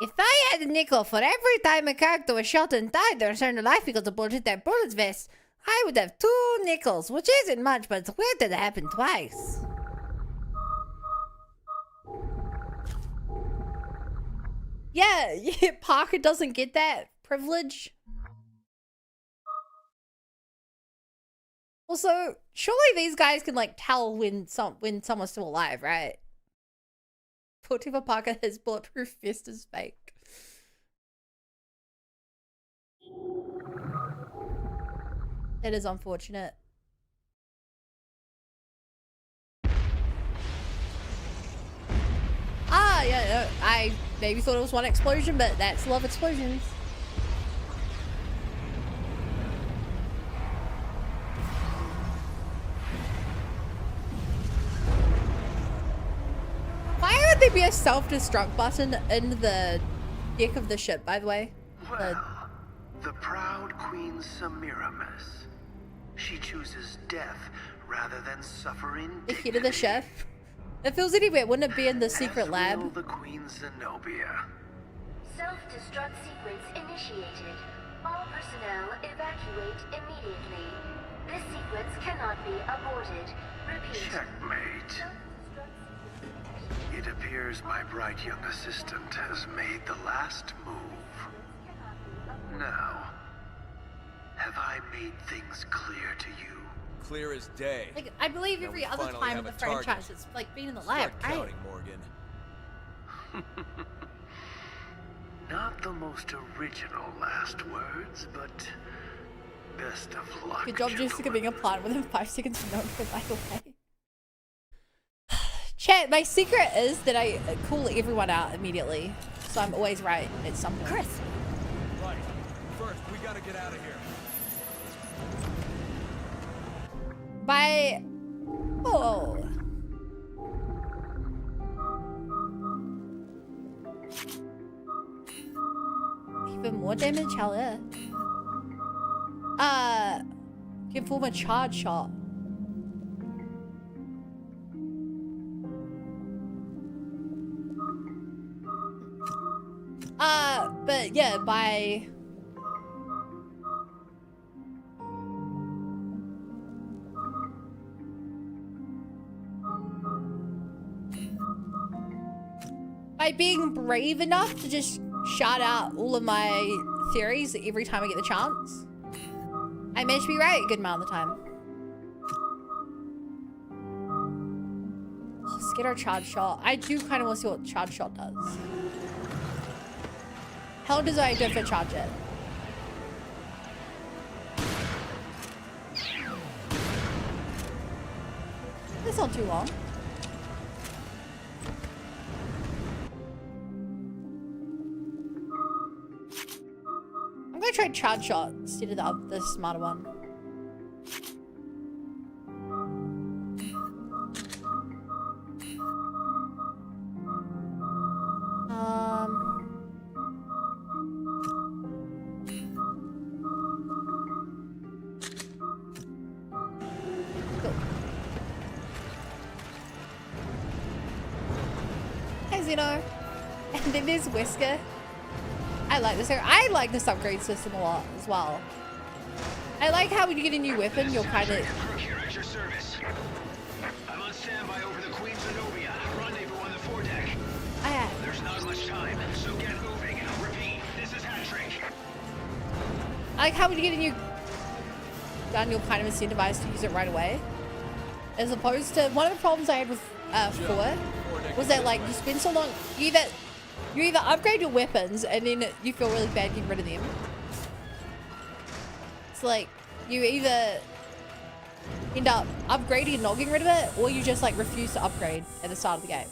If I had a nickel for every time a character was shot and died or returned to life because of bullshit that bullets vest, I would have 2 nickels, which isn't much, but it's weird that it happened twice. Yeah, Parker doesn't get that privilege. Also, surely these guys can like tell when someone's still alive, right? Poor Trevor Parker, his bulletproof vest is fake. That is unfortunate. Ah, yeah, I maybe thought it was one explosion, but that's a lot of explosions. Why would there be a self-destruct button in the deck of the ship, by the way? Well, the proud Queen Semiramis. She chooses death rather than suffering. The head of the ship. If it was anywhere, wouldn't it be in the secret lab? The Queen Zenobia. Self-destruct sequence initiated. All personnel evacuate immediately. This sequence cannot be aborted. Repeat. Checkmate. It appears my bright young assistant has made the last move. Now, have I made things clear to you? Clear as day. Like, I believe every other finally time in have the a target. franchise, it's like being in the lab, Start right? counting, Morgan. Not the most original last words, but best of luck. Good job, Jessica, being a plant within 5 seconds of knowing it, by the way. Chat, my secret is that I call everyone out immediately. So I'm always right at some point. Chris! Right. First, we gotta get out of here. By... Oh. What damage? Hell yeah. Give form a charge shot. But yeah, by being brave enough to just shout out all of my theories every time I get the chance, I managed to be right a good amount of the time. Oh, let's get our charge shot. I do kind of want to see what charge shot does. How long does I do for charge it? That's not too long. I'm gonna try charge shot instead of the smarter one. Cool. Hey Zeno. And then there's Wesker. I like this. I like this upgrade system a lot as well. I like how when you get a new weapon, you'll kind of. I'm on standby over the Queen Zenobia. Rendezvous on the foredeck. There's not much time, so get moving. Repeat, this is Hat-Trick. I like how when you get a new gun, you're kind of incentivized to use it right away. As opposed to one of the problems I had with 4 was that like you spend so long, you either upgrade your weapons and then you feel really bad getting rid of them. It's like you either end up upgrading and not getting rid of it, or you just like refuse to upgrade at the start of the game.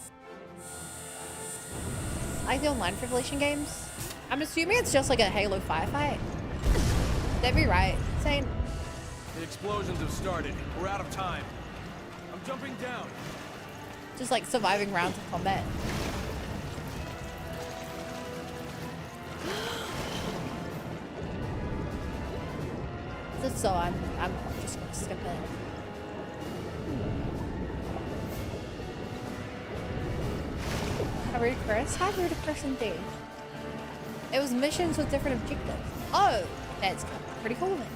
I like the online Revelation games. I'm assuming it's just like a Halo firefight. That'd be right. Saying The explosions have started. We're out of time. I'm jumping down. just like surviving rounds of combat. So I'm just gonna skip it. How rude Chris? How rude a person be? It was missions with different objectives. Oh, that's pretty cool then.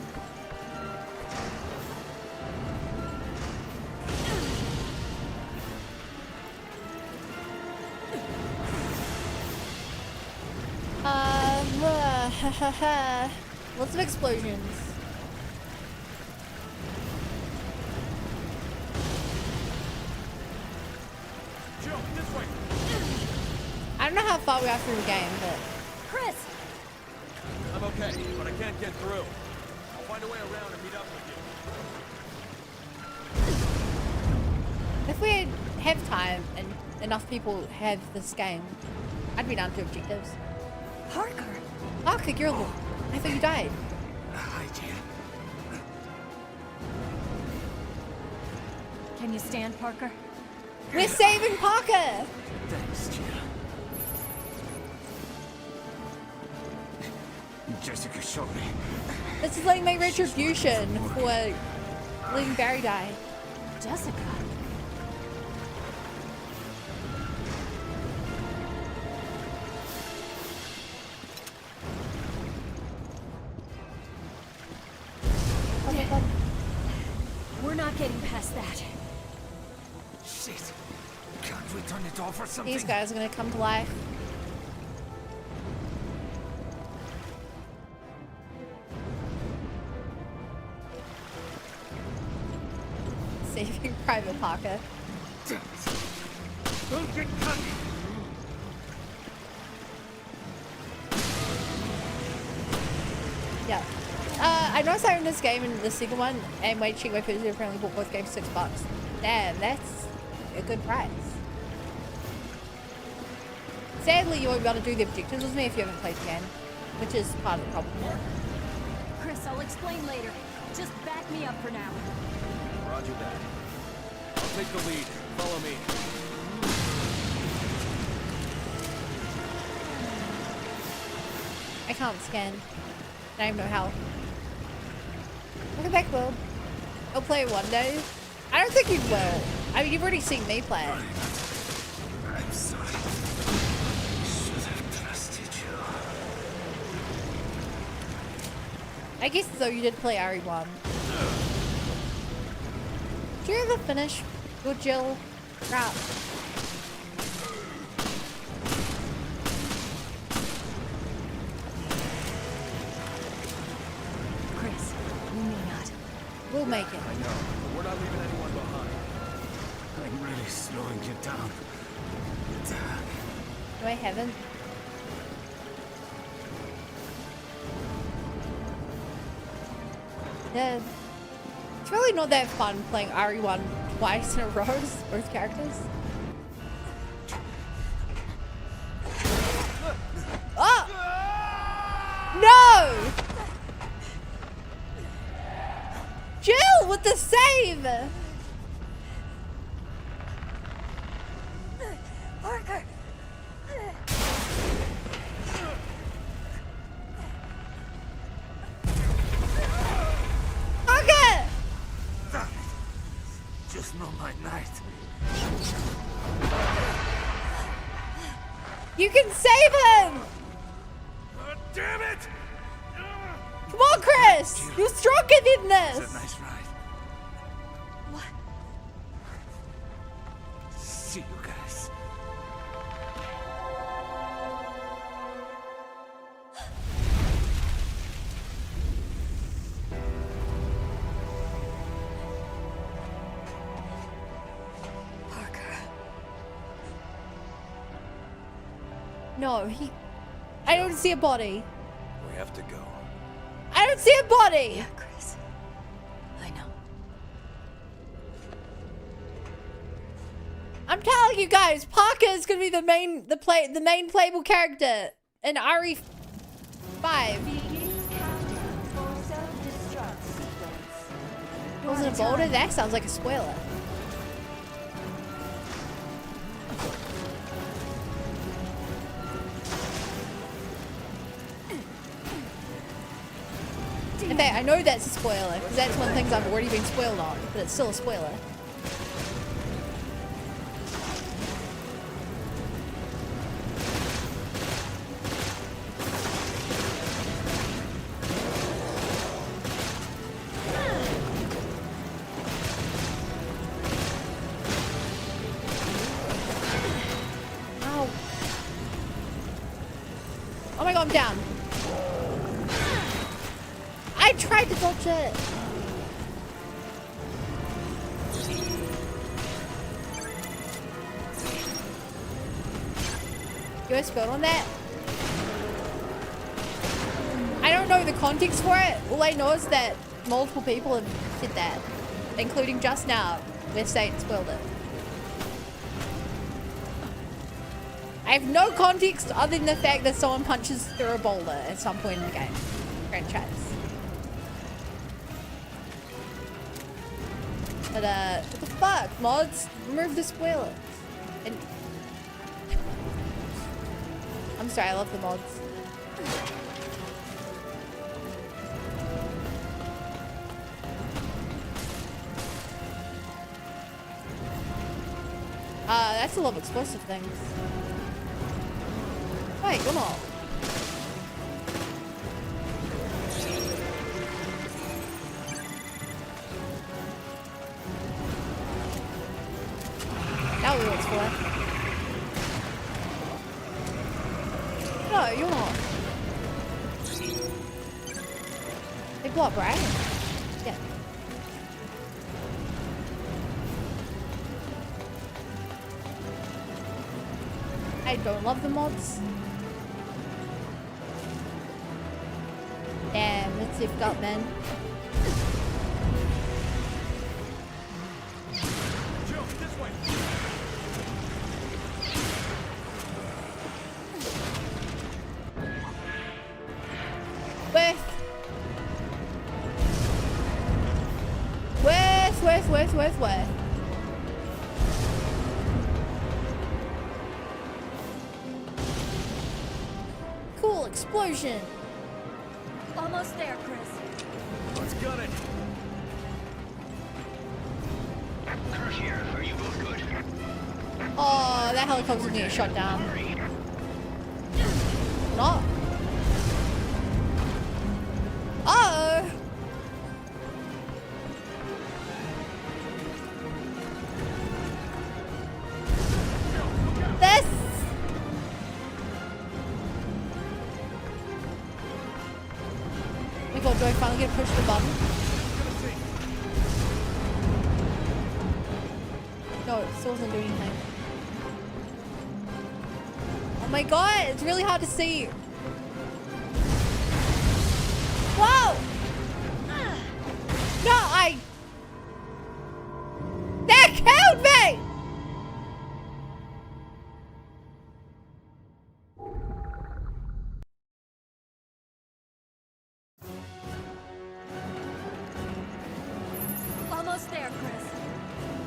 Lots of explosions. I don't know how far we are through the game, but... Chris! I'm okay, but I can't get through. I'll find a way around and meet up with you. If we have time and enough people have this game, I'd be down to objectives. Parker! Parker, you're alive. I thought you died. I did. Can you stand, Parker? We're saving Parker! Thanks, Gia. Jessica showed me. This is like my retribution for letting Barry die. Jessica? We're not getting past that. Shit. Can't we turn it off or something? These guys are gonna come to life. Saving Private Parker. Don't get caught. Yeah. I noticed I own this game and the second one, and wait, check my purchase, apparently bought both games $6. Damn, that's a good price. Sadly, you won't be able to do the objectives with me if you haven't played the game, which is part of the problem. Chris, I'll explain later. Just back me up for now. Roger that. I'll take the lead. Follow me. I can't scan. I don't even know how. Welcome back, Will. I'll play it one day. I don't think you will. I mean, you've already seen me play it. I'm sorry. Should have trusted you. I guess though you did play RE1. Did you ever finish your Jill route? Chris, we may not. We'll make it. I know, but we're not leaving anyone behind. I'm really slowing you down. No, I haven't. Yeah. It's really not that fun playing RE1 twice in a row, both characters. Oh! No! Jill with the save! Parker! Okay! Just not my night. You can save him! Damn it! Come on, Chris! You're stronger than this! It's a nice ride. What? See you guys. No, I don't see a body. We have to go. I don't see a body! Yeah, Chris. I know. I'm telling you guys, Parker is gonna be the main playable character in RE5. Wasn't a boulder? That sounds like a spoiler. In fact, I know that's a spoiler, because that's one of the things I've already been spoiled on, but it's still a spoiler. Ow. Oh my god, I'm down. I tried to dodge it. You guys spelled on that? I don't know the context for it. All I know is that multiple people have said that, including just now, where Satan spoiled it. I have no context other than the fact that someone punches through a boulder at some point in the game. Franchise. But, what the fuck, mods? Remove the spoilers. And I'm sorry, I love the mods. That's a lot of explosive things. Wait, come on. Now we what's for. No, you're not. They blow up, right? Yeah. I don't love the mods. Damn, it's zipped up, man. Where? Cool explosion. Almost there, Chris. Let's gun it. Kirk here. Are you both good? Oh, that helicopter's gonna get shot down. Not. Uh-oh. This. Oh my god, do I finally get to push the button? No, it still doesn't do anything. Oh my god, it's really hard to see. Whoa! No, that killed me! Almost there, Chris.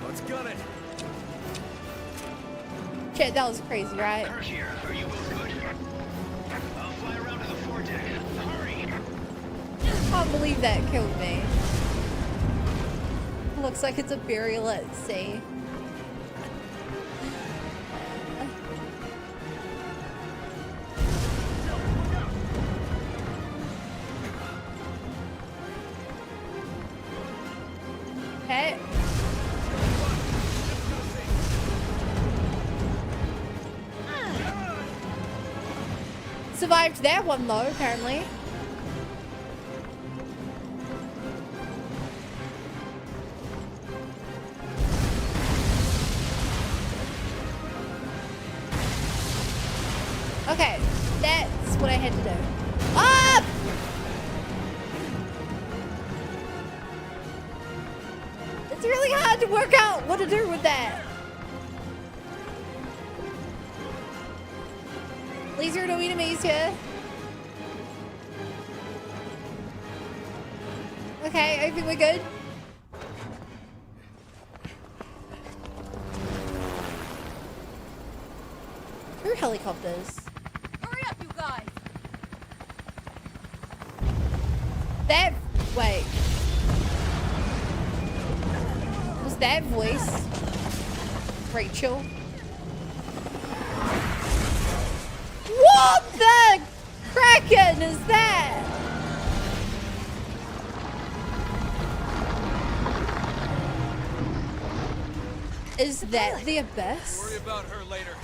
Let's gun it. Shit, that was crazy, right? Kirk here. Are you both good? I'll fly around to the foredeck. Hurry! I can't believe that killed me. Looks like it's a burial at sea. Okay. Survived that one though, apparently. Okay, that's what I had to do. Up! It's really hard to work out what to do with that. Please, there are no enemies here. Okay, I think we're good. Through helicopters. Hurry up, you guys. That, wait. Was that voice Rachel? What the kraken is that? Is that the abyss? Worry about her later.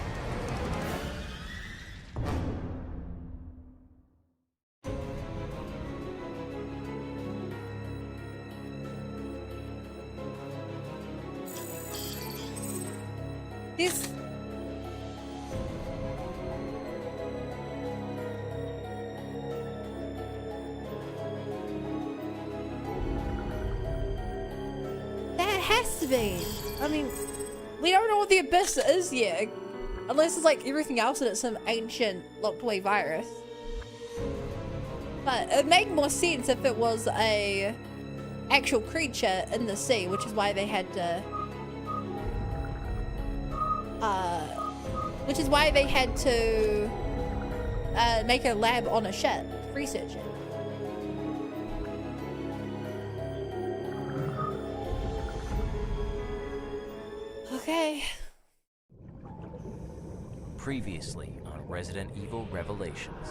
This. That has to be. I mean, we don't know what the abyss is yet. Unless it's like everything else and it's some ancient locked away virus. But it'd make more sense if it was a actual creature in the sea, which is why they had to make a lab on a ship, research it. Okay. Previously on Resident Evil Revelations.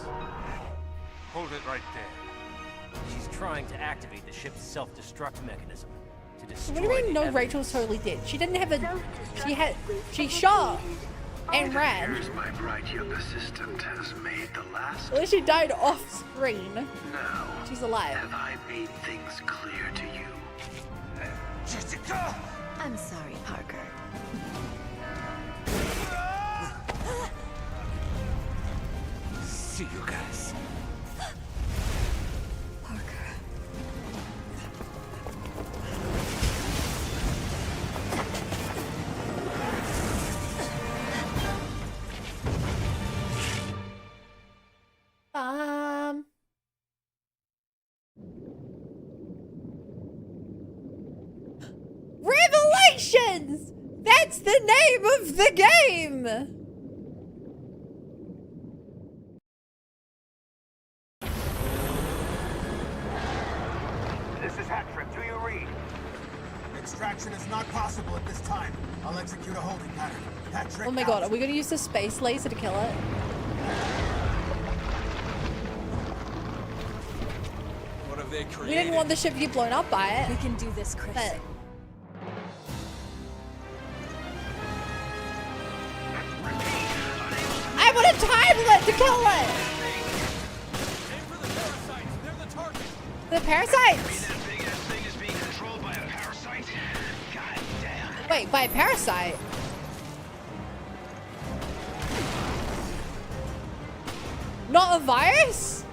Hold it right there. She's trying to activate the ship's self-destruct mechanism to destroy What do you mean the no, evidence. Rachel's totally dead? She didn't have a... She shot and ran. Here's my bright young assistant has made the last... Well, she died off screen. Now, She's alive. have I made things clear to you? Jessica! I'm sorry, Parker. See you guys. Revelations! That's the name of the game! possible at this time. I'll execute a holding pattern. Patrick, Oh my god, are we gonna use the space laser to kill it? What have they We created? didn't want the ship to get blown up by it. We can do this, Chris. But I want a time limit to kill it! The parasites! Wait, by a parasite? Not a virus?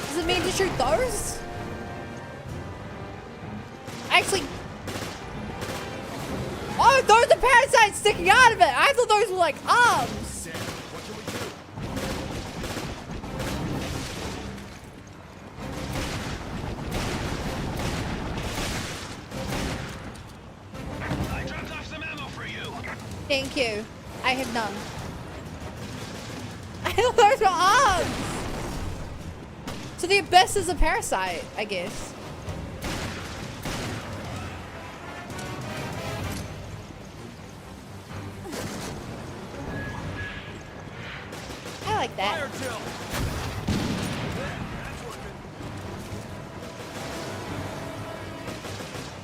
Does it mean to shoot those? Actually... Oh, those are parasites sticking out of it! I thought those were like arms! I dropped off some ammo for you. Thank you. I have none. I thought those were arms! So the abyss is a parasite, I guess. I like that.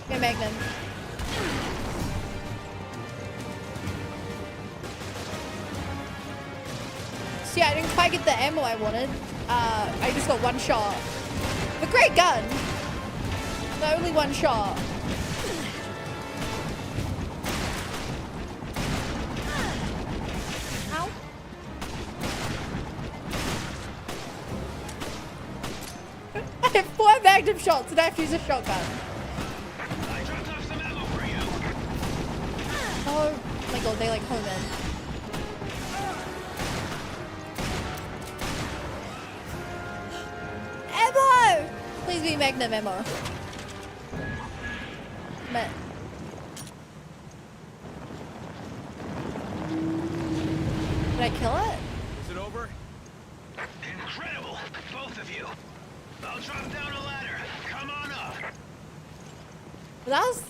Yeah, Magnum. See, I didn't quite get the ammo I wanted. I just got one shot. A great gun, but only one shot. Ow. I have 4 magnum shots and I have to use a shotgun. I dropped off some ammo for you. Oh my god, they like home in. Ammo! Please be magnum ammo. Met. Did I kill it? Is it over? Incredible, both of you. I'll drop down a ladder. Come on up. That was...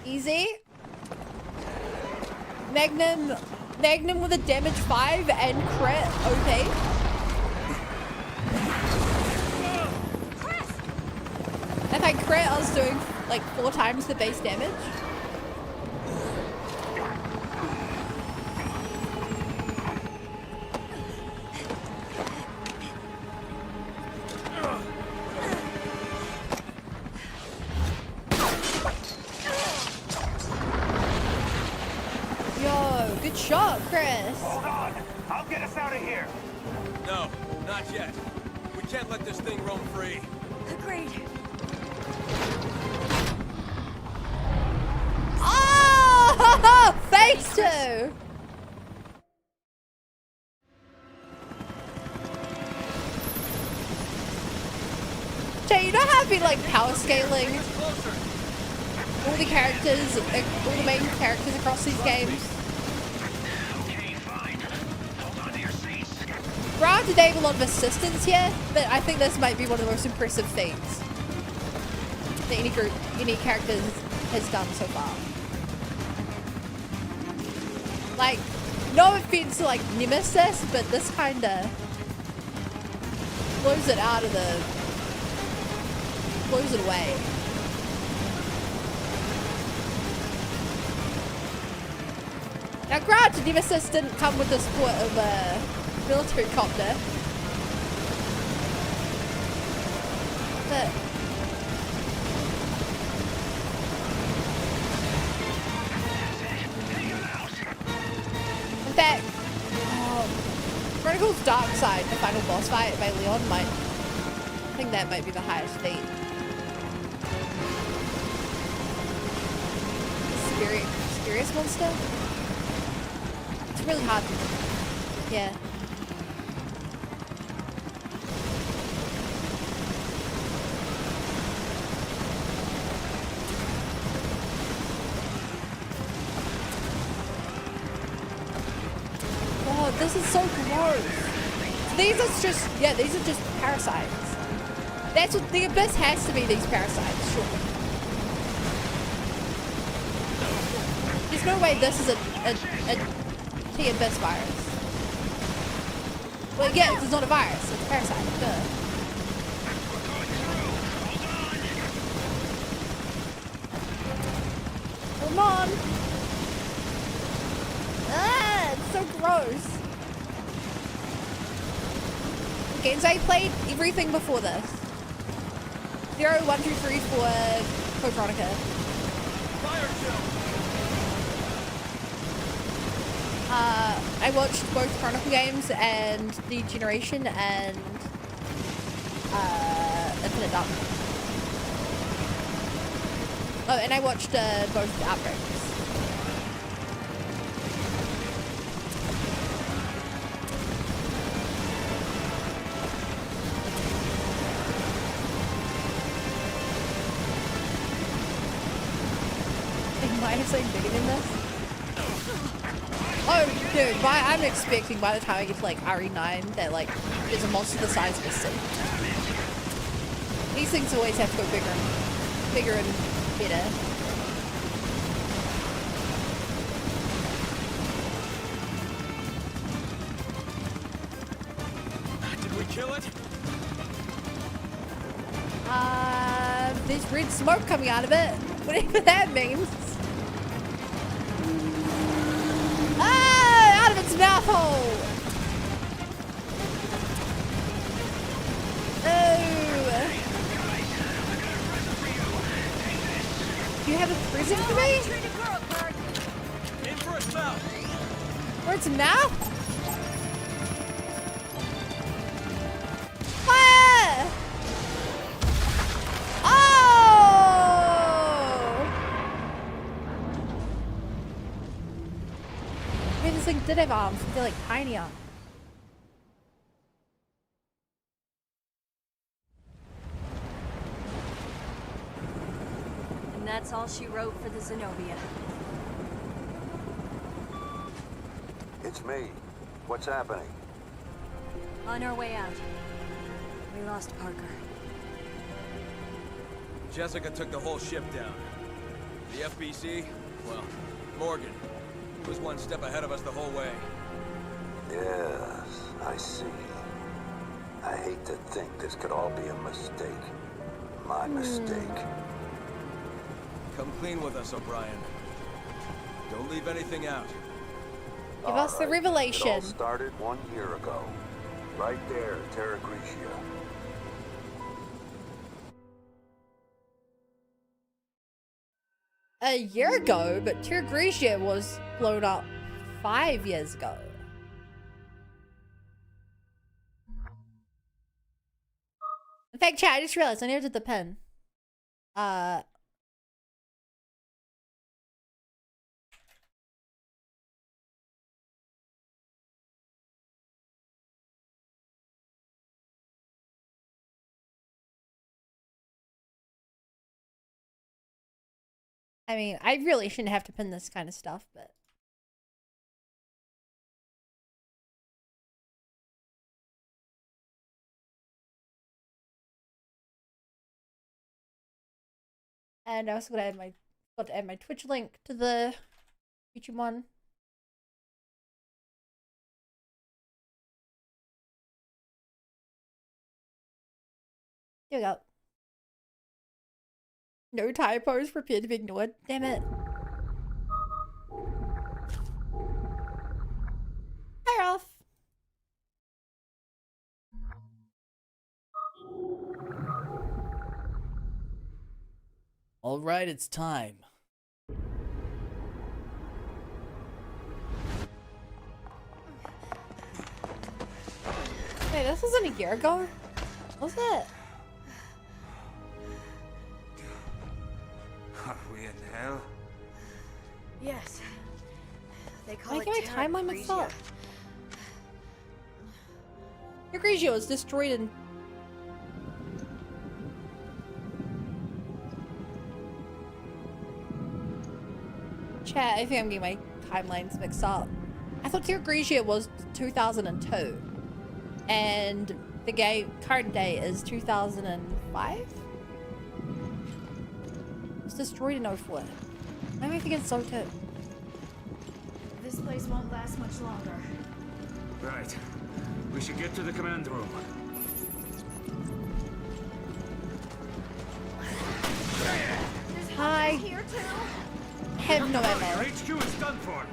easy. Magnum with a damage 5 and crit. Okay. If I crit, I was doing like 4 times the base damage. Yo, good shot, Chris. Hold on. I'll get us out of here. No, not yet. We can't let this thing roam free. Agreed. Oh, phase 2. Jay, you know how I've been like power scaling all the characters, all the main characters across these games? Okay, fine. Hold on to your seats. Granted, they have a lot of assistance here, but I think this might be one of the most impressive feats that any character has done so far. Like, no offense to like Nemesis, but this kinda blows it out of the, blows it away. Now granted, Nemesis didn't come with the support of a military copter. But in fact, Chronicles Dark Side, the final boss fight by Leon, I think that might be the highest feat. Spurious monster? It's really hard to... Yeah. god, this is so gross. These are just, yeah, these are just parasites. That's what the Abyss has to be, these parasites, sure. There's no way this is the Abyss virus. Well, yeah, it's not a virus, it's a parasite, duh. Come on! Ah, it's so gross. Okay, so I played everything before this. 0, 1, 2, 3, 4, Code Veronica. I watched both Chronicle games and Degeneration and Infinite Darkness. Oh, and I watched both Outbreaks. Might have something bigger than this. Oh, dude, I'm expecting by the time I get to like RE9 that like there's a monster the size of a city. These things always have to go bigger and better. Did we kill it? There's red smoke coming out of it. Whatever that means. Ah! Out of its mouth hole! Oh! You have a present for me? In for its mouth. For its mouth? Ah! This thing did have arms, but they're like tiny arms. And that's all she wrote for the Zenobia. It's me. What's happening? On our way out, we lost Parker. Jessica took the whole ship down. The FBC, well, Morgan. He was one step ahead of us the whole way. Yes, I see. I hate to think this could all be a mistake. My mistake. Come clean with us, O'Brien. Don't leave anything out. Give us the revelation. It all started 1 year ago. Right there, Terra Grigia. A year ago, but Terra Grigia was blown up 5 years ago. In fact, chat, I just realized I never did the pin. I mean, I really shouldn't have to pin this kind of stuff, but... And I was gonna add my Twitch link to the YouTube one. Here we go. No typos, prepare to be ignored. Damn it. Hi, Ralph. All right, it's time. Wait, this wasn't a year ago? Was it? Are we in hell? Yes. They call Am I it getting my Terra timeline mixed Grigia. up? Terra Grigia was destroyed in... Chat, I think I'm getting my timelines mixed up. I thought Terra Grigia was 2002. And the game current day is 2005? It was destroyed in 04. Maybe I think it's so too. This place won't last much longer. Right. We should get to the command room. Hi. Here too? Have no ammo. Your HQ is done for.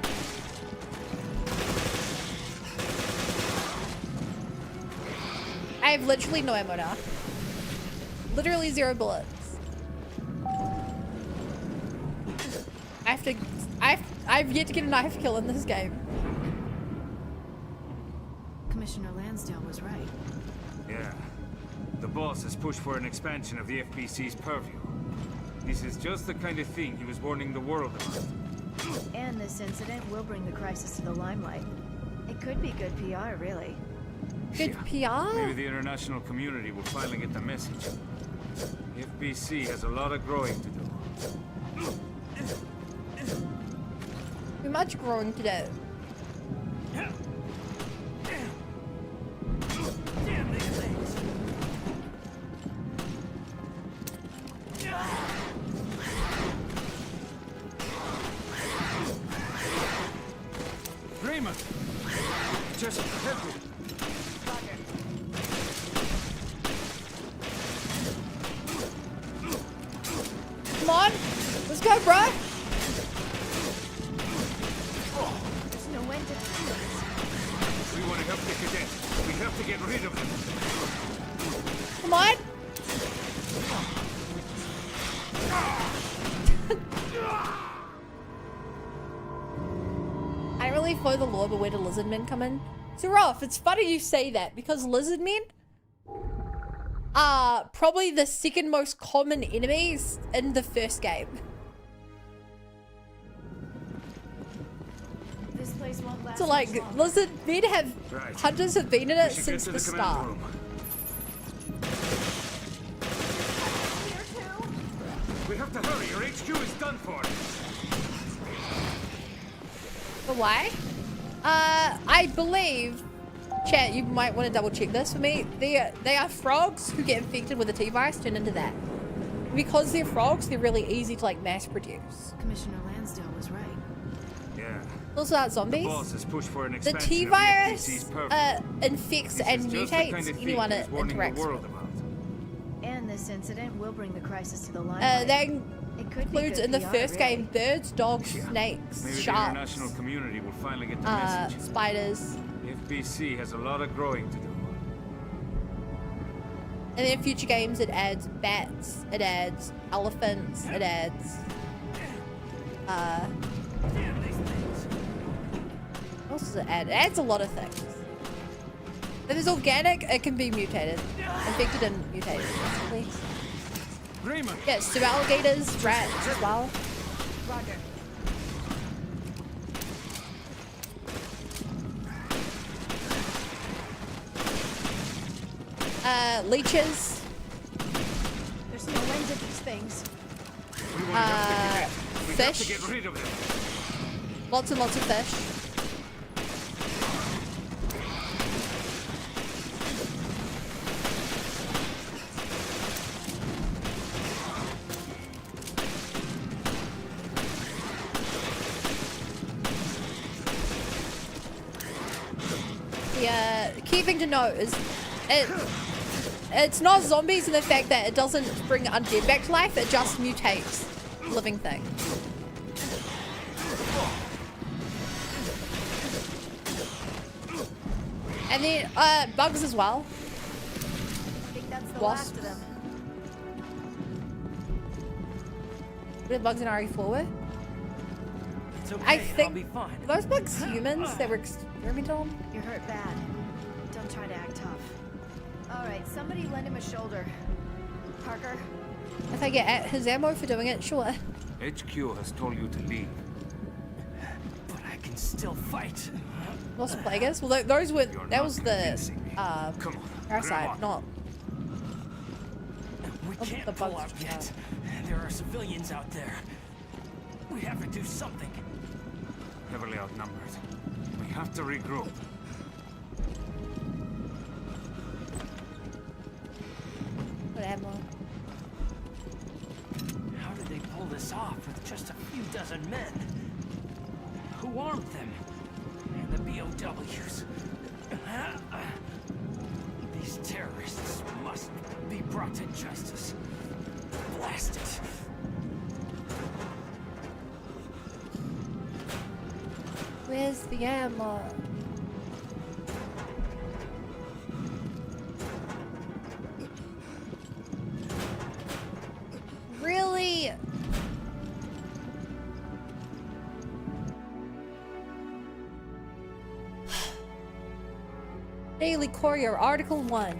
I have literally no ammo now. Literally 0 bullets. I've yet to get a knife kill in this game. Commissioner Lansdale was right. Yeah. The boss has pushed for an expansion of the FBC's purview. This is just the kind of thing he was warning the world about. And this incident will bring the crisis to the limelight. It could be good PR, really. Good PR? Maybe the international community will finally get the message. The FBC has a lot of growing to do. Too much growing to do. Damn these things. Raymond! Just help me. Come on! Let's go, bro! There's no end to this. We want to help the cadets. We have to get rid of them. Come on! I don't really follow the lore, but where do lizard men come in? So Rolf, it's funny you say that because lizard men are probably the second most common enemies in the first game. This place won't last So like, much longer. lizard men have, hunters have been in it since the start. We have to hurry. Your HQ is done for. But why? I believe, chat, you might want to double check this for me. They are frogs who get infected with the T-virus, turn into that. Because they're frogs, they're really easy to like mass produce. Commissioner Lansdale was right. Yeah. Also, not zombies. The boss has pushed for an The expansion T-virus of the FBC's purview. infects This and is just the mutates kind of thing anyone he it was warning the interacts world with. about. And this incident will bring the crisis to the limelight. That It could be includes good in the PR, first really. game birds, dogs, snakes, Maybe the sharks, international community will finally get the message. spiders. The FBC has a lot of growing to do. And then in future games it adds bats, it adds elephants, it adds what else does it add? It adds a lot of things. If it's organic, it can be mutated. Infected and mutated, basically. Raymond. Yes, so alligators, rats as well. Roger. Leeches. There's no end to these things. We want to help the cadets. We have to Fish. get rid of them. Lots and lots of fish. The key thing to note is it's not zombies in the fact that it doesn't bring undead back to life, it just mutates living things. And then bugs as well. I think that's the Wasps. last of them. What did bugs in RE4 were? It's okay. I think I'll be fine. were those bugs humans that were experimented on? You're hurt bad. Don't try to act tough. All right, somebody lend him a shoulder. Parker. If I get his ammo for doing it, sure. HQ has told you to leave. But I can still fight. Lost Plagueis? Well, those were You're that not was the convincing me. Come on, Parasite, grab on. not We Oh, can't the pull bugs, out yet. There are civilians out there. We have to do something. Heavily outnumbered. We have to regroup. Whatever. How did they pull this off with just a few dozen men? Who armed them? And the BOWs. These terrorists must be brought to justice. Blast it. Where's the ammo? Really? Daily Courier, Article 1.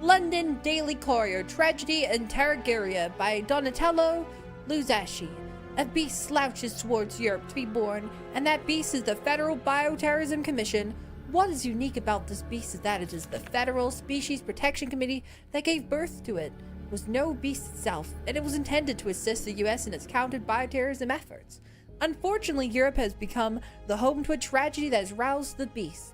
London Daily Courier, Tragedy in Tarragona by Donatello Luzacci. A beast slouches towards Europe to be born, and that beast is the Federal Bioterrorism Commission. What is unique about this beast is that it is the Federal Species Protection Committee that gave birth to it. It was no beast itself, and it was intended to assist the US in its countered bioterrorism efforts. Unfortunately, Europe has become the home to a tragedy that has roused the beast.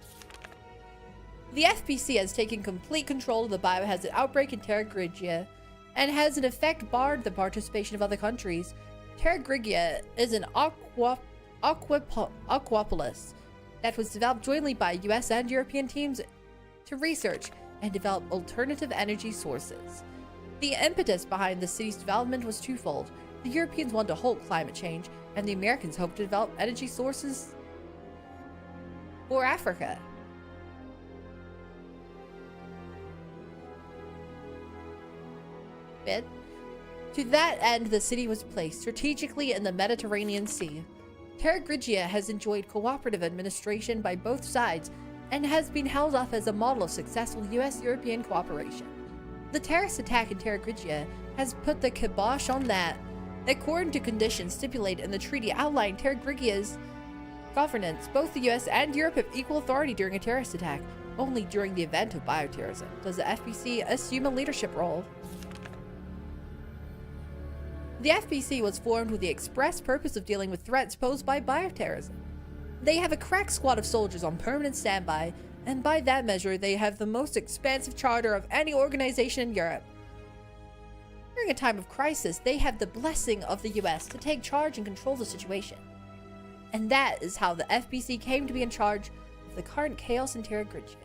The FBC has taken complete control of the biohazard outbreak in Terra Grigia, and has in effect barred the participation of other countries. Terra Grigia is an aquapolis that was developed jointly by US and European teams to research and develop alternative energy sources. The impetus behind the city's development was twofold. The Europeans wanted to halt climate change, and the Americans hoped to develop energy sources for Africa. To that end, the city was placed strategically in the Mediterranean Sea. Terra Grigia has enjoyed cooperative administration by both sides and has been held up as a model of successful US-European cooperation. The terrorist attack in Terra Grigia has put the kibosh on that. According to conditions stipulated in the treaty outlining Terra Grigia's governance, both the US and Europe have equal authority during a terrorist attack. Only during the event of bioterrorism does the FBC assume a leadership role. The FBC was formed with the express purpose of dealing with threats posed by bioterrorism. They have a crack squad of soldiers on permanent standby, and by that measure, they have the most expansive charter of any organization in Europe. During a time of crisis, they have the blessing of the US to take charge and control the situation. And that is how the FBC came to be in charge of the current chaos in Terra Grigia.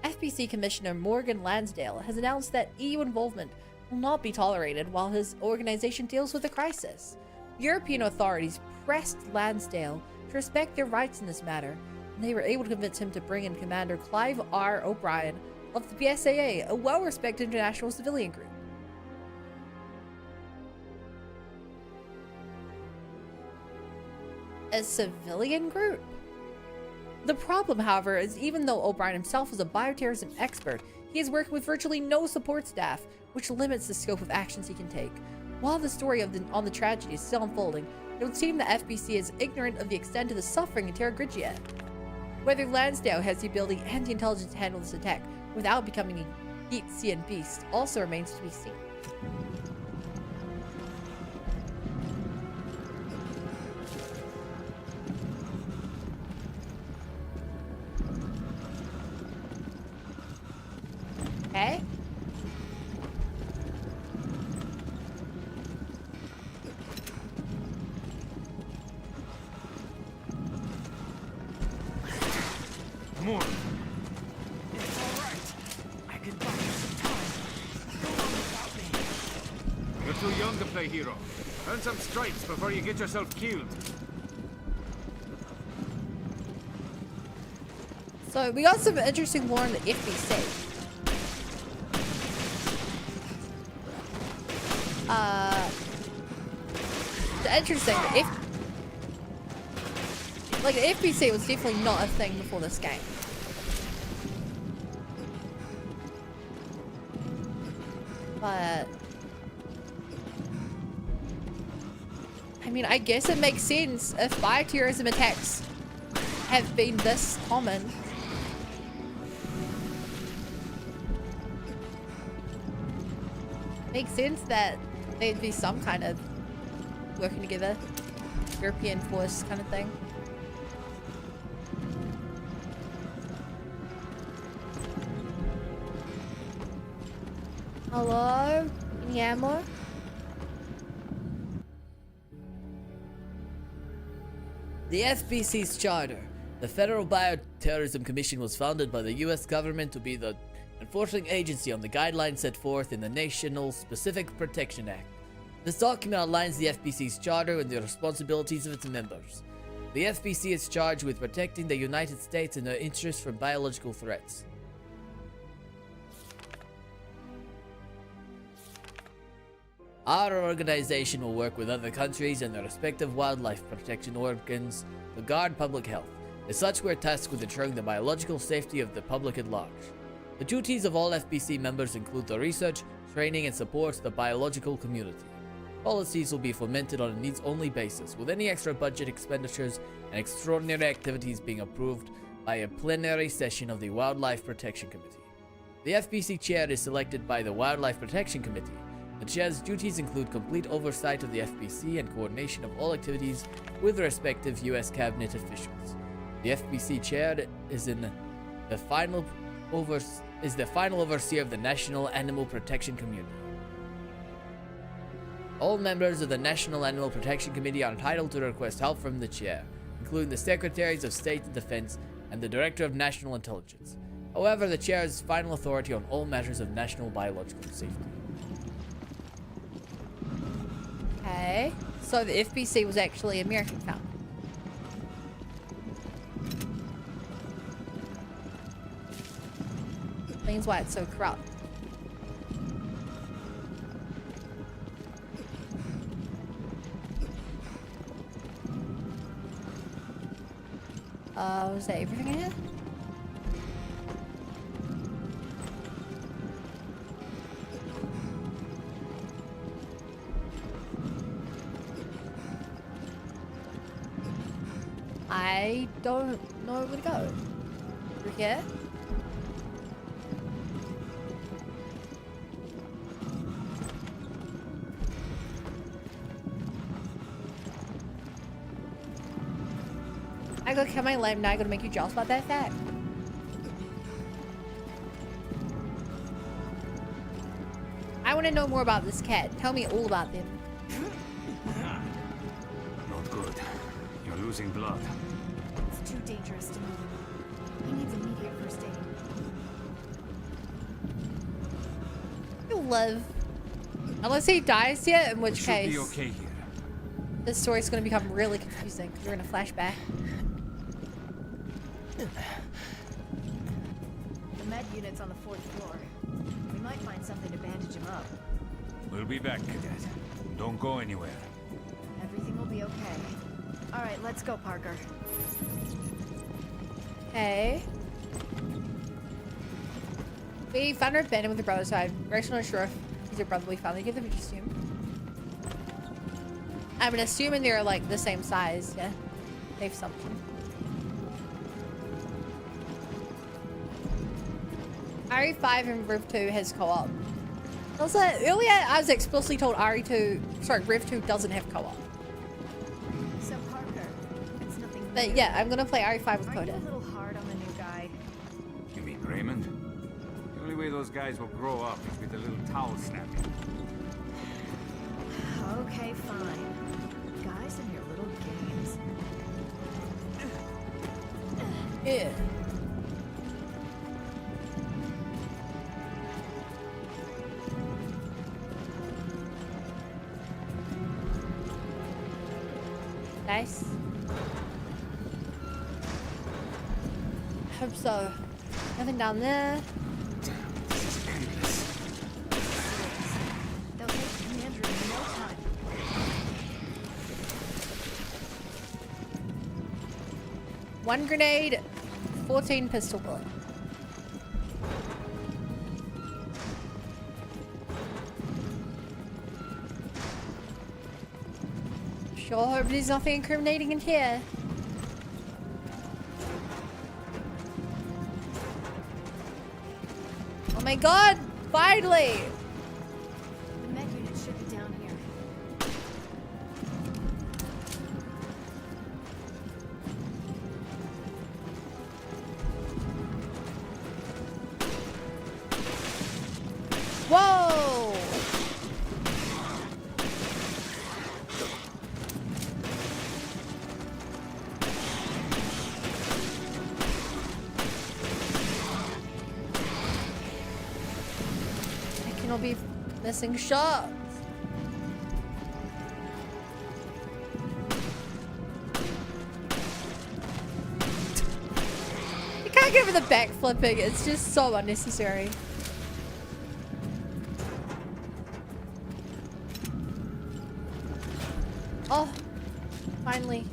FBC Commissioner Morgan Lansdale has announced that EU involvement will not be tolerated while his organization deals with the crisis. European authorities pressed Lansdale to respect their rights in this matter, and they were able to convince him to bring in Commander Clive R. O'Brien of the BSAA, a well-respected international civilian group. A civilian group? The problem, however, is even though O'Brien himself is a bioterrorism expert, he is working with virtually no support staff, which limits the scope of actions he can take. While the story on the tragedy is still unfolding, it would seem the FBC is ignorant of the extent of the suffering in Terra Grigia. Whether Lansdale has the ability and the intelligence to handle this attack without becoming a Geetsian beast also remains to be seen. Okay. More. It's all right. I can buy you some time. Go on without me. You're too young to play hero. Earn some stripes before you get yourself killed. So we got some interesting lore in the FBC. Interesting. The FBC was definitely not a thing before this game. But I mean, I guess it makes sense if bioterrorism attacks have been this common. Makes sense that there'd be some kind of working together, European force kind of thing. Hello? Any ammo? The FBC's charter. The Federal Bioterrorism Commission was founded by the US government to be the enforcing agency on the guidelines set forth in the National Specific Protection Act. This document outlines the FBC's charter and the responsibilities of its members. The FBC is charged with protecting the United States and their interests from biological threats. Our organization will work with other countries and their respective wildlife protection organs to guard public health. As such, we're tasked with ensuring the biological safety of the public at large. The duties of all FBC members include the research, training, and support of the biological community. Policies will be fomented on a needs-only basis, with any extra budget expenditures and extraordinary activities being approved by a plenary session of the Wildlife Protection Committee. The FBC chair is selected by the Wildlife Protection Committee. The chair's duties include complete oversight of the FBC and coordination of all activities with the respective U.S. cabinet officials. The FBC chair is the final overseer of the National Animal Protection Community. All members of the National Animal Protection Committee are entitled to request help from the chair, including the Secretaries of State and Defense and the Director of National Intelligence. However, the chair has final authority on all matters of national biological safety. Okay, so the FBC was actually American founded. Explains why it's so corrupt. Was that everything in here? I don't know where to go. Over here? I gotta kill my lamb now. I gotta make you jealous about that fact. I want to know more about this cat. Tell me all about them. Not good. You're losing blood. It's too dangerous to move. He needs immediate first aid. He'll live. Unless he dies here, in which case... Should be okay here. This story's gonna become really confusing because we're gonna flashback. The med unit's on the 4th floor. We might find something to bandage him up. We'll be back, Cadet. Don't go anywhere. Everything will be okay. All right, let's go, Parker. Okay. We found our abandoned with the brother, so I'm actually not sure if he's your brother. We finally give them a assume. I'm assuming they're like the same size. Yeah, they've something. RE5 and Rev 2 has co-op. Also, earlier I was explicitly told Rev 2 doesn't have co-op. So Parker, it's nothing. But yeah, I'm gonna play RE5 with Aren't you Coda. a little hard on the new guy? You mean Raymond? The only way those guys will grow up is with a little towel snapping. Okay, fine. Guys and your little games. Yeah. Nice. Hope so. Nothing down there. They'll take Commander in no time. One grenade, 14 pistol bullet. Sure hope there's nothing incriminating in here. Oh my god, finally! The med unit should be down here. Whoa! Then I'll be missing shots. You can't get over the backflipping. It's just so unnecessary. Oh, finally.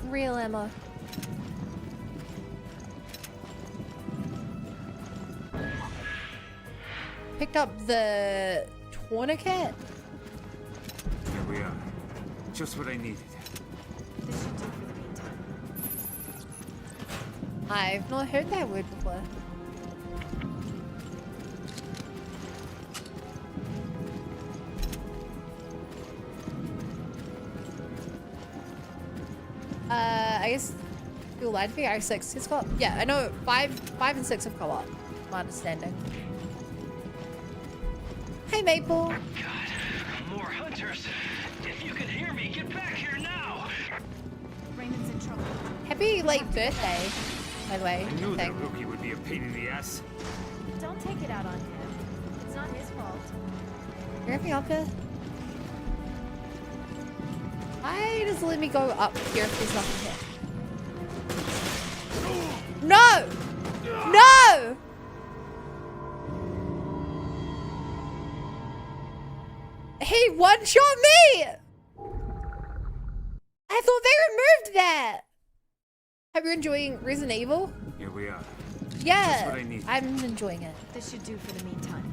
Real ammo. Picked up the tourniquet. Here we are. Just what I needed. This should do for the meantime. I've not heard that word before. I guess you'll lie to me. R6 has got, yeah, I know 5 and 6 have come up. My understanding. Hey, Maple. God, more hunters. If you can hear me, get back here now. Raymond's in trouble. Happy late birthday, by the way. I knew that rookie would be a pain in the ass. Don't take it out on him. It's not his fault. You're me up here. Why does it let me go up here if there's nothing here? No! No! He one-shot me! I thought they removed that! Hope you're enjoying Resident Evil? Here we are. Yeah, Just what I need. I'm enjoying it. This should do for the meantime.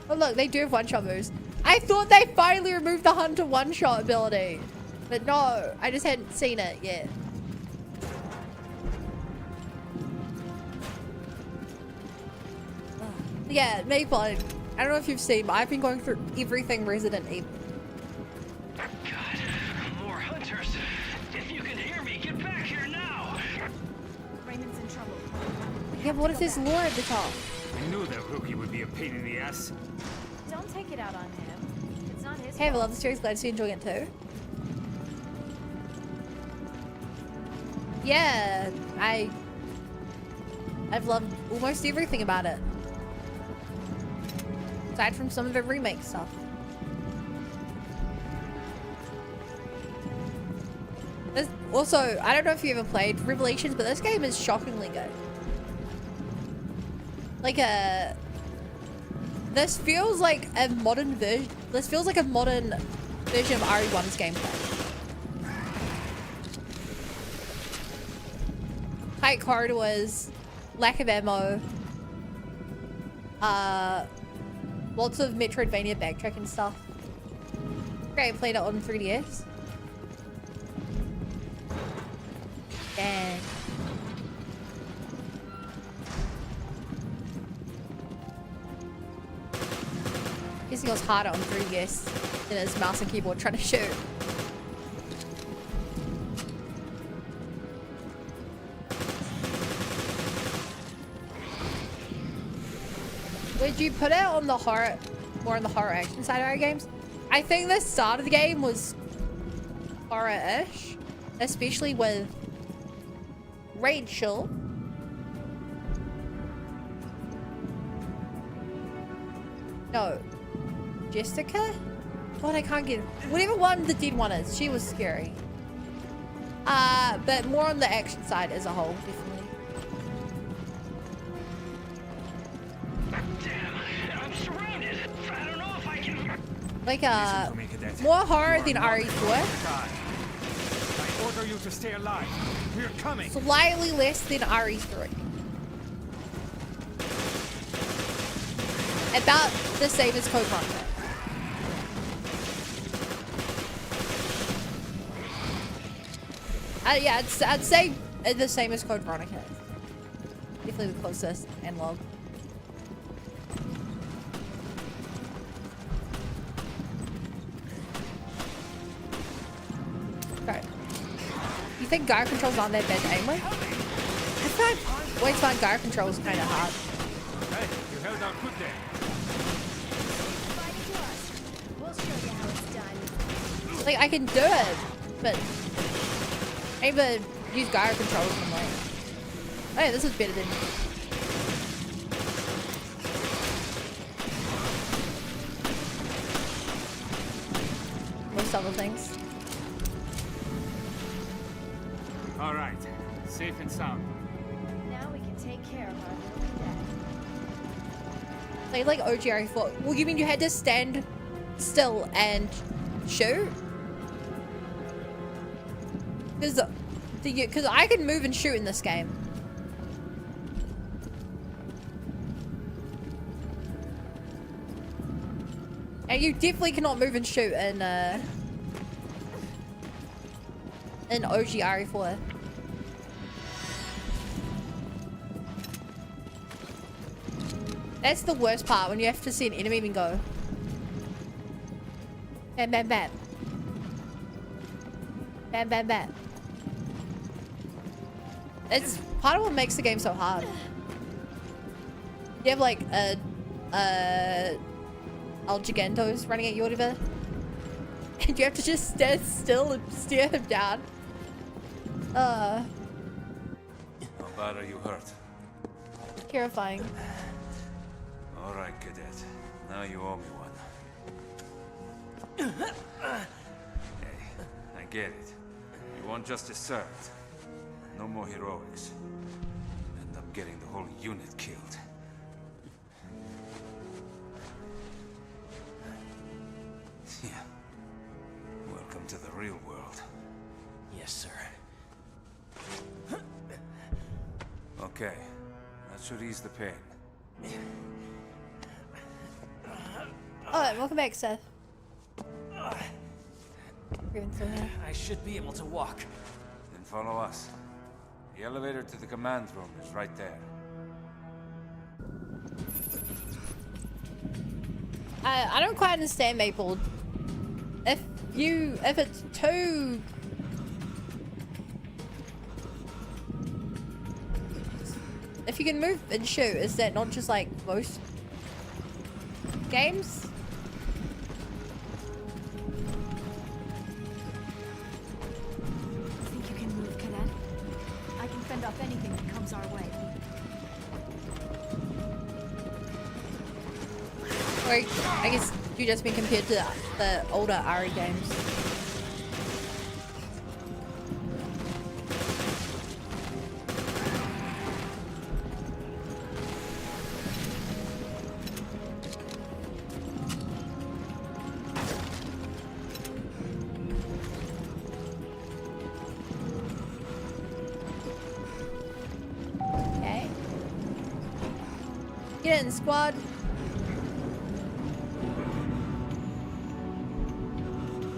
Oh look, they do have one-shot moves. I thought they finally removed the Hunter one-shot ability. But no, I just hadn't seen it yet. Yeah, Maple, I don't know if you've seen, but I've been going through everything Resident Evil. God, more hunters. If you can hear me, get back here now. Raymond's in trouble. Yeah, but what if there's lore at the top? I knew that rookie would be a pain in the ass. Don't take it out on him. It's not his Hey, I fault. love the series. Glad to see you enjoying it too. Yeah, I've loved almost everything about it. Aside from some of the remake stuff. This, also, I don't know if you ever played Revelations, but this game is shockingly good. Like this feels like a modern version. This feels like a modern version of RE1's gameplay. Tight corridors, lack of ammo, lots of Metroidvania backtracking stuff. Great, played it on 3DS. And I guess it goes harder on 3DS than his mouse and keyboard trying to shoot. Would you put it on the horror, more on the horror action side of our games? I think the start of the game was horror-ish, especially with Rachel. No, Jessica? God, I can't get whatever one the dead one is. She was scary. But more on the action side as a whole, definitely. I'm surrounded. I don't know if I can. Like more horror than RE4. I order you to stay alive. We're coming. Slightly less than RE3. About the same as Code Veronica. Yeah, I'd say the same as Code Veronica. Definitely the closest analog. Okay. You think gyro controls aren't that bad to aim with? I thought always find gyro controls kind of hard. Hey, you held out good there. We'll show you how it's done. Like, I can do it, but I either use gyro controls and I'm like, oh yeah, this is better than most other things. All right, safe and sound. Now we can take care of our little cadet. Like OGR4. Well, you mean you had to stand still and shoot? Because I can move and shoot in this game. And you definitely cannot move and shoot in OG RE4. That's the worst part, when you have to see an enemy and go bam bam bam. Bam bam bam. It's part of what makes the game so hard. You have like El Gigantos running at you or whatever, and you have to just stand still and stare him down. How bad are you hurt? Terrifying. All right, cadet. Now you owe me one. Hey, I get it. You want justice served. No more heroics. End up getting the whole unit killed. Yeah. Welcome to the real world. Yes, sir. Okay. That should ease the pain. Oh, welcome back, Seth. I should be able to walk. Then follow us. The elevator to the command room is right there. I don't quite understand, Maple. If it's too... If you can move and shoot, is that not just like most games? I think you can move, Cadet. I can fend off anything that comes our way. Or I guess you just been compared to the older RE games. Okay. Get in, squad.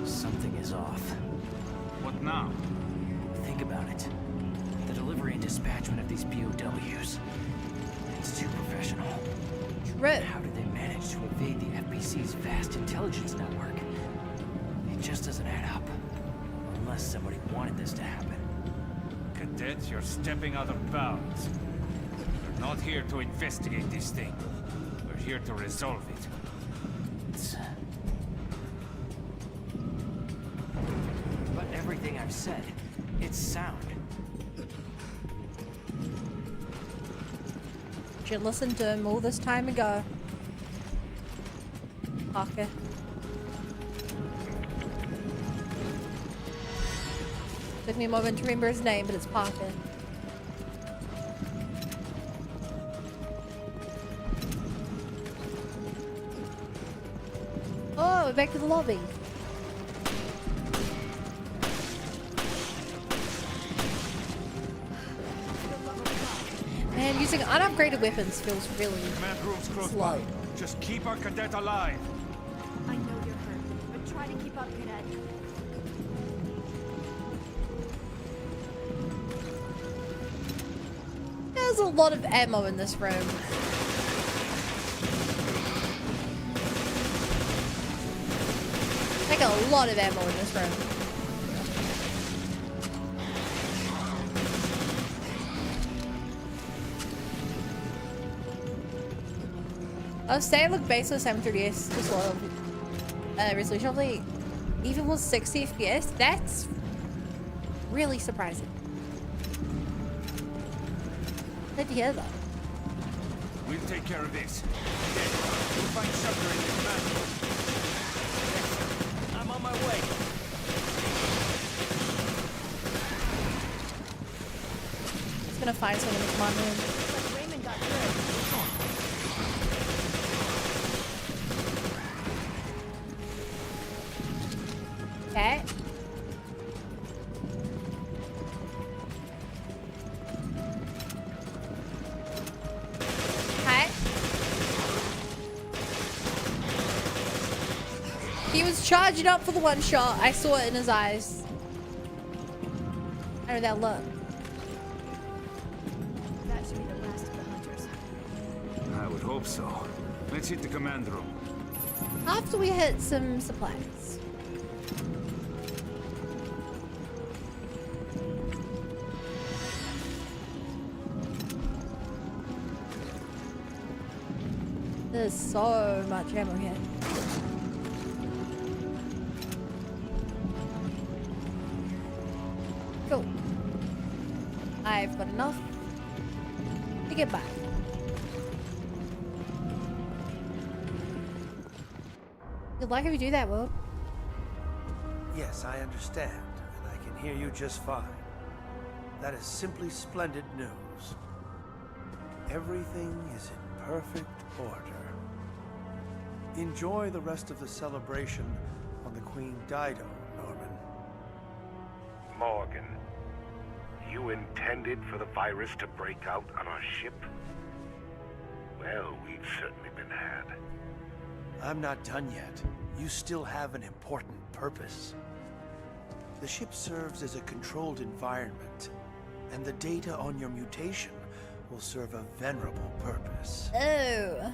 Something is off. What now? Think about it. The delivery and dispatchment of these POWs. It's too professional. Right. How did they manage to evade the FBC's vast intelligence network? It just doesn't add up. Unless somebody wanted this to happen. Cadet, you're stepping out of bounds. We're not here to investigate this thing. We're here to resolve it. But everything I've said, it's sound. Should listen to him all this time ago. Parker. Took me a moment to remember his name, but it's Parker. Oh, we're back to the lobby. Man, using unupgraded weapons feels really Command room's close slow. by. Just keep our cadet alive. I know you're hurt, but try to keep up, Cadet. There's a lot of ammo in this room. Like a lot of ammo in this room. I'll say I look baseless 730S just low resolution. Hopefully Even with 60 FPS, that's really surprising. Good to hear though. We'll take care of this. Then, we'll find shelter in the command room. I'm on my way. Just gonna find someone in the command room. Looks like Raymond got through. Okay. Okay. He was charging up for the one shot. I saw it in his eyes. How did that look? That should be the last of the hunters. I would hope so. Let's hit the command room. After we hit some supplies. There's so much ammo here. Cool. I've got enough to get back. Good luck if you do that, Will. Yes, I understand, and I can hear you just fine. That is simply splendid news. Everything is in perfect order. Enjoy the rest of the celebration on the Queen Dido, Norman. Morgan, you intended for the virus to break out on our ship? Well, we've certainly been had. I'm not done yet. You still have an important purpose. The ship serves as a controlled environment, and the data on your mutation will serve a venerable purpose. Oh.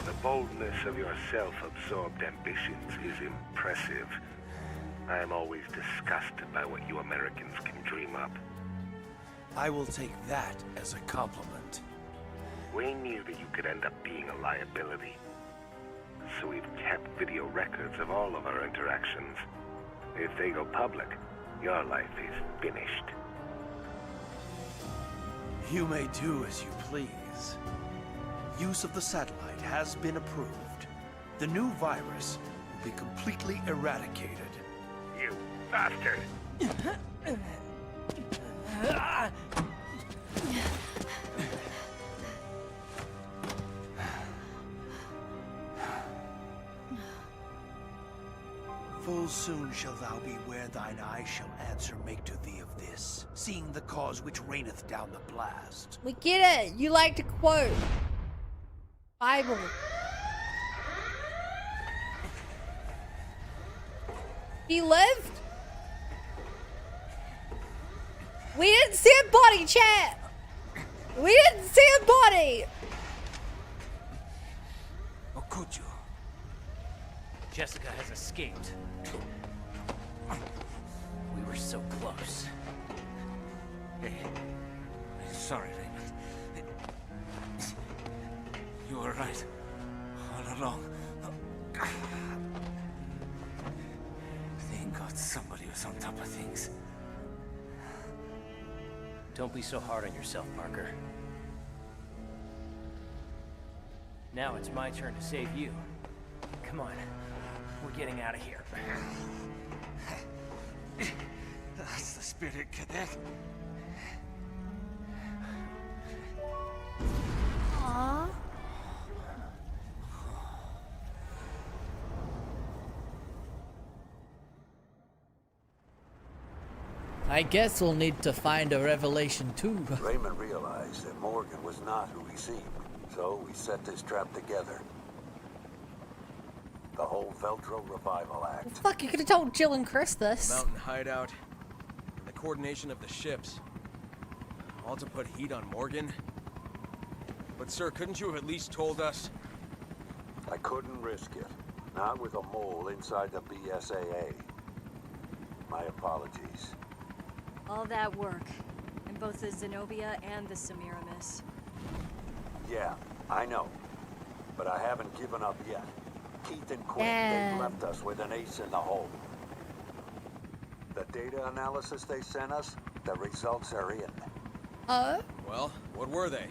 The boldness of your self-absorbed ambitions is impressive. I am always disgusted by what you Americans can dream up. I will take that as a compliment. We knew that you could end up being a liability. So we've kept video records of all of our interactions. If they go public, your life is finished. You may do as you please. Use of the satellite has been approved. The new virus will be completely eradicated. You bastard! Full soon shall thou be where thine eye shall answer make to thee of this, seeing the cause which reigneth down the blast. We get it. You like to quote Bible. He lived? We didn't see a body, chat. We didn't see a body. Okuju. Jessica has escaped. We were so close. Hey, I'm sorry, Raymond. You were right all along. Thank God somebody was on top of things. Don't be so hard on yourself, Parker. Now it's my turn to save you. Come on. We're getting out of here. That's the spirit, Cadet. Aww. I guess we'll need to find a revelation too. Raymond realized that Morgan was not who he seemed, so we set this trap together. The whole Veltro Revival Act. Fuck, you could have told Jill and Chris this. Mountain hideout, and the coordination of the ships. All to put heat on Morgan? But sir, couldn't you have at least told us? I couldn't risk it. Not with a mole inside the BSAA. My apologies. All that work, in both the Zenobia and the Semiramis. Yeah, I know, but I haven't given up yet. Keith and Quinn, Yeah. they've left us with an ace in the hole. The data analysis they sent us, the results are in. Well, what were they?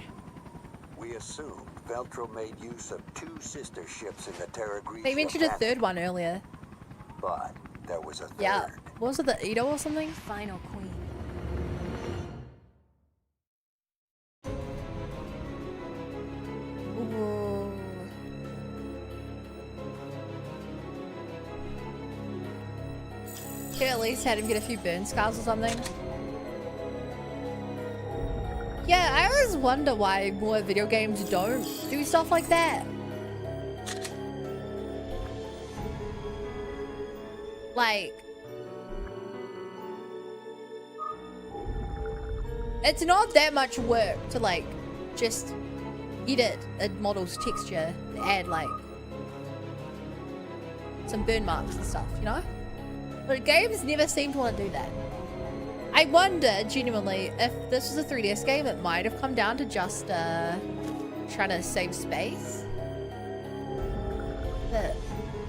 We assumed Veltro made use of 2 sister ships in the Terra Grigia. They mentioned a third one earlier. But there was a third. Yeah. What was it, the Edo or something? Final Queen. Ooh. Could at least had him get a few burn scars or something. Yeah, I always wonder why more video games don't do stuff like that. Like, it's not that much work to like just edit a model's texture and add like some burn marks and stuff, you know? But games never seem to want to do that. I wonder, genuinely, if this was a 3DS game, it might have come down to just trying to save space. But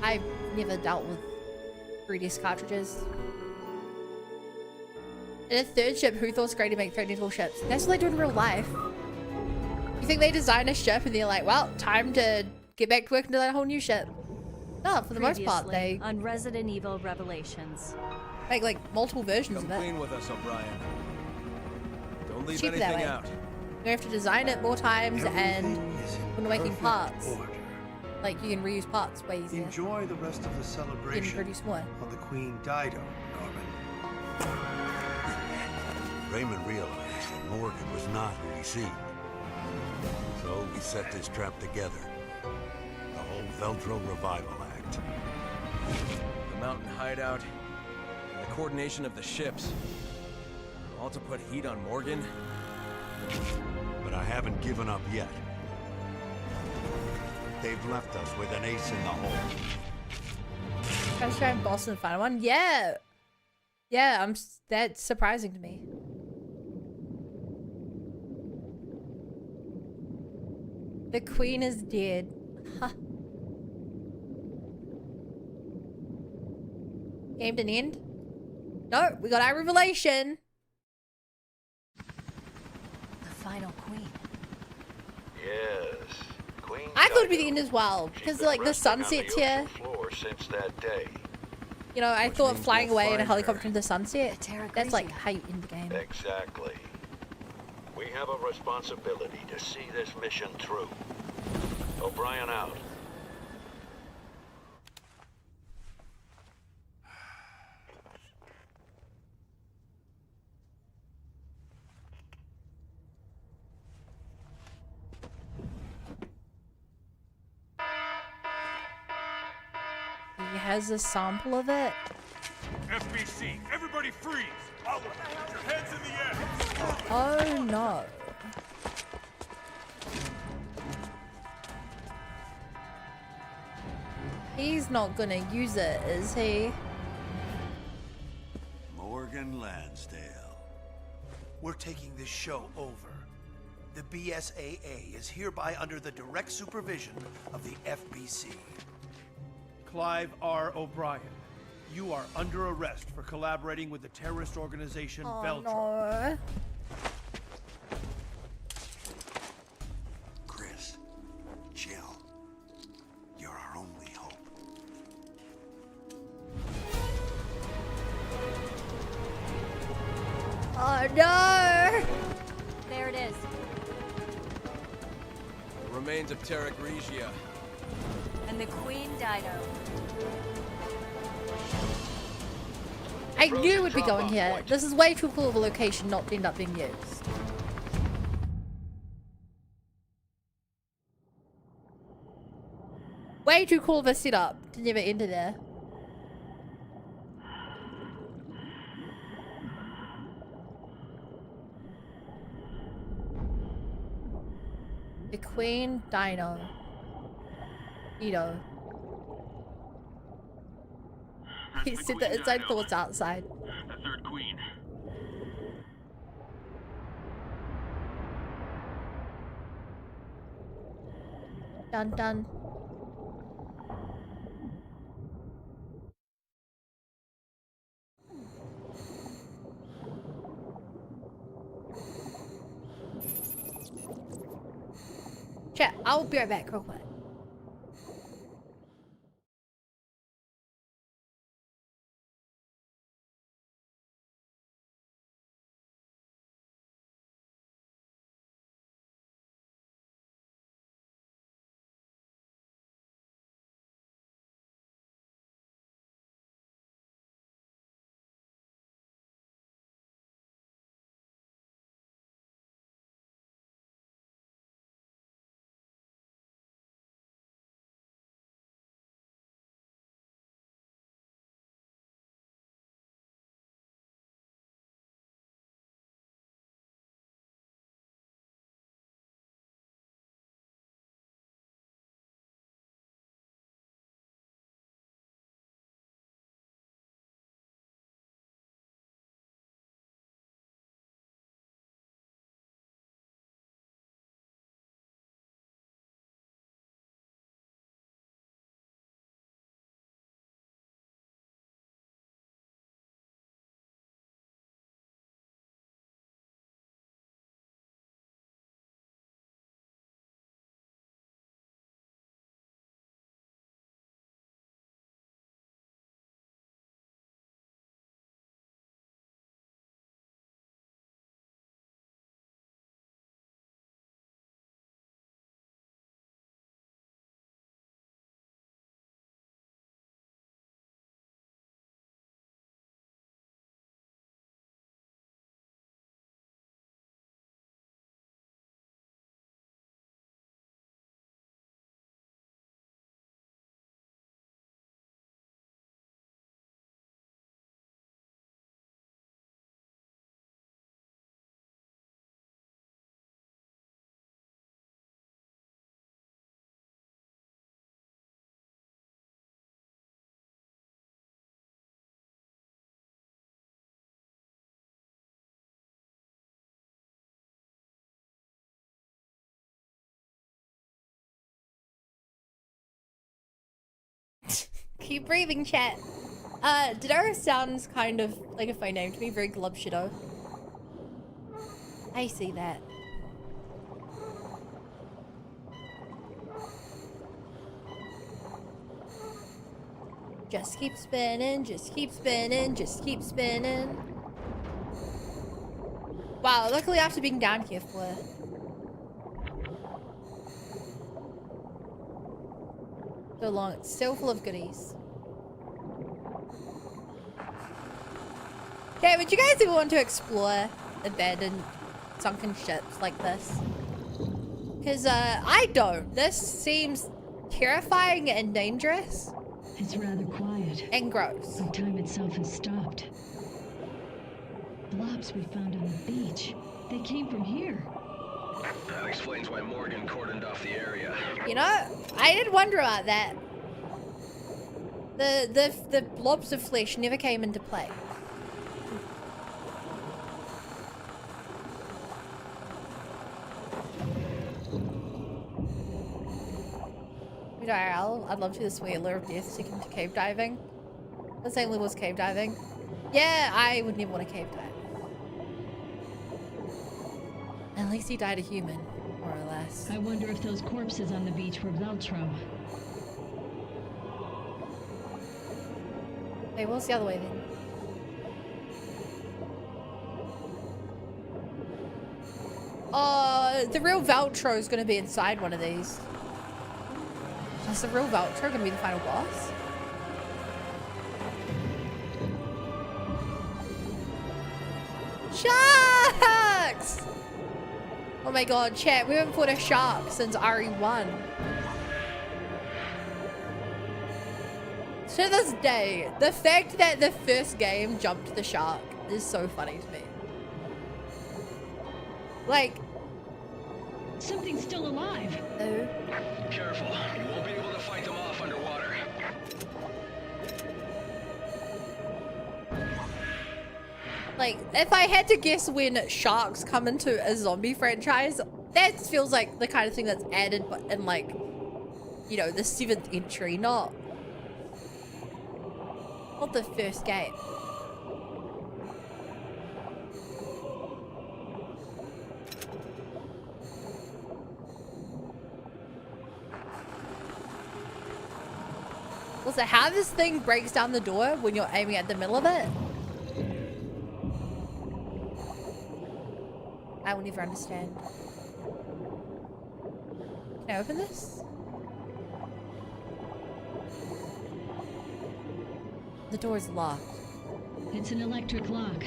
I've never dealt with 3DS cartridges. And a third ship, who thought it's great to make 3D little ships? That's what they do in real life. You think they design a ship and they're like, well, time to get back to work into that whole new ship? No, for the most part, they on Resident Evil Revelations. make like multiple versions Come of it. clean with us, O'Brien. Don't leave Cheaper that anything way. out. You have to design it more times, and when you're making parts, order. like you can reuse parts way easier. Enjoy the rest of the You can celebration produce more. of the Queen Dido, Norman. Raymond realized that Morgan was not who he seemed. So we set this trap together. The whole Veltro revival act. The mountain hideout, and the coordination of the ships. All to put heat on Morgan? But I haven't given up yet. They've left us with an ace in the hole. Guys try and boss in the final one? Yeah. Yeah, that's surprising to me. The queen is dead. Huh. Game didn't end? No, we got our revelation. The final queen. Yes, Queen I thought it'd be the Dido. end as well, She's because been like the resting on sunsets the here. ocean floor since that day. You know, I thought means flying we'll away in a find helicopter her. into the sunset, that's like how you end the game. Exactly. We have a responsibility to see this mission through. O'Brien out. He has a sample of it. FBC, everybody freeze! All your heads in the air! Oh no. He's not gonna use it, is he? Morgan Lansdale. We're taking this show over. The BSAA is hereby under the direct supervision of the FBC. Clive R. O'Brien, you are under arrest for collaborating with the terrorist organization Oh Veltro. no. Chris, chill. You're our only hope. Oh no! There it is. The remains of Terra Grigia. And the Queen Dido. I knew we'd be going here. This is way too cool of a location not to end up being used. Way too cool of a setup to never enter there. The Queen Dino. Edo. He said that inside thoughts outside. The third queen. Dun dun. Chat, I'll be right back real quick. Keep breathing, chat. Dodaro sounds kind of like a funny name to me, very Glubshido. I see that. Just keep spinning, just keep spinning, just keep spinning. Wow, luckily after being down here for so long, it's still full of goodies. Okay, would you guys ever want to explore abandoned sunken ships like this? Because I don't. This seems terrifying and dangerous. It's rather quiet. And gross. But time itself has stopped. Blobs we found on the beach. They came from here. That explains why Morgan cordoned off the area. You know, I did wonder about that. The blobs of flesh never came into play. I'd love to do the sweet allure of death taken to cave diving. The same was cave diving. Yeah, I would never want to cave dive. At least he died a human, more or less. I wonder if those corpses on the beach were Veltro. Okay, what's the other way then? The real Veltro is going to be inside one of these. Is the real Veltro going to be the final boss? Sharks! Oh my god, chat, we haven't fought a shark since RE1. To this day, the fact that the first game jumped the shark is so funny to me. Like, something's still alive. Oh. Careful, you won't be able to fight them off underwater. Like, if I had to guess when sharks come into a zombie franchise, that feels like the kind of thing that's added in like you know, the 7th entry, not the first game. Also, how this thing breaks down the door when you're aiming at the middle of it, I will never understand. Can I open this? The door is locked. It's an electric lock.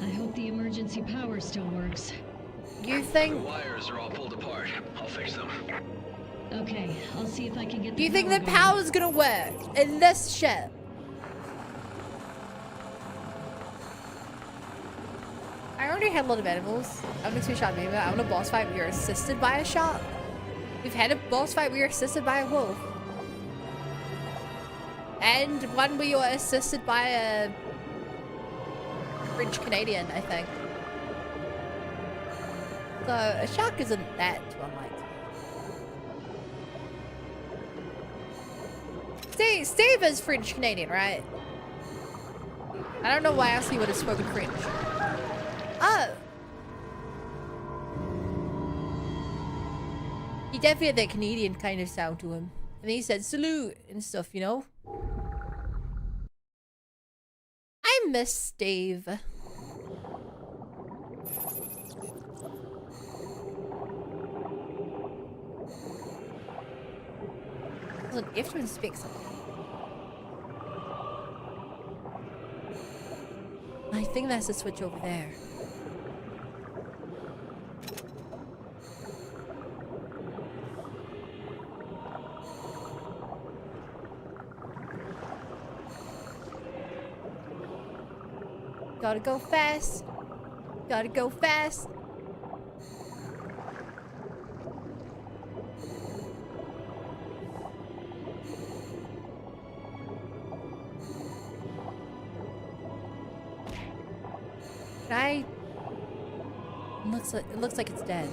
I hope the emergency power still works. You think... The wires are all pulled apart. I'll fix them. Okay, I'll see if I can get the Do you think the power power's gonna work in this ship? I already had a lot of animals. I'm gonna shark maybe. I want a boss fight where you're assisted by a shark. We've had a boss fight where you're assisted by a wolf. And one where you're assisted by a French Canadian, I think. So a shark isn't that too unlikely. Steve is French Canadian, right? I don't know why else he would have spoken French. Oh. He definitely had that Canadian kind of sound to him. And he said salute and stuff, you know? I miss Steve. Look, you have to inspect something. I think that's the switch over there. Gotta go fast. Gotta go fast. Can I... It looks like it's dead.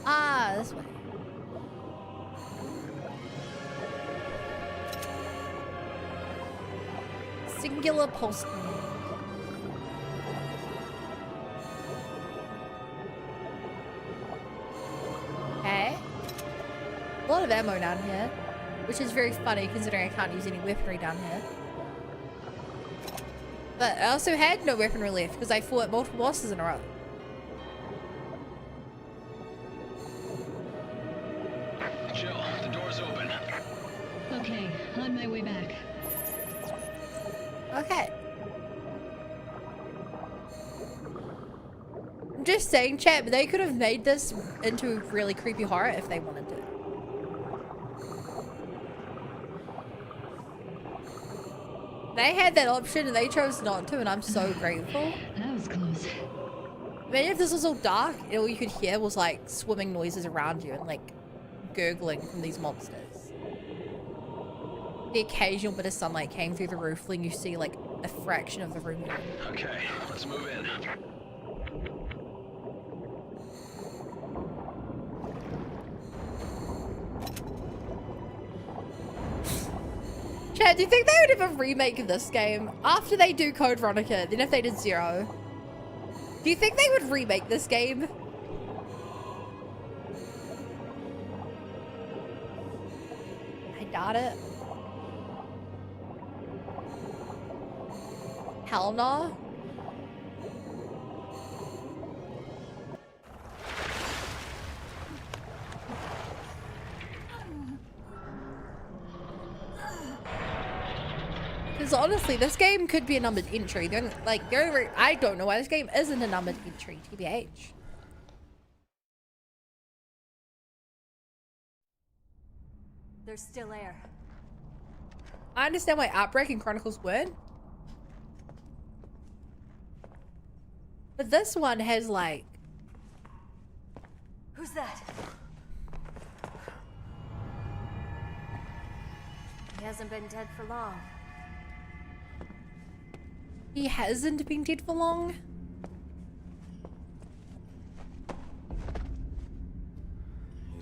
Ah, this way. Singular pulse grenade. Okay. A lot of ammo down here, which is very funny considering I can't use any weaponry down here. But I also had no weaponry left because I fought multiple bosses in a row. Jill, the door's open. Okay, on my way back. Okay. I'm just saying, chat, but they could have made this into really creepy horror if they wanted to. They had that option and they chose not to, and I'm so grateful. That was close. Imagine if this was all dark and all you could hear was like swimming noises around you and like gurgling from these monsters. The occasional bit of sunlight came through the roof, letting you see like a fraction of the room. Okay, let's move in. Chad, do you think they would ever remake this game after they do Code Veronica, then if they did Zero? Do you think they would remake this game? I doubt it. Hell no. Because honestly, this game could be a numbered entry. I don't know why this game isn't a numbered entry, TBH. There's still air. I understand why Outbreak and Chronicles weren't. But this one has like... Who's that? He hasn't been dead for long. He hasn't been dead for long?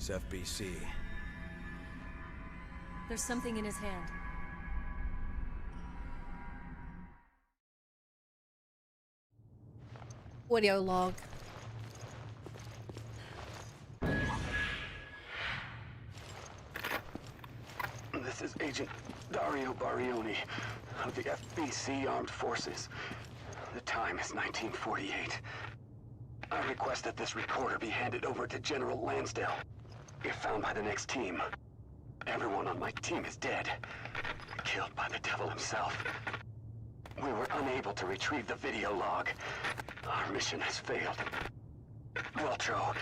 He's FBC. There's something in his hand. Audio log. This is Agent Dario Barioni of the FBC Armed Forces. The time is 1948. I request that this recorder be handed over to General Lansdale. If found by the next team, everyone on my team is dead. Killed by the devil himself. We were unable to retrieve the video log. Our mission has failed. Veltro,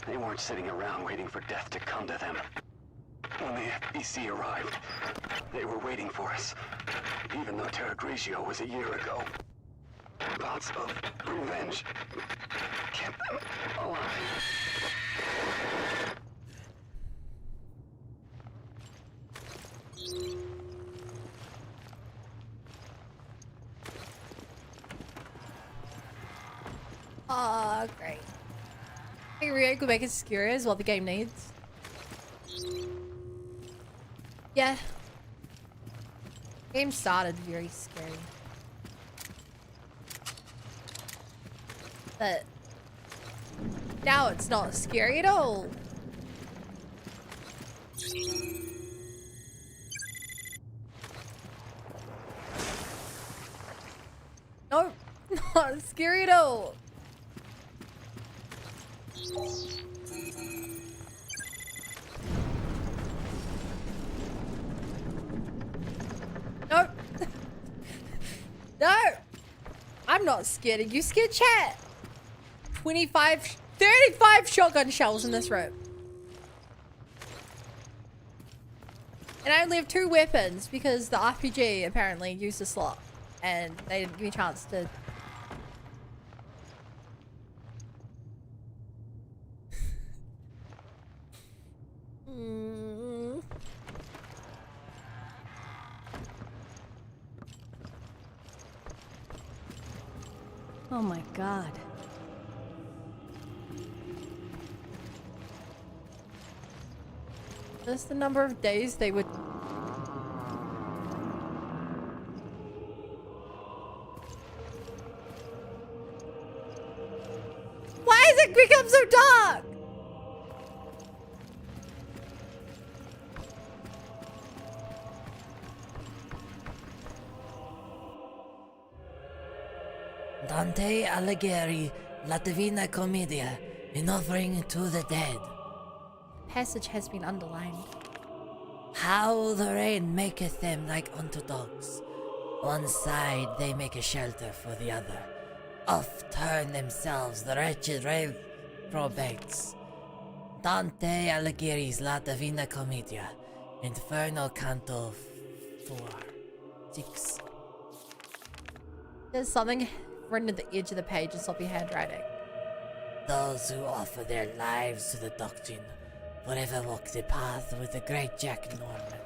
they weren't sitting around waiting for death to come to them. When the FBC arrived, they were waiting for us, even though Terra Grigio was a year ago. Thoughts of revenge kept them alive. Oh, great. I think Rio could make it scary as what the game needs. Yeah. Game started very scary. But now it's not scary at all. No, not scary at all. No. No. I'm not scared. Are you scared, chat? 35 shotgun shells in this room. And I only have 2 weapons because the RPG apparently used a slot. And they didn't give me a chance to... Oh my god. That's the number of days they would... Why has it become so dark? Dante Alighieri, La Divina Commedia, an offering to the dead. Passage has been underlined. How the rain maketh them like unto dogs. One side they make a shelter for the other. Oft turn themselves the wretched reprobates. Dante Alighieri's La Divina Commedia, Inferno Canto 4, 6. There's something written at the edge of the page in sloppy handwriting. Those who offer their lives to the doctrine forever walk the path with the great Jack Norman.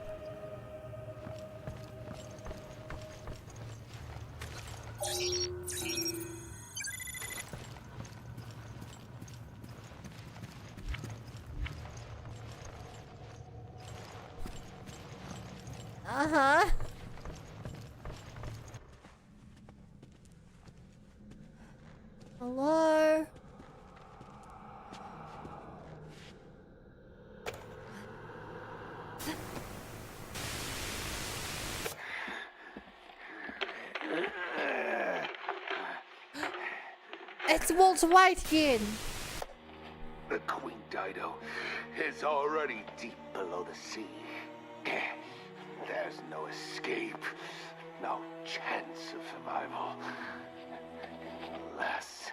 Uh-huh. Hello? It's Walter White again. The Queen Dido is already deep below the sea. There's no escape, no chance of survival. Unless...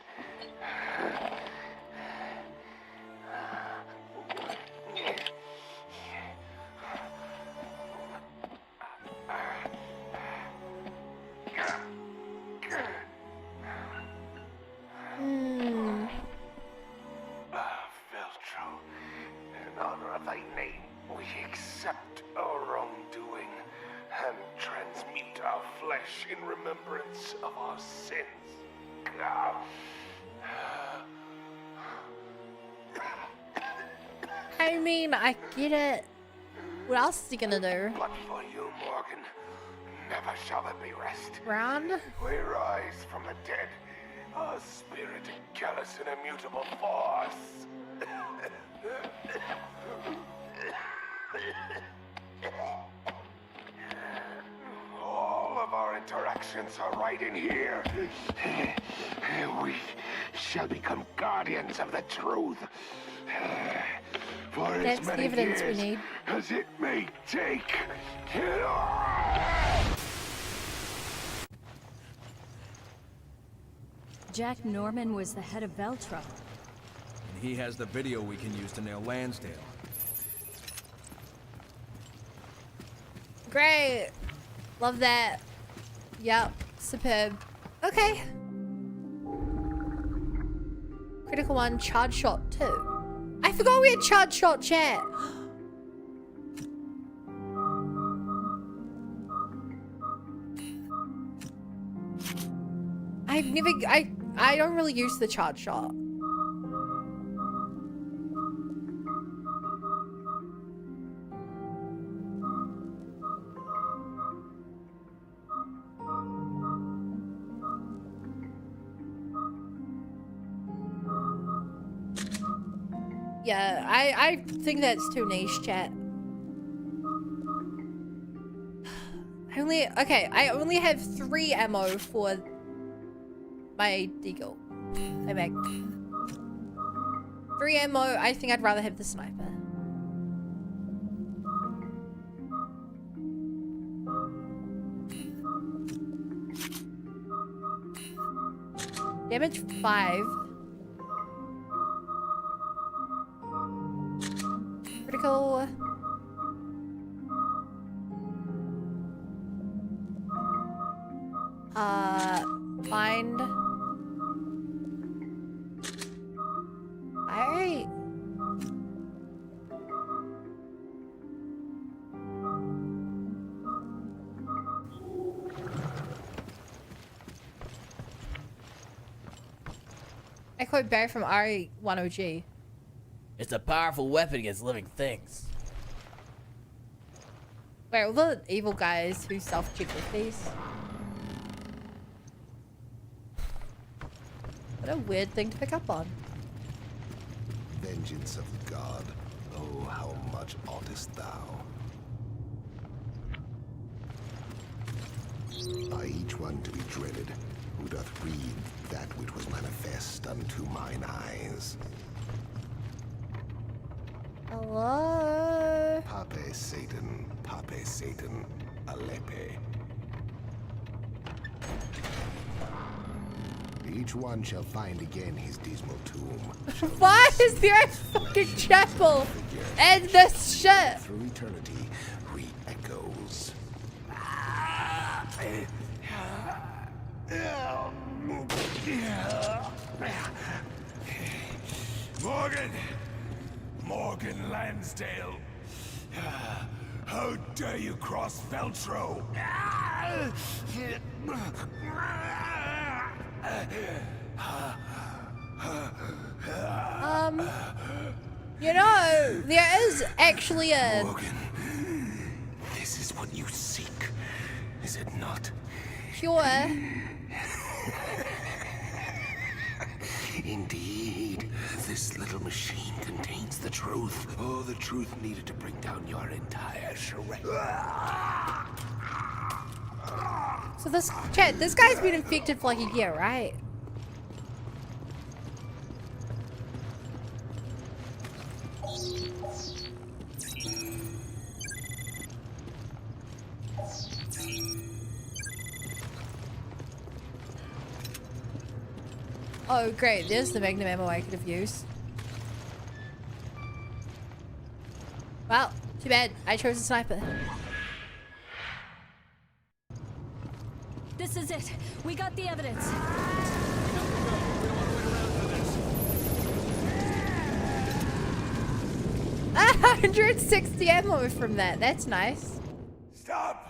Veltro, in honor of thy name, we accept our wrongdoing and transmute our flesh in remembrance of our sins. I mean, I get it. What else is he gonna do? But for you, Morgan, never shall there be rest. Round? We rise from the dead, our spirit callous and immutable force. All of our interactions are right in here. We shall become guardians of the truth. For That's as the many evidence we years need. as it may take. Jack Norman was the head of Veltro. And he has the video we can use to nail Lansdale. Great. Love that. Yep. Superb. Okay. Critical 1, charge shot 2. I forgot we had charge shot chat. I don't really use the charge shot. Yeah, I think that's too niche, chat. I only have 3 ammo for my deagle. My mag. 3 ammo, I think I'd rather have the sniper. Damage 5. Critical. Find. Alright. I quote Barry from RE10G. It's a powerful weapon against living things. Wait, all the evil guys who self-check their face. What a weird thing to pick up on. Vengeance of the god. Oh, how much oughtest thou? By each one to be dreaded, who doth read that which was manifest unto mine eyes. Hello? Pape Satan, Alepe. Each one shall find again his dismal tomb. Why is there a fucking chapel and this shit? Through eternity, re-echoes. Morgan Lansdale. How dare you cross Veltro? You know, there is actually a... Morgan, this is what you seek, is it not? Sure. Indeed, this little machine contains the truth. Oh, the truth needed to bring down your entire charade. So this guy's been infected for like a year, right? Oh great, there's the magnum ammo I could have used. Well, too bad. I chose a sniper. This is it. We got the evidence. 160 ammo from that. That's nice. Stop!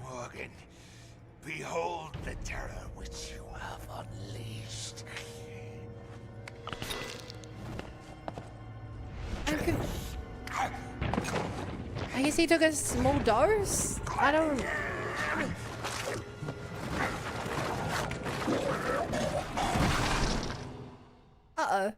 Morgan, I guess he took a small dose? I don't... Uh-oh.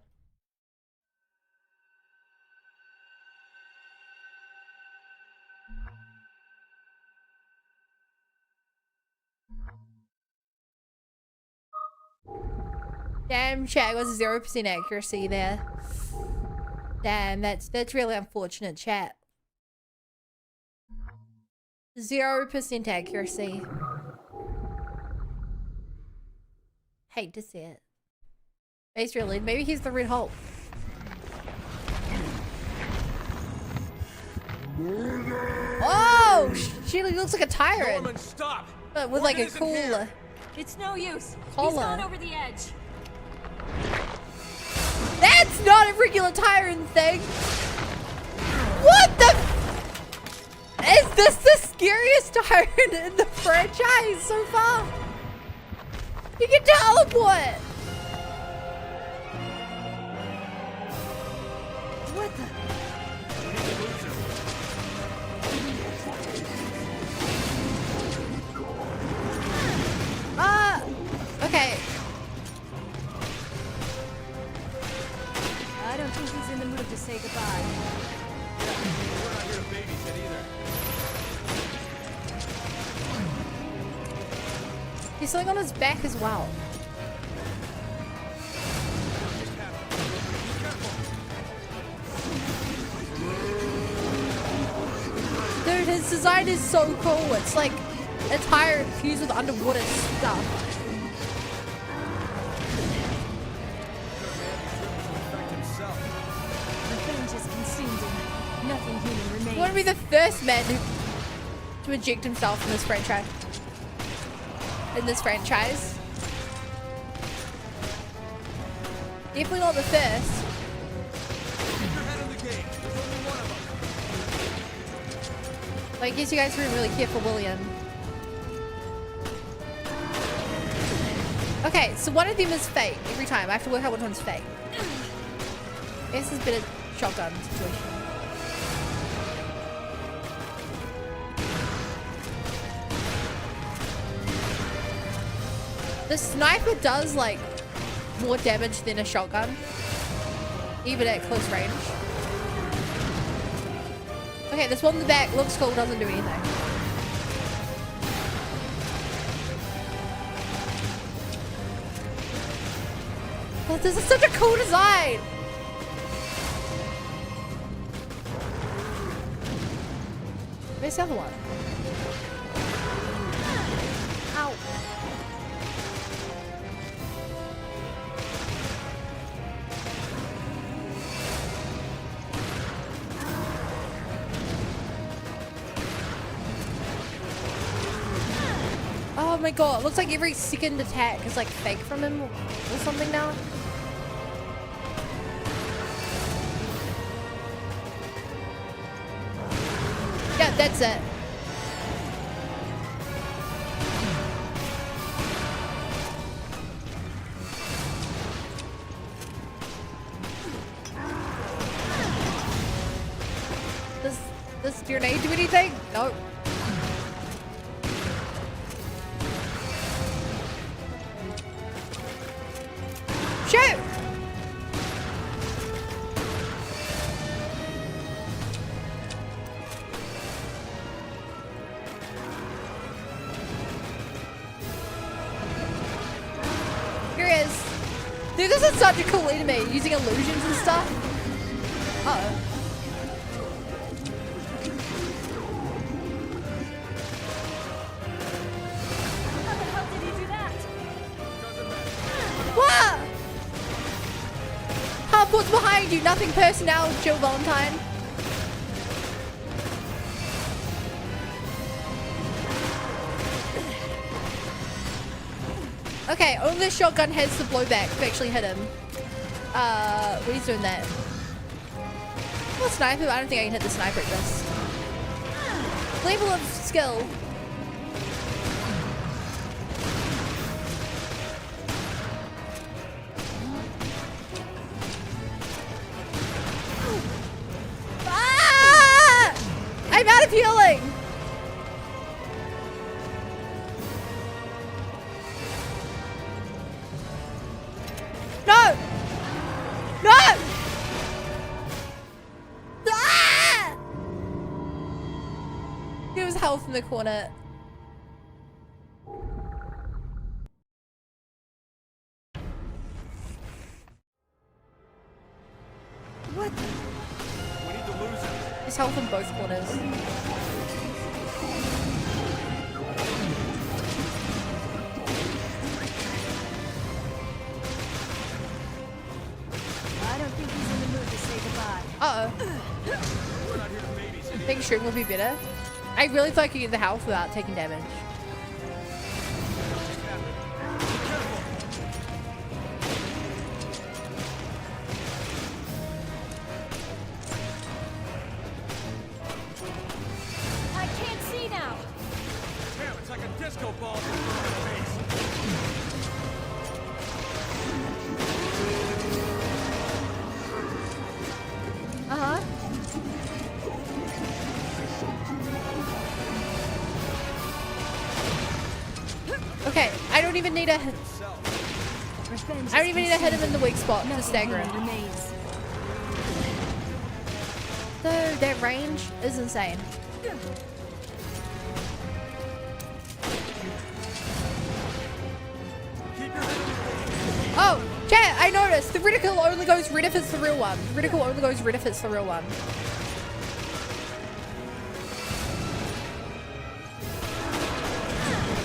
Damn, chat was 0% accuracy there. Damn, that's really unfortunate, chat. 0% accuracy. Hate to see it. He's really, maybe he's the Red Hulk. Oh, she looks like a tyrant. Norman, stop! But with like a cool. It's no use. Collar. He's gone over the edge. That's not a regular tyrant thing. What the? Is this the scariest tyrant in the franchise so far? You can teleport. What the? Okay. I don't think he's in the mood to say goodbye. We're not here to babysit either. He's something on his back as well. Dude, his design is so cool. It's like a tire fused with underwater stuff. The thing just consumed him. Nothing human remains. You want to be the first man to eject himself in this franchise. Definitely not the first. But I guess you guys didn't really care for William. Okay, so one of them is fake every time. I have to work out which one's fake. This has been a shotgun situation. The sniper does like more damage than a shotgun, even at close range. Okay, this one in the back looks cool, doesn't do anything. Oh, this is such a cool design! Where's the other one? Ow. Oh my god, it looks like every second attack is like fake from him or something now. Yeah, that's it. Does grenade do anything? Nope. Shoot! Here he is. Dude, this is such a cool enemy, using illusions and stuff. Uh-oh. How the hell did he do that? What? What's behind you? Nothing personnel, Jill Valentine. Okay, only the shotgun has the blowback to actually hit him. When he's doing that. Well, sniper, I don't think I can hit the sniper at this. Level of skill. I'm out healing! No! No! Ah! There was health in the corner. What? We need to lose him. There's health in both corners. I don't think he's in the mood to say goodbye. I think string would be better. I really thought I could get the health without taking damage. I can't see now. Damn, it's like a disco ball in face. Uh-huh. Okay, I don't even need a hit. I don't even need to hit him in the weak spot to stagger him. So that range is insane. Oh, chat, I noticed the reticle only goes red if it's the real one. The reticle only goes red if it's the real one.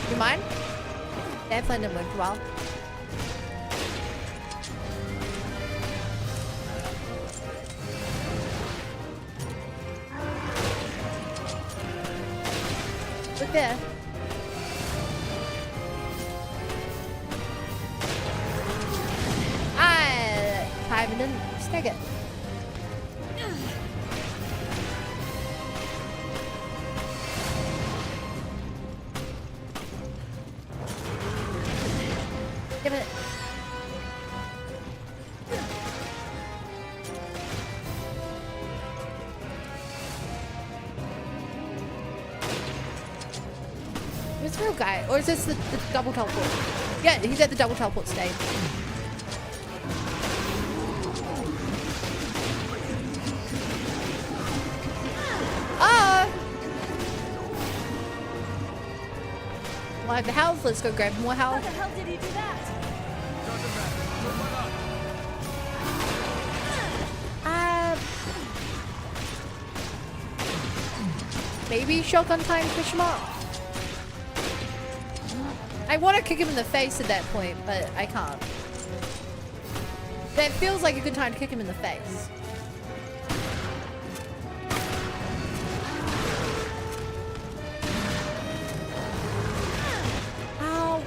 You mind? That plan didn't work well. Look there. Time and then stag it. Give it. Where's the real guy? Or is this the double teleport? Yeah, he's at the double teleport stage. Well, I have the health. Let's go grab more health. How the hell did he do that? Maybe shotgun time, push him up. I want to kick him in the face at that point, but I can't. That feels like a good time to kick him in the face. Ow.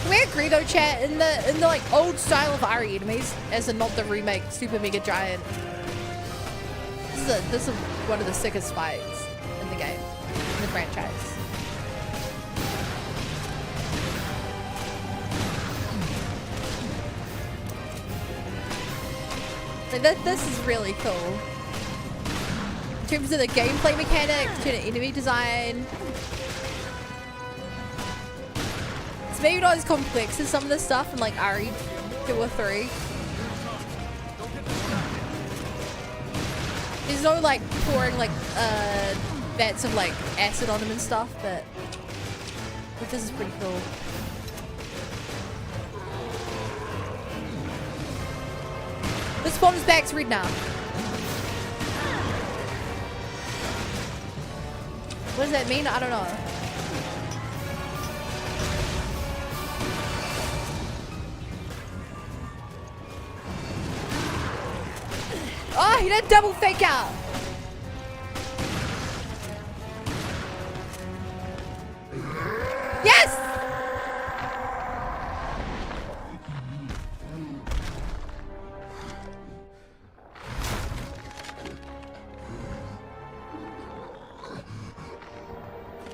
We're Greedo chat in the like old style of Ari enemies, as in not the remake Super Mega Giant. This is one of the sickest fights in the game, in the franchise. Like this is really cool. In terms of the gameplay mechanics, to the enemy design. It's maybe not as complex as some of the stuff in like RE 2 or 3. There's no like pouring like bats of like acid on them and stuff, but this is pretty cool. The spawn is back to red now. What does that mean? I don't know. Oh, he did double fake out. Yes!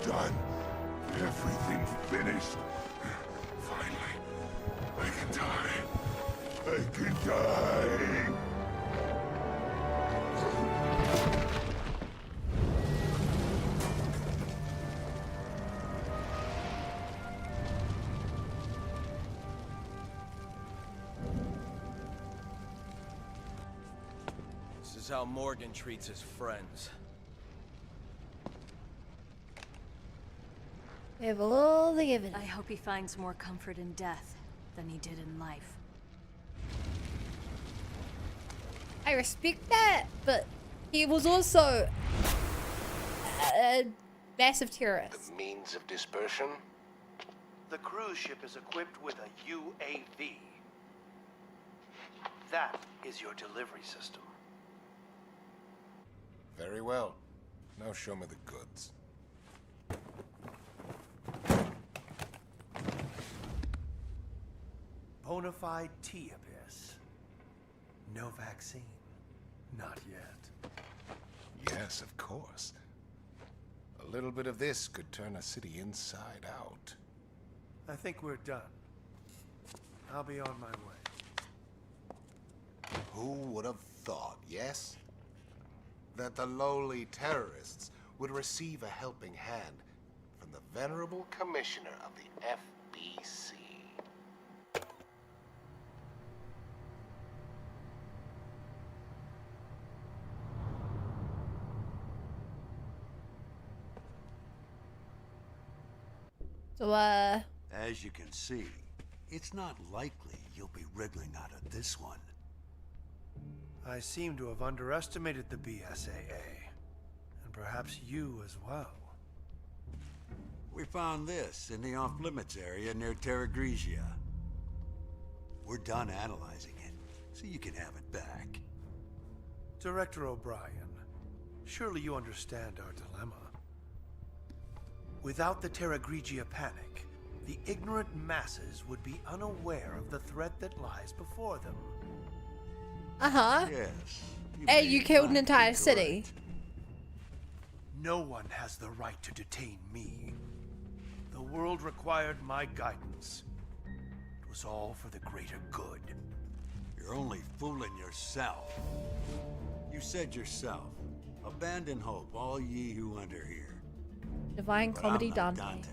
Done everything finished. Finally, I can die. I can die. This is how Morgan treats his friends. We have all the evidence. I hope he finds more comfort in death than he did in life. I respect that, but he was also a massive terrorist. The means of dispersion? The cruise ship is equipped with a UAV. That is your delivery system. Very well. Now show me the goods. Bonafide T-Abyss. No vaccine. Not yet. Yes, of course. A little bit of this could turn a city inside out. I think we're done. I'll be on my way. Who would have thought, yes? That the lowly terrorists would receive a helping hand from the venerable commissioner of the FBC. So, As you can see, it's not likely you'll be wriggling out of this one. I seem to have underestimated the BSAA. And perhaps you as well. We found this in the off-limits area near Terra Grigia. We're done analyzing it, so you can have it back. Director O'Brien, surely you understand our dilemma. Without the Terra Grigia panic, the ignorant masses would be unaware of the threat that lies before them. uh-huh. Yes. And you killed an entire city. No one has the right to detain me. The world required my guidance. It was all for the greater good. You're only fooling yourself. You said yourself, abandon hope, all ye who enter here. Divine But Comedy I'm not Dante.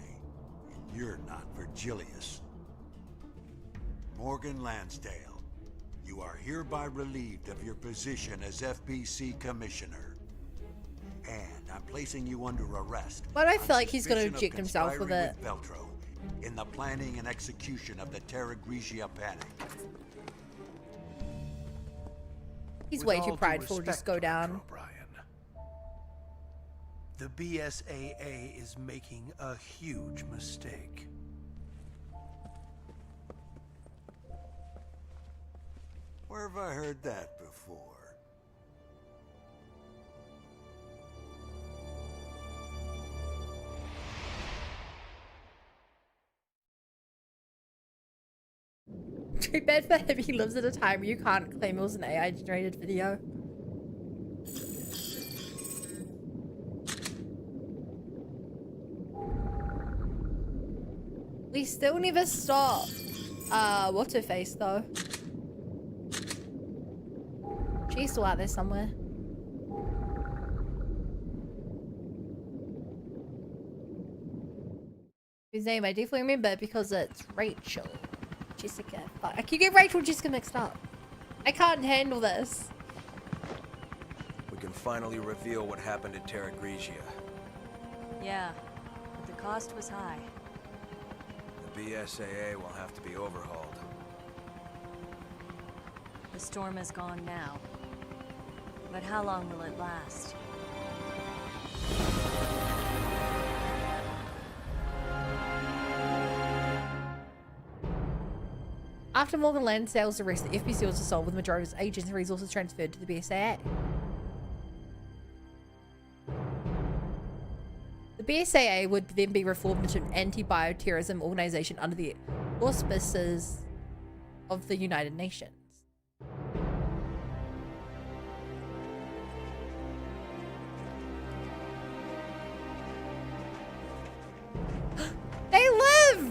and you're not Virgilius. Morgan Lansdale, you are hereby relieved of your position as FBC Commissioner. And I'm placing you under arrest. Why do I feel like he's gonna suspicion of inject himself with conspiring it? Veltro in the planning and execution of the Terra Grigia panic. He's With way all too due prideful to just respect, go Dr. down. O'Brien, the BSAA is making a huge mistake. Where have I heard that before? Too bad for him, he lives at a time where you can't claim it was an AI generated video. We still never stop. What's her face though? She's still out there somewhere. Whose name I definitely remember because it's Rachel. Jessica. Fuck. I keep getting Rachel and Jessica mixed up. I can't handle this. We can finally reveal what happened at Terra Grigia. Yeah, but the cost was high. The BSAA will have to be overhauled. The storm is gone now. But how long will it last? After Morgan Lansdale's arrest, the FBC was dissolved with the majority of its agents and resources transferred to the BSAA. The BSAA would then be reformed into an anti-bioterrorism organization under the auspices of the United Nations. They live!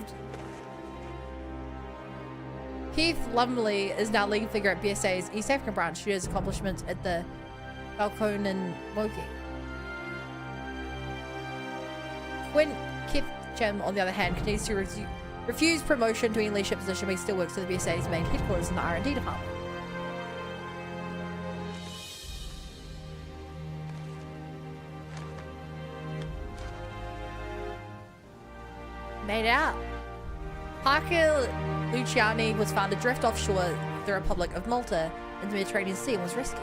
Keith Lumley is now leading figure at BSA's East African branch due to his accomplishments at the Falcon and Mogi. Quinn Kitchem, on the other hand, continues to refuse promotion to any leadership position, but he still works at the BSA's main headquarters in the R&D department. Made out. Parker Luciani was found to drift offshore the Republic of Malta in the Mediterranean Sea and was rescued.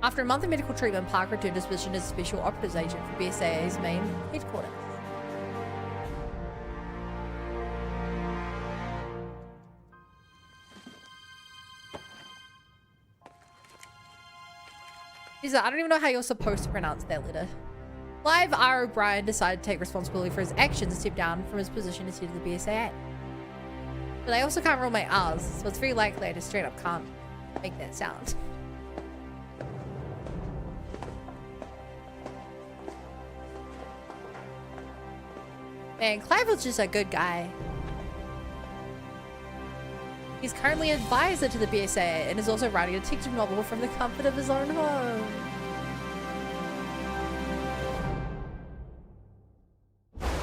After a month of medical treatment, Parker returned to his position as a special operatives agent for BSAA's main headquarters. I don't even know how you're supposed to pronounce that letter. Clive R. O'Brien decided to take responsibility for his actions and step down from his position as head of the BSAA. But I also can't roll my R's, so it's very likely I just straight up can't make that sound. Man, Clive was just a good guy. He's currently an advisor to the BSAA and is also writing a detective novel from the comfort of his own home.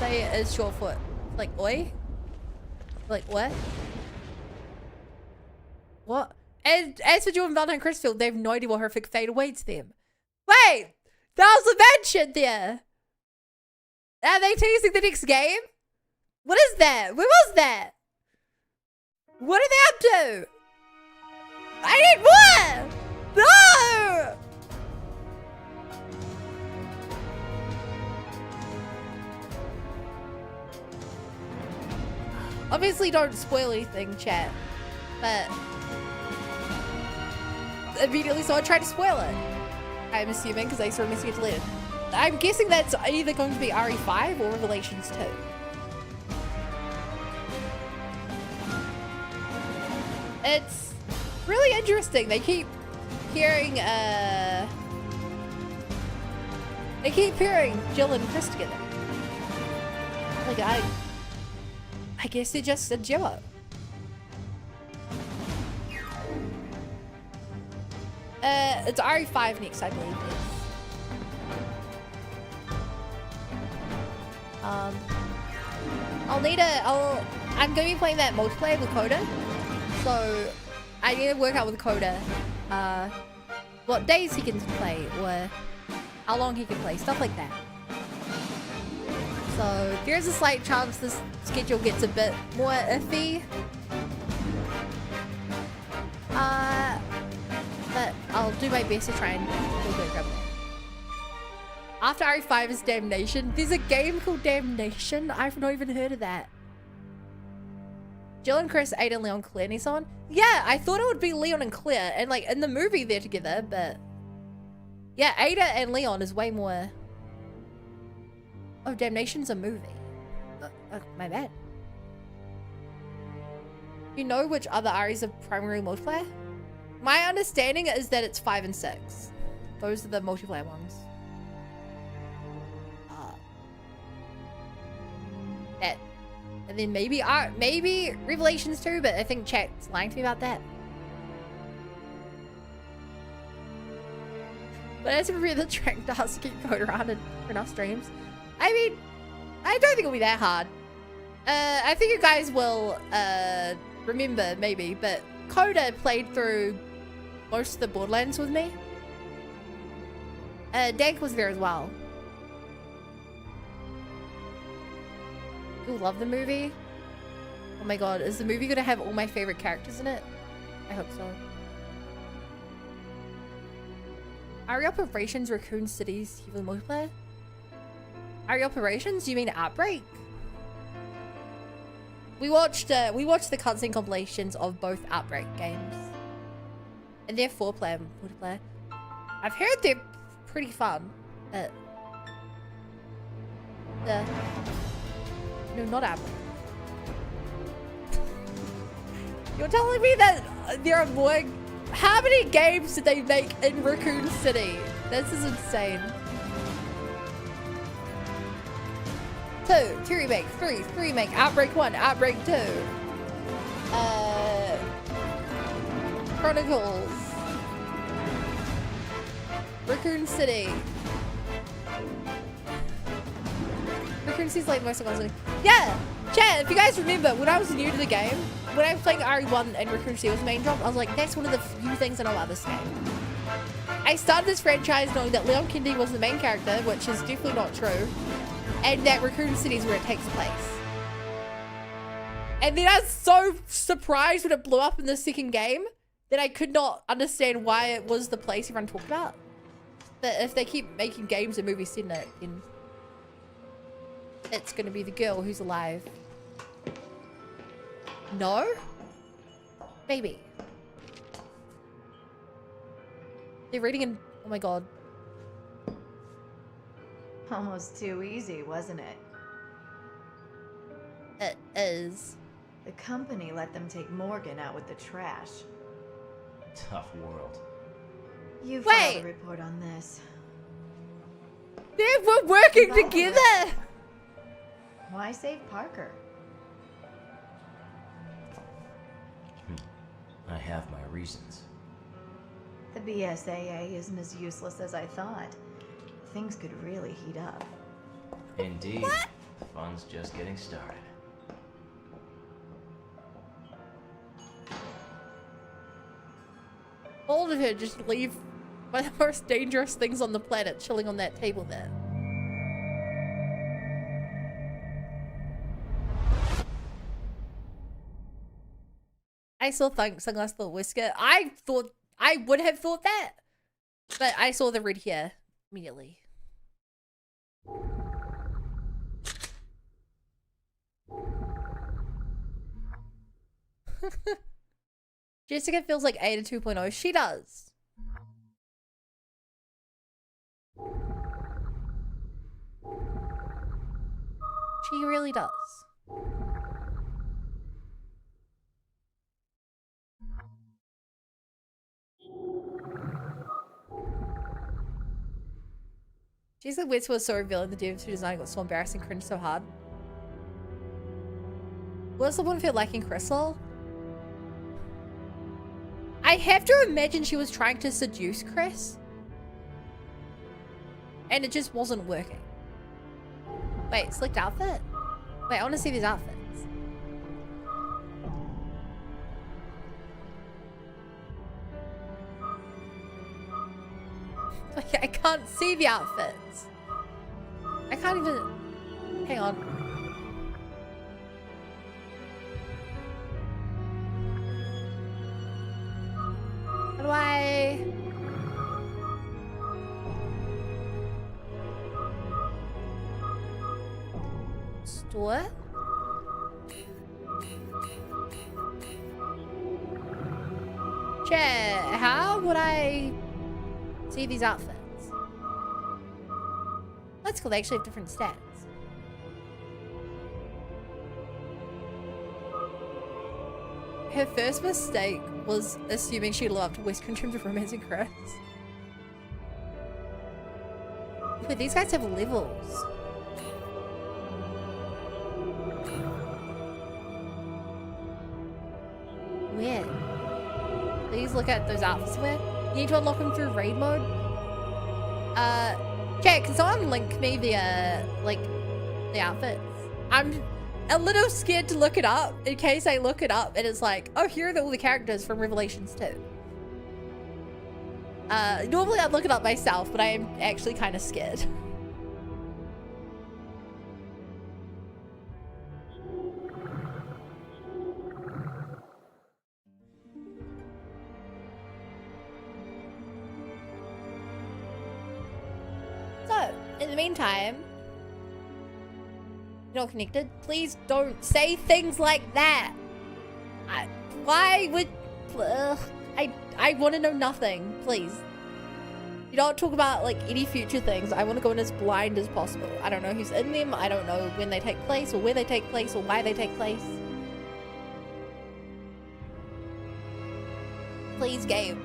Say is short for like oi? Like what? What? And as for Jordan Belton and Chrisfield, they have no idea what horrific fate awaits them. Wait! That was a mention there! Are they teasing the next game? What is that? Where was that? What are they up to? I need more! No! Obviously don't spoil anything, chat. But immediately someone tried to spoil it. I'm assuming because I saw a message deleted. I'm guessing that's either going to be RE5 or Revelations 2. It's really interesting. They keep pairing Jill and Chris together. Like I guess they're just a duo. It's RE5 next, I believe. I'm gonna be playing that multiplayer with Coda. So I need to work out with Coda what days he can play or how long he can play, stuff like that. So there's a slight chance this schedule gets a bit more iffy. But I'll do my best to try and do it. After RE5 is Damnation. There's a game called Damnation. I've not even heard of that. Jill and Chris, Ada, Leon, Claire, and so on. Yeah, I thought it would be Leon and Claire, and like in the movie they're together, but yeah, Ada and Leon is way more. Oh, Damnation's a movie. My bad. You know which other REs are primary multiplayer? My understanding is that it's 5 and 6. Those are the multiplayer ones. And then maybe Revelations 2, but I think chat's lying to me about that. But as for the track does keep going around in enough streams, I mean, I don't think it'll be that hard. I think you guys will remember maybe, but Coda played through most of the Borderlands with me. Dank was there as well. You love the movie? Oh my god, is the movie gonna have all my favorite characters in it? I hope so. RE Operations Raccoon City's Human multiplayer? RE Operations? You mean Outbreak? We watched the cutscene compilations of both Outbreak games. And they're 4-player multiplayer. I've heard they're pretty fun. No, not Outbreak. You're telling me that there are more... How many games did they make in Raccoon City? This is insane. 2 remake, 3 remake, Outbreak 1, Outbreak 2. Chronicles. Raccoon City. Raccoon City's like most of us. Yeah! Chat, if you guys remember, when I was new to the game, when I was playing RE1 and Raccoon City was main drop, I was like, that's one of the few things I know about this game. I started this franchise knowing that Leon Kennedy was the main character, which is definitely not true, and that Raccoon City is where it takes place. And then I was so surprised when it blew up in the second game that I could not understand why it was the place everyone talked about. But if they keep making games and movies in it, then it's gonna be the girl who's alive. No? Maybe. They're reading in... Oh my god. Almost too easy, wasn't it? It is. The company let them take Morgan out with the trash. Tough world. You filed a report on this. They were working together! Why save Parker? I have my reasons. The BSAA isn't as useless as I thought. Things could really heat up. Indeed. The fun's just getting started. All of her just leave one of the most dangerous things on the planet chilling on that table there. I saw Sunglass Little Whisker. I would have thought that, but I saw the red hair immediately. Jessica feels like Ada 2.0. She does. She really does. Jessica Witz was so revealing. The devs who designed got so embarrassing, cringe so hard. What's the one for lacking Crystal? I have to imagine she was trying to seduce Chris. And it just wasn't working. Wait, slicked outfit? Wait, I want to see these outfits. Like, I can't see the outfits. I can't even... Hang on. How do I... Store? Chat, how would I see these outfits? That's cool, they actually have different stats. Her first mistake was assuming she'd love to Western Trim of Romance and Chris. But these guys have levels. Weird. Please look at those outfits weird. You need to unlock them through raid mode. Okay, can someone link me the the outfits? I'm a little scared to look it up in case I look it up and it's like, oh, here are all the characters from Revelations 2. Normally I'd look it up myself, but I am actually kind of scared. So, in the meantime, you're not connected. Please don't say things like that. Why would... I want to know nothing, please. You don't talk about like any future things. I want to go in as blind as possible. I don't know who's in them. I don't know when they take place or where they take place or why they take place. Please, game.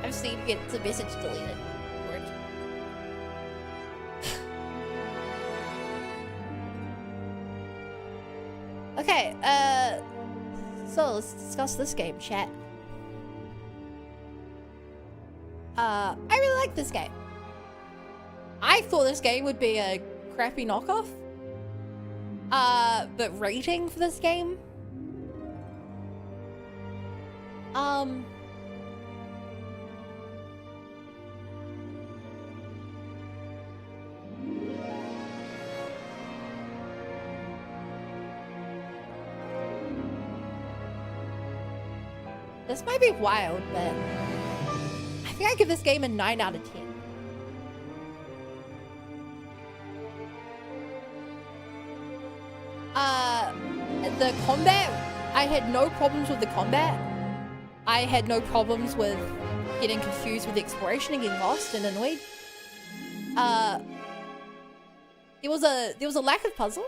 I've seen get the message deleted. Okay, so let's discuss this game, chat. I really like this game. I thought this game would be a crappy knockoff. But rating for this game? This might be wild, but I think I give this game a 9 out of 10. The combat, I had no problems with the combat. I had no problems with getting confused with the exploration and getting lost and annoyed. There was a lack of puzzles.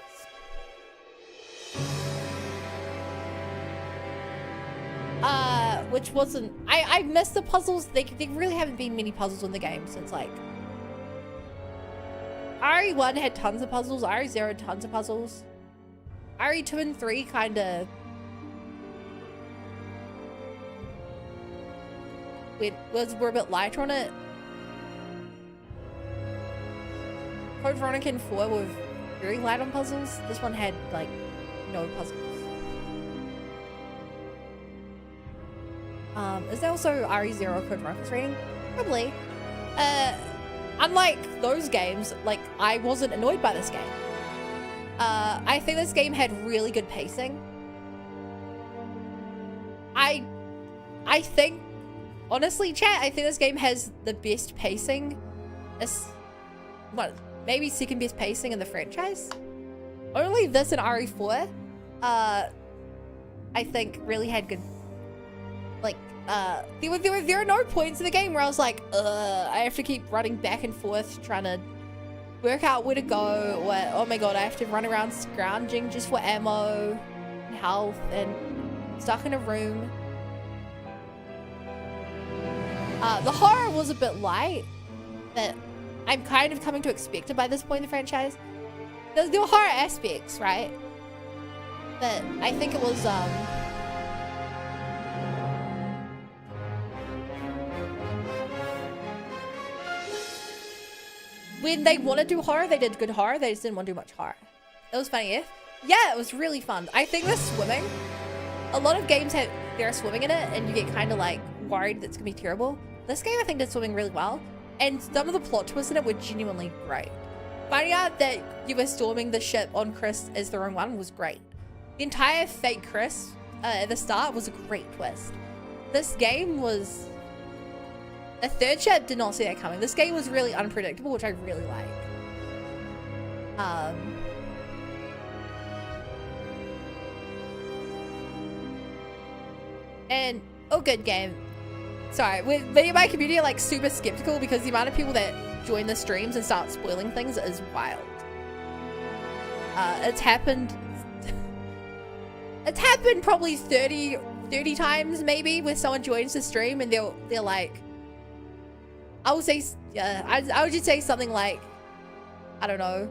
Which wasn't, I missed the puzzles. There really haven't been many puzzles in the game since like RE1 had tons of puzzles, RE0 had tons of puzzles. RE2 and 3 kind of were a bit lighter on it. Code Veronica and 4 were very light on puzzles. This one had like no puzzles. Is there also RE0 Code Veronica's rating? Probably. Unlike those games, like I wasn't annoyed by this game. I think this game had really good pacing. I think, honestly, chat, I think this game has the best pacing. Maybe second best pacing in the franchise. Only this and RE4, I think really had good, like, there are no points in the game where I was like, I have to keep running back and forth trying to work out where to go, or oh my god, I have to run around scrounging just for ammo and health and stuck in a room. The horror was a bit light, but I'm kind of coming to expect it by this point in the franchise. There were horror aspects, right? But I think it was when they want to do horror, they did good horror. They just didn't want to do much horror. It was funny, yeah? Yeah, it was really fun. I think the swimming, a lot of games have there's swimming in it, and you get kind of like worried that it's gonna be terrible. This game, I think, did swimming really well, and some of the plot twists in it were genuinely great. Finding out that you were storming the ship on Chris as the wrong one was great. The entire fake Chris at the start was a great twist. This game was... A third chat did not see that coming. This game was really unpredictable, which I really like. And, oh, good game. Sorry, many of my community are like super skeptical because the amount of people that join the streams and start spoiling things is wild. It's happened probably 30 times maybe where someone joins the stream and they're like, I would say, I would just say something like, I don't know.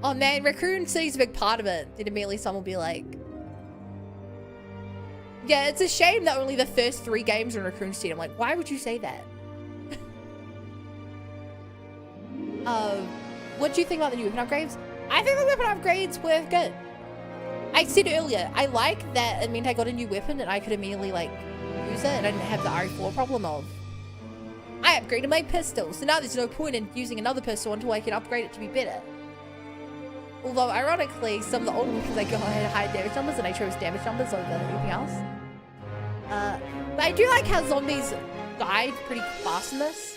Oh man, Raccoon City's a big part of it. Then immediately someone will be like, yeah, it's a shame that only the first 3 games are in Raccoon City. I'm like, why would you say that? What do you think about the new weapon upgrades? I think the weapon upgrades were good. I said earlier, I like that it meant I got a new weapon and I could immediately like use it and I didn't have the RE4 problem of I upgraded my pistol, so now there's no point in using another pistol until I can upgrade it to be better. Although ironically, some of the older weapons I got had higher damage numbers and I chose damage numbers over anything else. But I do like how zombies died pretty fast in this.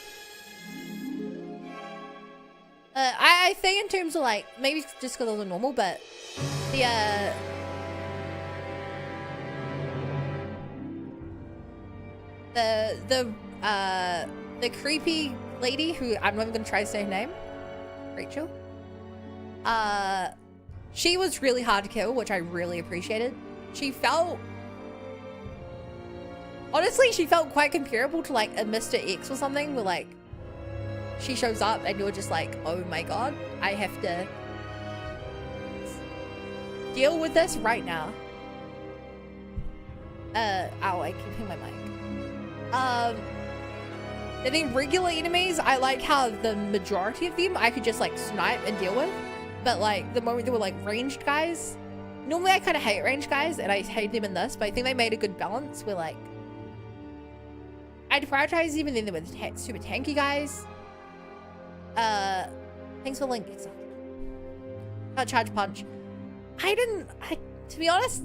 I think in terms of like, maybe just because I was normal, but the creepy lady who I'm not even gonna try to say her name, Rachel. She was really hard to kill, which I really appreciated. Honestly, she felt quite comparable to like a Mr. X or something, where like she shows up and you're just like, oh my god, I have to deal with this right now. Ow, I keep hitting my mic. And then regular enemies, I like how the majority of them I could just like snipe and deal with. But like the moment there were like ranged guys, normally I kind of hate ranged guys and I hate them in this, but I think they made a good balance where like I'd prioritize even then with super tanky guys. Thanks for link. Charge punch. To be honest,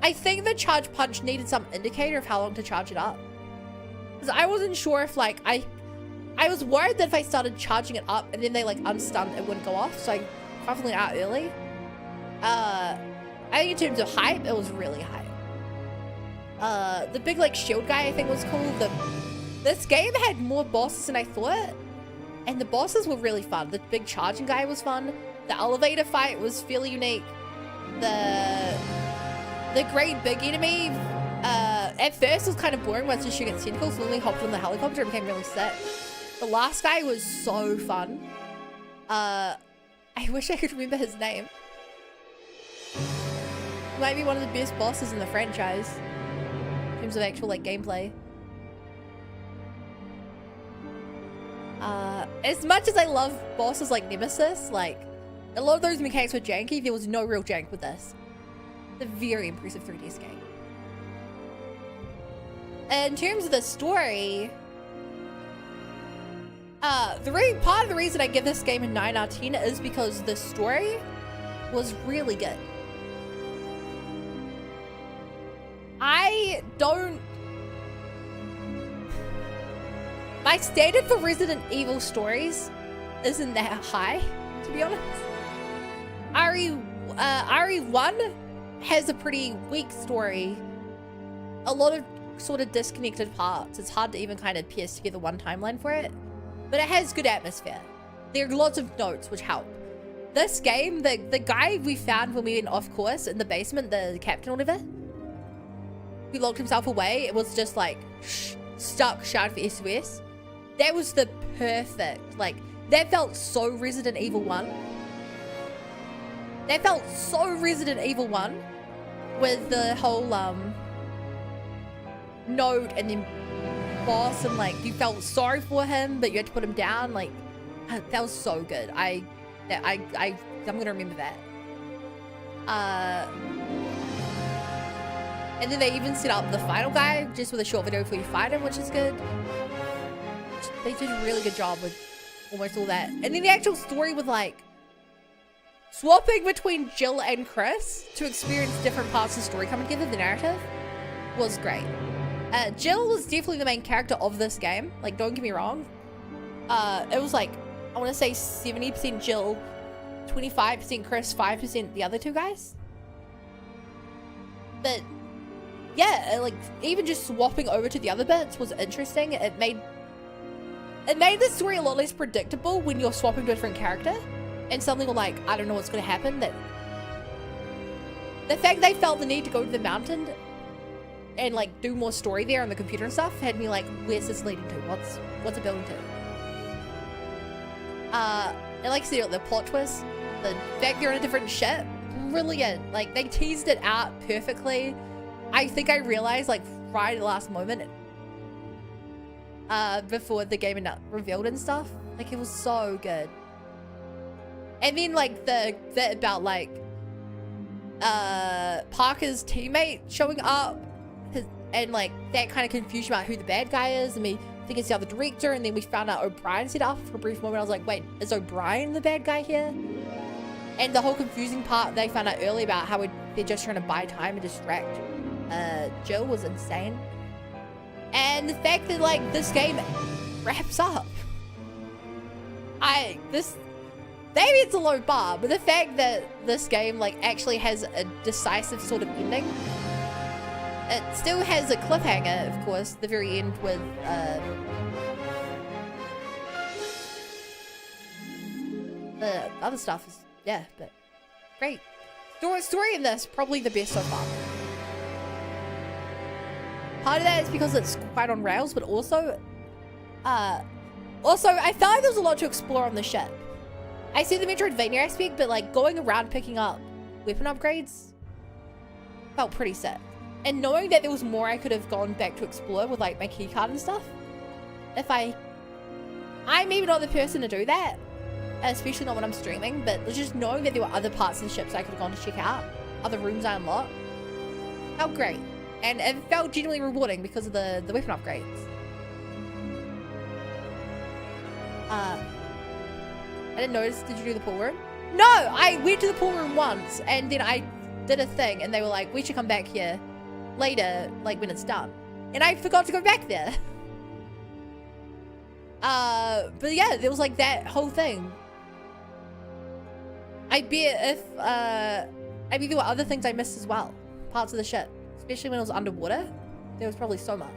I think the charge punch needed some indicator of how long to charge it up. Because I wasn't sure if like, I was worried that if I started charging it up and then they like unstunned, it wouldn't go off. So I probably out early. I think in terms of hype, it was really hype. The big like shield guy I think was cool. This game had more bosses than I thought. And the bosses were really fun. The big charging guy was fun. The elevator fight was fairly unique. The great big enemy, at first was kind of boring once you shoot at tentacles. So when we hopped on the helicopter, it became really sick. The last guy was so fun. I wish I could remember his name. Might be one of the best bosses in the franchise in terms of actual like gameplay. As much as I love bosses like Nemesis, like a lot of those mechanics were janky. There was no real jank with this. It's a very impressive 3DS game. In terms of the story, part of the reason I give this game a 9 out of 10 is because the story was really good. My standard for Resident Evil stories isn't that high, to be honest. RE1 has a pretty weak story. A lot of sort of disconnected parts. It's hard to even kind of piece together one timeline for it. But it has good atmosphere. There are lots of notes which help. This game, the guy we found when we went off course in the basement, the captain or whatever, who locked himself away, it was just like stuck shouting for SOS. That was the perfect, like, that felt so Resident Evil 1. That felt so Resident Evil 1 with the whole note and then boss, and like you felt sorry for him but you had to put him down. Like that was so good. I'm gonna remember that. And then they even set up the final guy just with a short video before you fight him, which is good. They did a really good job with almost all that. And then the actual story with like swapping between Jill and Chris to experience different parts of the story coming together, the narrative, was great. Jill was definitely the main character of this game. Like, don't get me wrong. It was like, I want to say 70% Jill, 25% Chris, 5% the other two guys. But yeah, like even just swapping over to the other bits was interesting. It made the story a lot less predictable when you're swapping to a different character. And something like, I don't know what's going to happen. That the fact they felt the need to go to the mountain and like do more story there on the computer and stuff had me like, where's this leading to? What's it building to? And like I said, the plot twist, the fact they're on a different ship, brilliant. Like they teased it out perfectly. I think I realized like right at the last moment, before the game revealed and stuff. Like it was so good. And then like the about like Parker's teammate showing up, and like that kind of confusion about who the bad guy is. I mean, I think it's the other director, and then we found out O'Brien set up for a brief moment. I was like, wait, is O'Brien the bad guy here? And the whole confusing part they found out early about how they're just trying to buy time and distract Jill was insane. And the fact that like this game wraps up, maybe it's a low bar, but the fact that this game like actually has a decisive sort of ending. It still has a cliffhanger, of course, the very end with the other stuff is, yeah, but great. Story in this, probably the best so far. Part of that is because it's quite on rails, but also I felt like there was a lot to explore on the ship. I see the Metroidvania aspect, but like going around picking up weapon upgrades felt pretty sick. And knowing that there was more I could have gone back to explore with like my keycard and stuff. If I'm maybe not the person to do that, especially not when I'm streaming, but just knowing that there were other parts of the ships I could have gone to check out, other rooms I unlocked, felt great. And it felt genuinely rewarding because of the weapon upgrades. I didn't notice, did you do the pool room? No, I went to the pool room once and then I did a thing and they were like, we should come back here later, like when it's done. And I forgot to go back there. But yeah, there was like that whole thing. I bet there were other things I missed as well. Parts of the ship. Especially when it was underwater. There was probably so much.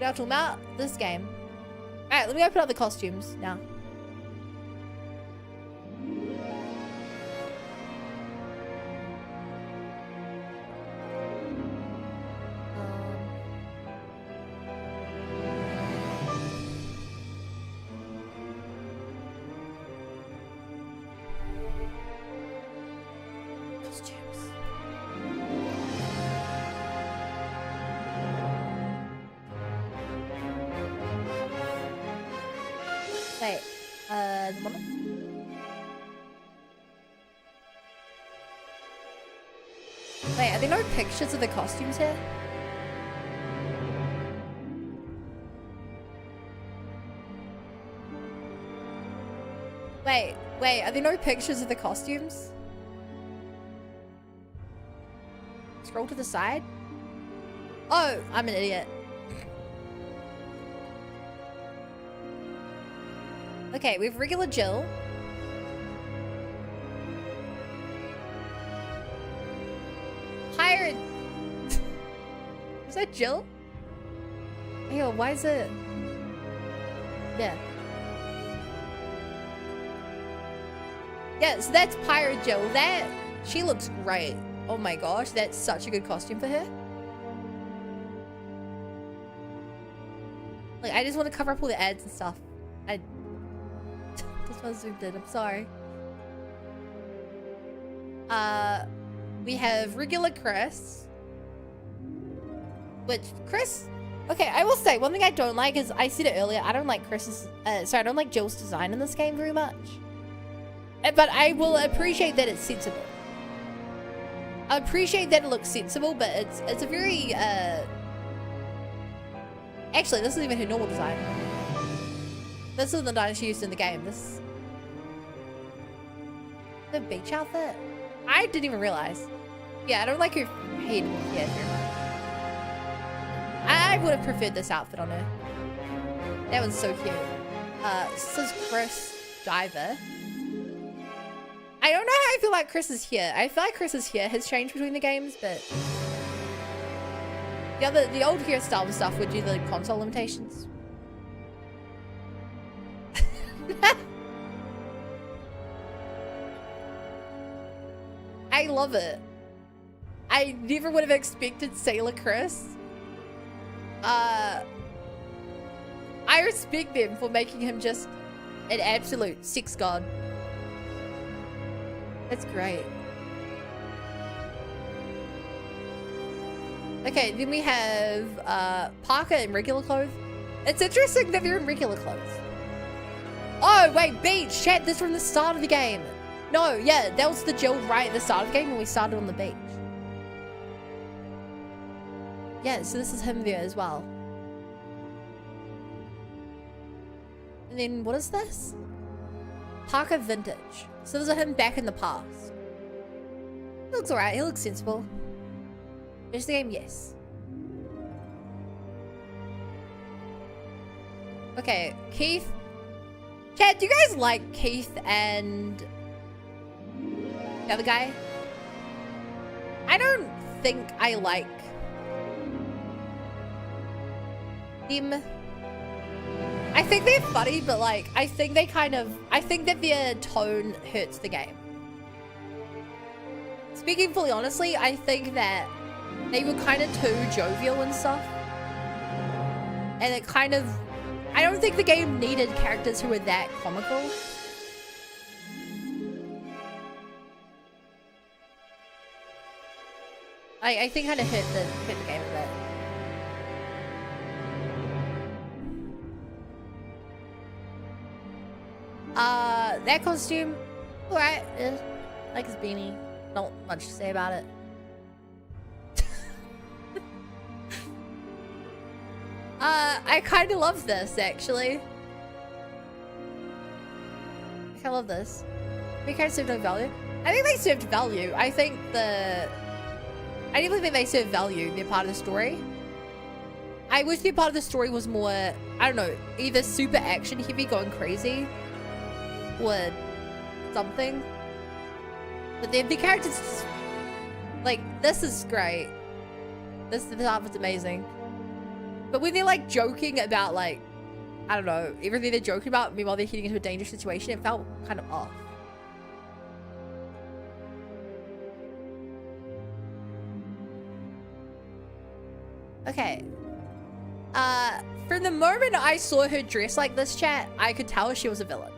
Now talking about this game. Alright, let me open up the costumes now. Wait, the moment. Wait, are there no pictures of the costumes here? Wait, are there no pictures of the costumes? Scroll to the side. Oh, I'm an idiot. Okay, we have regular Jill. Pirate. Is that Jill? Yo, why is it? Yeah. Yeah, so that's Pirate Jill. She looks great. Oh my gosh, that's such a good costume for her. Like, I just want to cover up all the ads and stuff. This one zoomed in, I'm sorry. We have regular Chris. Which, Chris... Okay, I will say, one thing I don't like is, I said it earlier, I don't like Chris's... I don't like Jill's design in this game very much. But I will appreciate that it's sensible. I appreciate that it looks sensible, but it's a very, Actually, this isn't even her normal design. This is the design she used in the game. This... The beach outfit? I didn't even realize. Yeah, I don't like her head yet very much. I would have preferred this outfit on her. That was so cute. This is Chris Diver. I don't know how I feel like Chris is here. I feel like Chris's hair has changed between the games, but the old hairstyle and stuff would do the console limitations. I love it. I never would have expected Sailor Chris. I respect them for making him just an absolute sex god. That's great. Okay, then we have Parker in regular clothes. It's interesting that they're in regular clothes. Oh, wait, beach. Chat, this is from the start of the game. No, yeah, that was the Jill right at the start of the game when we started on the beach. Yeah, so this is him there as well. And then what is this? Parker Vintage. So those are him back in the past. He looks alright, he looks sensible. Finish the game, yes. Okay, Keith. Chat, do you guys like Keith and the other guy? I don't think I like them. I think they're funny, but like, I think that their tone hurts the game. Speaking fully honestly, I think that they were kind of too jovial and stuff. And it kind of, I don't think the game needed characters who were that comical. I think kind of hit the game a bit. That costume, alright. Like his beanie. Not much to say about it. I kind of love this, actually. I love this. We can't serve no value. I think they served value. I definitely think they served value. They're part of the story. I wish their part of the story was more, I don't know, either super action heavy, going crazy, or something. But the characters, like, this is great. This stuff is amazing. But when they're like joking about, like, I don't know, everything they're joking about, meanwhile they're heading into a dangerous situation, it felt kind of off. Okay. From the moment I saw her dress like this, chat, I could tell she was a villain.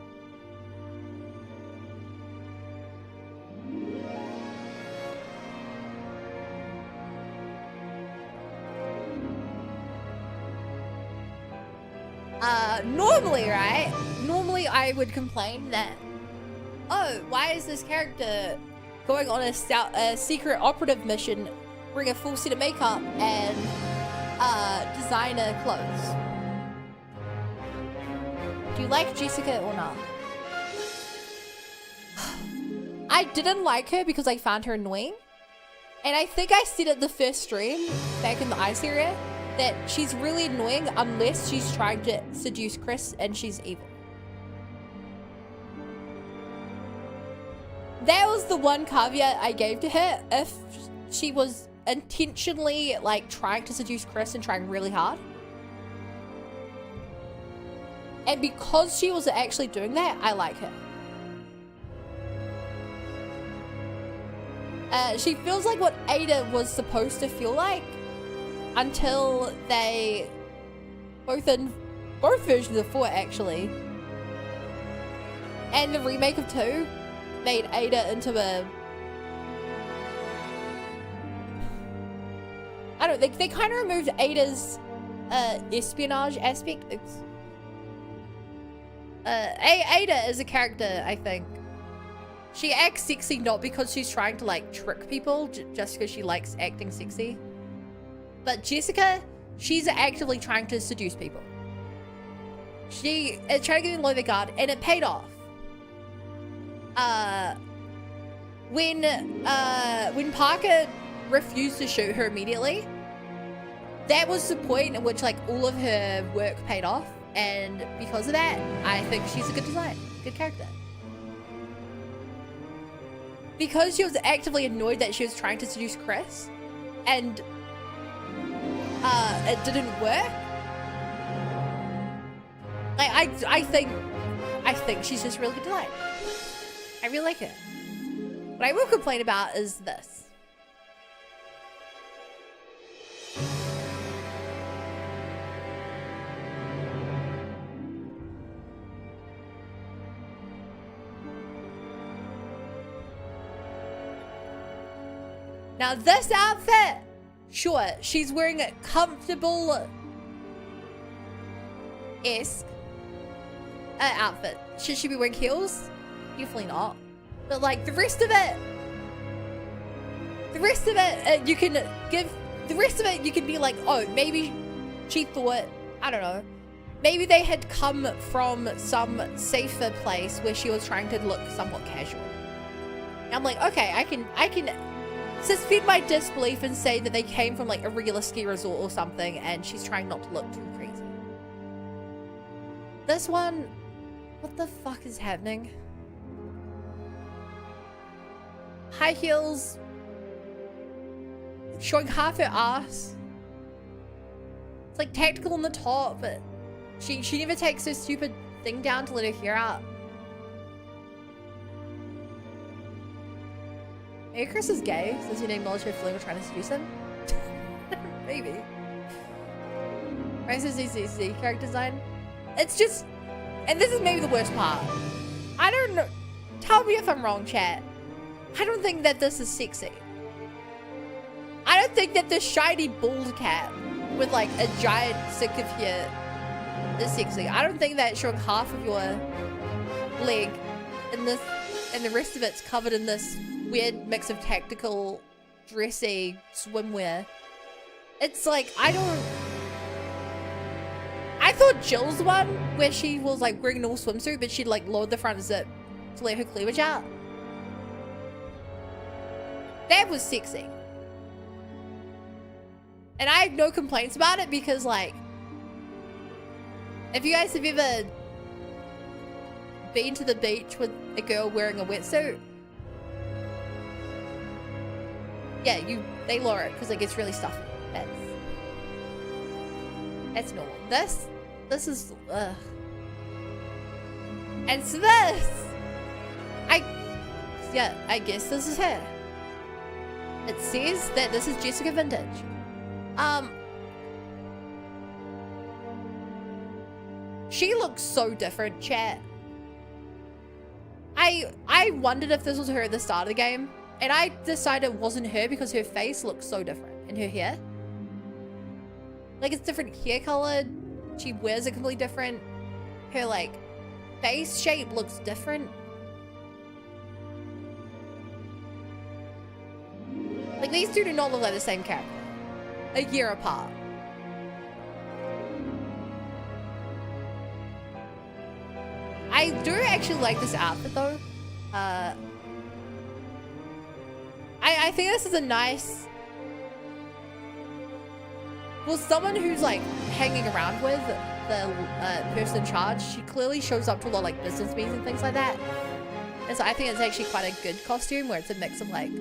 Normally, right? Normally I would complain that, oh, why is this character going on a secret operative mission, bring a full set of makeup and designer clothes? Do you like Jessica or not? I didn't like her because I found her annoying. And I think I said it the first stream back in the ice area that she's really annoying unless she's trying to seduce Chris and she's evil. That was the one caveat I gave to her. If she was intentionally like trying to seduce Chris and trying really hard, and because she was actually doing that, I like her. She feels like what Ada was supposed to feel like until they, both versions of 4 actually, and the remake of 2 made Ada into a, I don't know, they kind of removed Ada's espionage aspect. Ada as a character, I think, she acts sexy not because she's trying to like trick people, just because she likes acting sexy. But Jessica, she's actively trying to seduce people. She is trying to get in low the guard, and it paid off. When Parker refused to shoot her immediately, that was the point at which like all of her work paid off, and because of that, I think she's a good design, good character. Because she was actively annoyed that she was trying to seduce Chris, and it didn't work. Like I think she's just really good design. I really like her. What I will complain about is this. Now this outfit, sure, she's wearing a comfortable-esque outfit. Should she be wearing heels? Definitely not. But like the rest of it, you can give, the rest of it you can be like, oh, maybe she thought, I don't know, maybe they had come from some safer place where she was trying to look somewhat casual. And I'm like, okay, I can suspend my disbelief and say that they came from like a regular ski resort or something and she's trying not to look too crazy. This one, what the fuck is happening? High heels, showing half her ass. It's like tactical on the top, but she never takes her stupid thing down to let her hair out. Maybe Chris is gay since he didn't acknowledge her feeling of trying to seduce him. Maybe. Right, so Z character design. It's just, and this is maybe the worst part. I don't know. Tell me if I'm wrong, chat. I don't think that this is sexy. I don't think that the shiny bald cap with like a giant stick of hair is sexy. I don't think that showing half of your leg in this and the rest of it's covered in this weird mix of tactical, dressy swimwear. It's like, I thought Jill's one where she was like wearing a normal swimsuit, but she'd like lowered the front zip to let her cleavage out. That was sexy. And I have no complaints about it because, like, if you guys have ever been to the beach with a girl wearing a wetsuit, yeah, they lower it because it gets really stuffy. That's normal. This is, and so this, I guess this is her. It says that this is Jessica Vintage. She looks so different, chat. I wondered if this was her at the start of the game, and I decided it wasn't her because her face looks so different, and her hair. Like, it's different hair color. She wears it completely different. Her, like, face shape looks different. Like, these two do not look like the same character. A year apart. I do actually like this outfit, though. I think this is a nice... Well, someone who's, like, hanging around with the person in charge, she clearly shows up to a lot of, like, business meetings and things like that. And so I think it's actually quite a good costume where it's a mix of, like...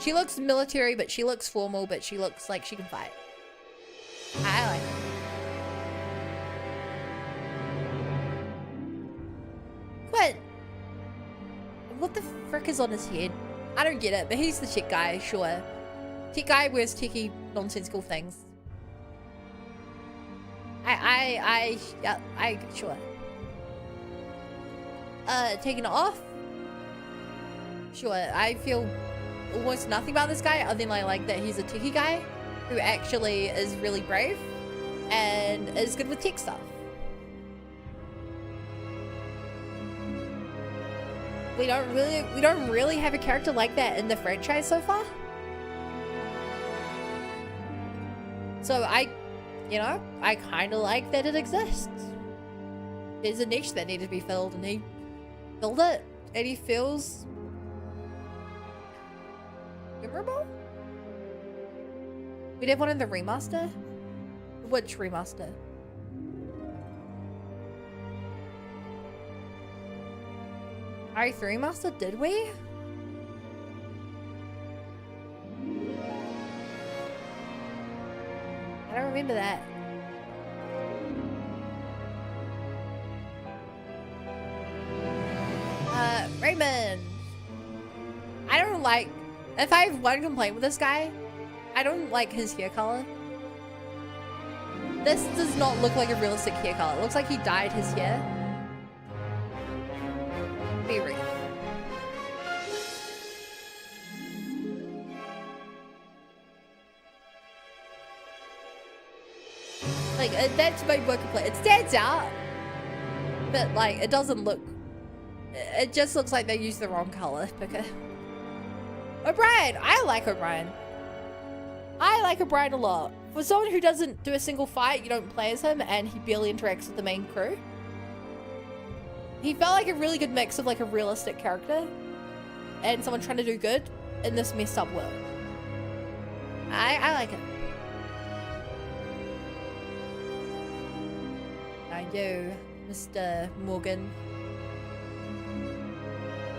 She looks military, but she looks formal, but she looks like she can fight. I like it. What? What the frick is on his head? I don't get it, but he's the tech guy, sure. Tech guy wears techie, nonsensical things. Sure. Taking it off? Sure, I feel almost nothing about this guy other than I like that he's a techie guy who actually is really brave and is good with tech stuff. We don't really have a character like that in the franchise so far. So I kind of like that it exists. There's a niche that needed to be filled and he filled it, and he feels memorable. We'd have one in the remaster. Which remaster? RE3 remaster, did we? I don't remember that. Raymond. I don't like... If I have one complaint with this guy, I don't like his hair color. This does not look like a realistic hair color. It looks like he dyed his hair. Be real. Like, that's my one complaint. It stands out, but like, it doesn't look... It just looks like they used the wrong color picker. O'Brien! I like O'Brien. I like O'Brien a lot. For someone who doesn't do a single fight, you don't play as him, and he barely interacts with the main crew. He felt like a really good mix of like a realistic character and someone trying to do good in this messed up world. I like it. I do, Mr. Morgan.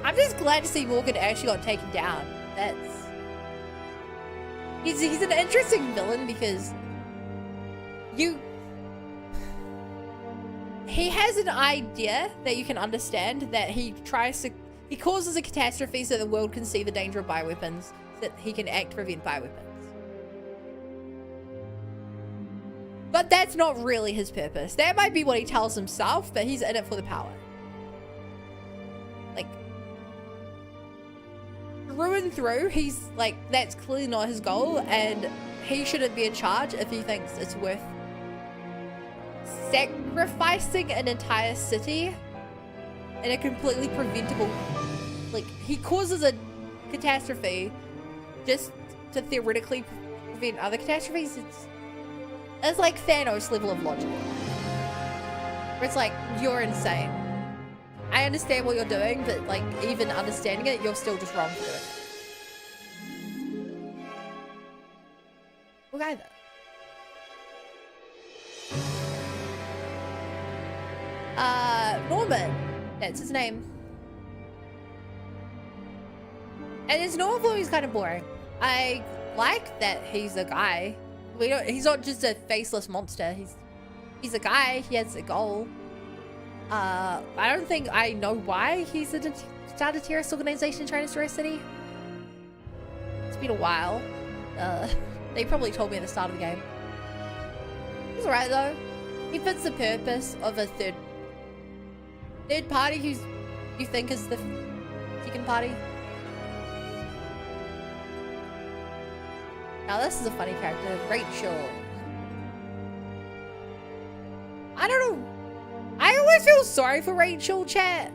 I'm just glad to see Morgan actually got taken down. That's... He's an interesting villain because he has an idea that you can understand, that he causes a catastrophe so the world can see the danger of bioweapons, so that he can act to prevent bioweapons. But that's not really his purpose. That might be what he tells himself, but he's in it for the power. Like, through and through, he's like, that's clearly not his goal, and he shouldn't be in charge if he thinks it's worth sacrificing an entire city in a completely preventable, like, he causes a catastrophe just to theoretically prevent other catastrophes. It's like Thanos level of logic. Where it's like, you're insane. I understand what you're doing, but like, even understanding it, you're still just wrong for doing it. What guy though? Norman. That's his name. And his normal form is kind of boring. I like that he's a guy. He's not just a faceless monster. He's a guy. He has a goal. I don't think I know why he's started a terrorist organization trying to destroy a city. It's been a while. They probably told me at the start of the game. He's alright though. He fits the purpose of a third party who's you think is the second party. Now this is a funny character, Rachel. I don't know. I always feel sorry for Rachel, chat.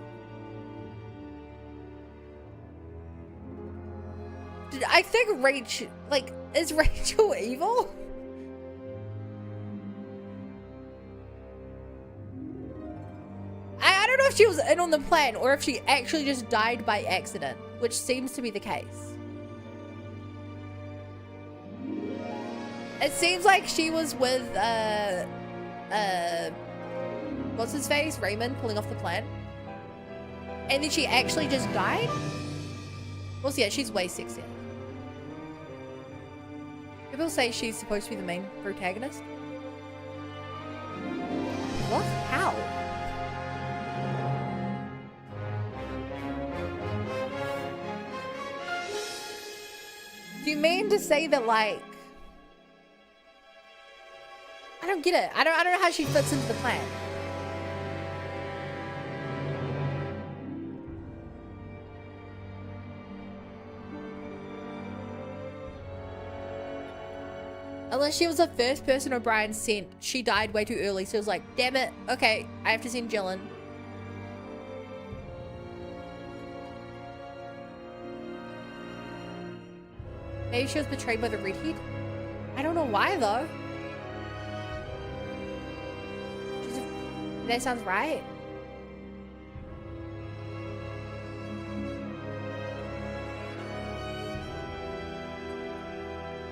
I think Rachel, like, is Rachel evil? I don't know if she was in on the plan or if she actually just died by accident, which seems to be the case. It seems like she was with, what's his face? Raymond pulling off the plan. And then she actually just died? Well, yeah, she's way sexier. People say she's supposed to be the main protagonist. What? How? Do you mean to say that, like, I don't get it. I don't know how she fits into the plan. Unless she was the first person O'Brien sent, she died way too early, so it was like, damn it, okay, I have to send Jillian. Maybe she was betrayed by the redhead? I don't know why though. That sounds right.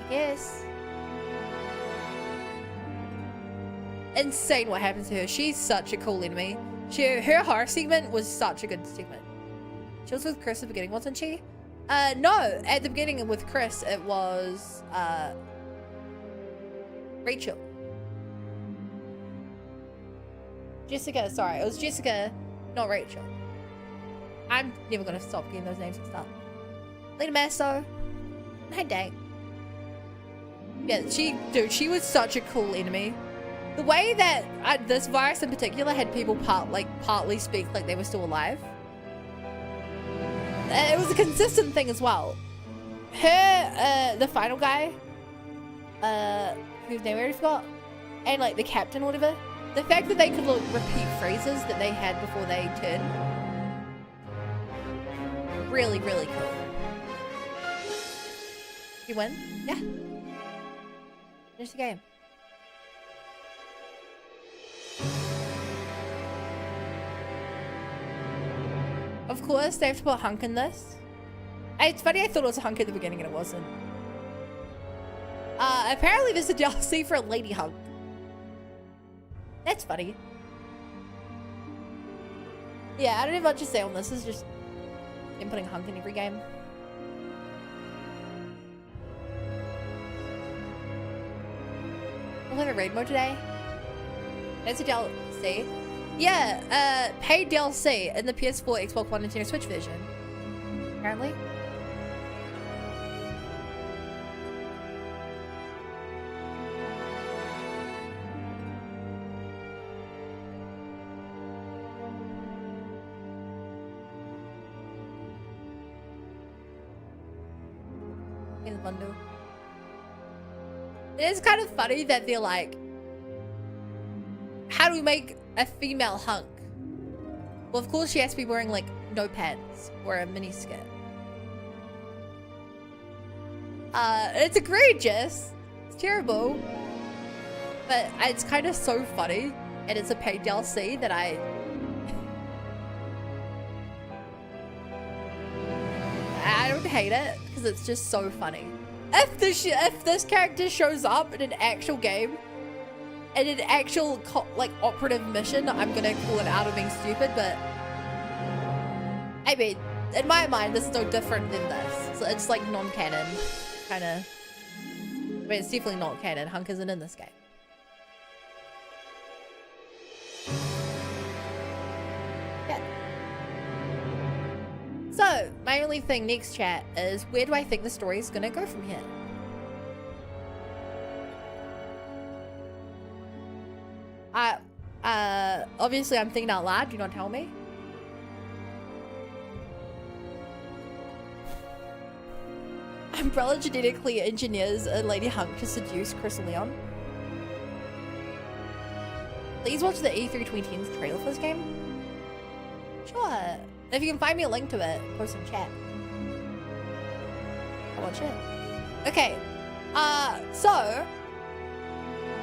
I guess. Insane what happens to her. She's such a cool enemy. Her horror segment was such a good segment. She was with Chris at the beginning, wasn't she? No, at the beginning with Chris, it was Rachel. Jessica, sorry, it was Jessica, not Rachel. I'm never gonna stop getting those names mixed up. Lena Masso. Hi, Dang. Yeah, she was such a cool enemy. The way that this virus in particular had people partly speak like they were still alive. It was a consistent thing as well. Her, the final guy, whose name I already forgot, and like the captain or whatever. The fact that they could repeat phrases that they had before they turned. Really, really cool. You win? Yeah. Finish the game. Of course, they have to put Hunk in this. It's funny, I thought it was a Hunk at the beginning and it wasn't. Apparently there's a DLC for a Lady Hunk. That's funny. Yeah, I don't have much to say on this. This is just them putting Hunk in every game. We'll have a raid mode today. That's a DLC. Yeah, paid DLC in the PS4, Xbox One, Nintendo Switch version. Apparently. in the bundle. It is kind of funny that they're like, how do we make a female hunk? Well, of course she has to be wearing like no pants or a mini skirt. It's egregious. It's terrible. But it's kind of so funny, and it's a paid DLC that I don't hate it because it's just so funny. If this character shows up in an actual game, in an actual like operative mission, I'm gonna call it out of being stupid. But I mean, in my mind, this is no different than this. So it's like non-canon, kind of. I mean, it's definitely not canon. Hunk isn't in this game. Yeah. So, my only thing next, chat, is where do I think the story is gonna go from here? Obviously I'm thinking out loud, do not tell me. Umbrella genetically engineers a Lady Hunk to seduce Chris Leon. Please watch the E3 2010's trailer for this game. Sure. If you can find me a link to it, post in chat. I'll watch it. Okay. So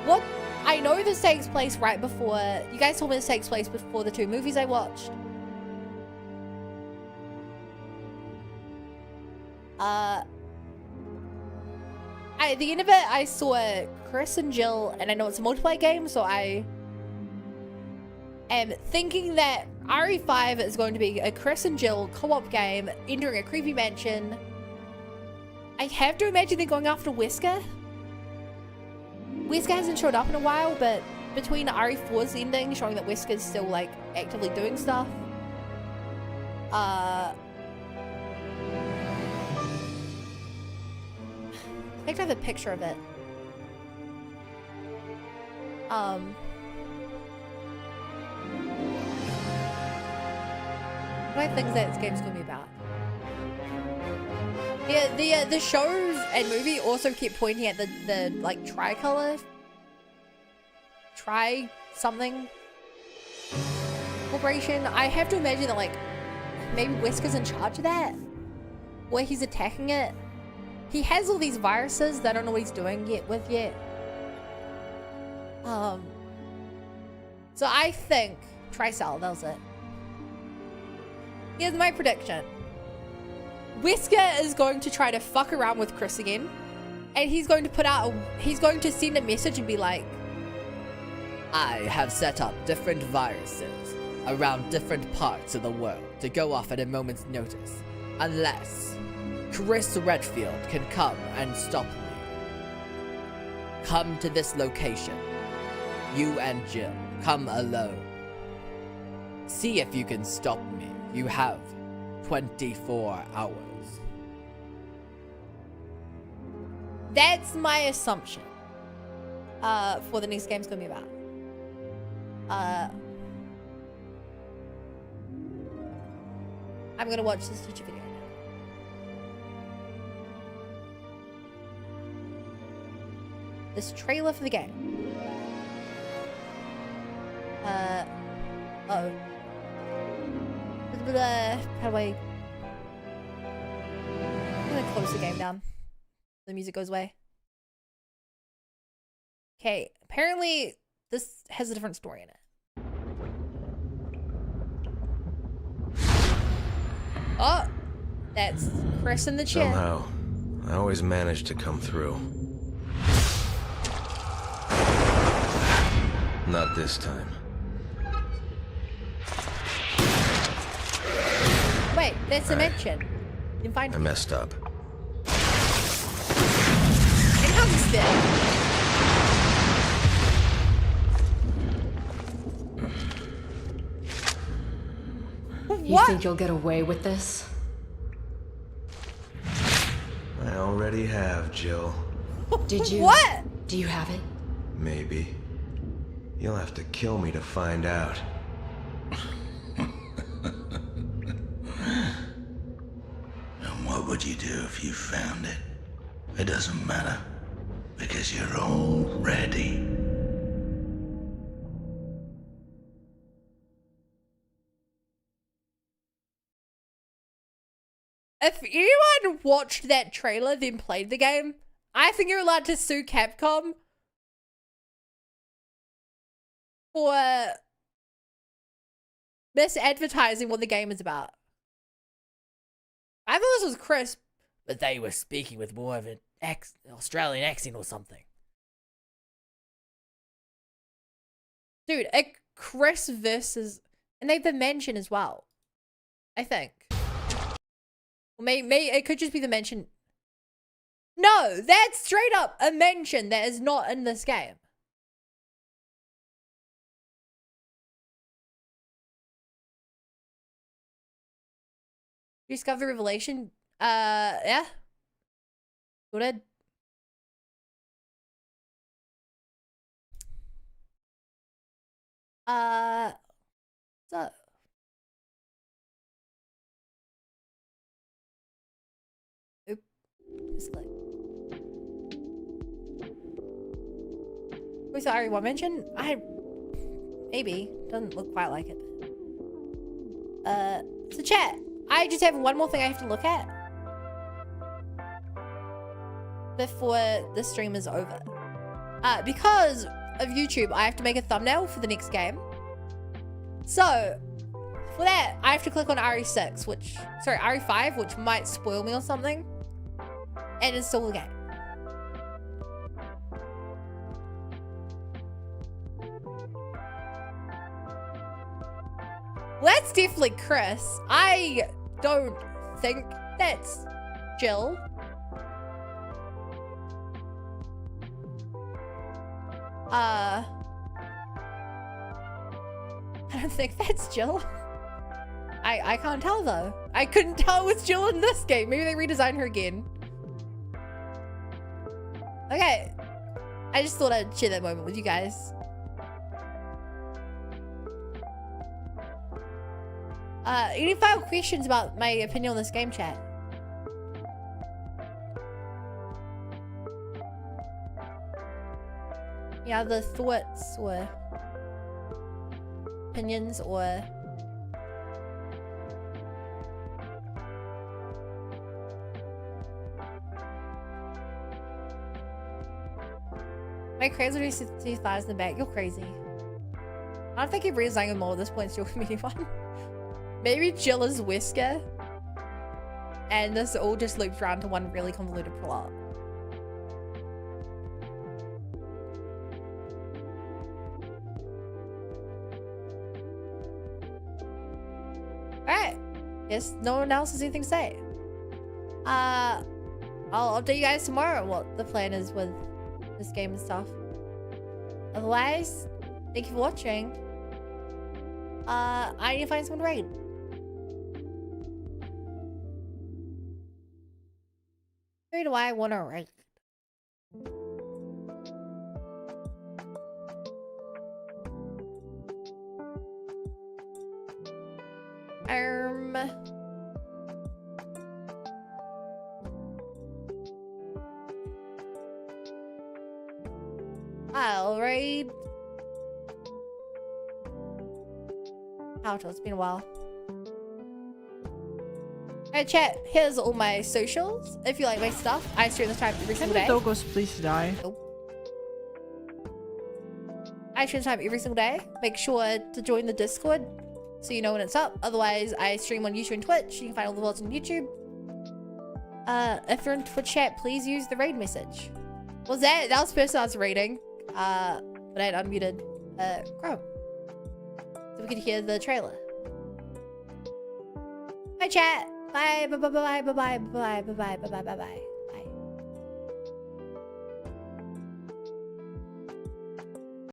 what I know this takes place right before, you guys told me this takes place before the 2 movies I watched. At the end of it, I saw Chris and Jill, and I know it's a multiplayer game, so I am thinking that RE5 is going to be a Chris and Jill co-op game, entering a creepy mansion. I have to imagine they're going after Wesker. Wesker hasn't showed up in a while, but between RE4's ending, showing that Wesker's still, like, actively doing stuff. I think I have a picture of it. What do I think that this game's gonna be about? Yeah, the shows and movie also keep pointing at the like tricolor, something corporation. I have to imagine that like maybe Wesker's in charge of that, where he's attacking it. He has all these viruses that I don't know what he's doing yet. So I think Tricell, that was it. Here's my prediction. Wesker is going to try to fuck around with Chris again, and he's going to send a message and be like, I have set up different viruses around different parts of the world to go off at a moment's notice, unless Chris Redfield can come and stop me. Come to this location. You and Jill, come alone. See if you can stop me. You have 24 hours. That's my assumption for the next game's gonna be about. I'm gonna watch this teacher video now. This trailer for the game. Oh. How do I... I'm gonna close the game down. The music goes away. Okay, apparently this has a different story in it. Oh! That's Chris in the chair. Somehow, I always manage to come through. Not this time. Wait, that's a mention. You can find I messed up. It comes there. You think you'll get away with this? I already have, Jill. Did you? What? Do you have it? Maybe. You'll have to kill me to find out. And what would you do if you found it? It doesn't matter, because you're all ready. If anyone watched that trailer then played the game, I think you're allowed to sue Capcom for misadvertising what the game is about. I thought this was crisp, But they were speaking with more of an Australian accent or something. dude. A Chris versus, and they've been mentioned as well. I think. May it could just be the mention. No, that's straight up a mention that is not in this game. Discover Revelation. Yeah. Go ahead. What's up? Oop. Misclick. Was that already one mention? Maybe. Doesn't look quite like it. So chat. I just have one more thing I have to look at before the stream is over. Because of YouTube, I have to make a thumbnail for the next game. So, for that, I have to click on RE6, RE5, which might spoil me or something, and install the game. Well, that's definitely Chris. I don't think that's Jill. I don't think that's Jill. I can't tell though. I couldn't tell it was Jill in this game. Maybe they redesigned her again. Okay. I just thought I'd share that moment with you guys. Any final questions about my opinion on this game, chat? Yeah, the thoughts or opinions or my crazy 360,000 in the back. You're crazy. I don't think you're redesigned more at this point. Still community one. Maybe Jill is Wesker, and this all just loops around to one really convoluted plot. Alright. Guess no one else has anything to say. I'll update you guys tomorrow what the plan is with this game and stuff. Otherwise, thank you for watching. I need to find someone to raid. Who do I want to raid? I'll raid. It's been a while. Alright, chat. Here's all my socials. If you like my stuff, I stream this time every single day. Dogos, please die. Nope. I stream this time every single day. Make sure to join the Discord so you know when it's up. Otherwise, I stream on YouTube and Twitch. You can find all the VODs on YouTube. If you're in Twitch chat, please use the raid message. Was that was the person I was raiding? But I had unmuted Chrome. So we could hear the trailer. Bye chat. Bye bye bye bye bye bye bye bye bye bye bye bye bye.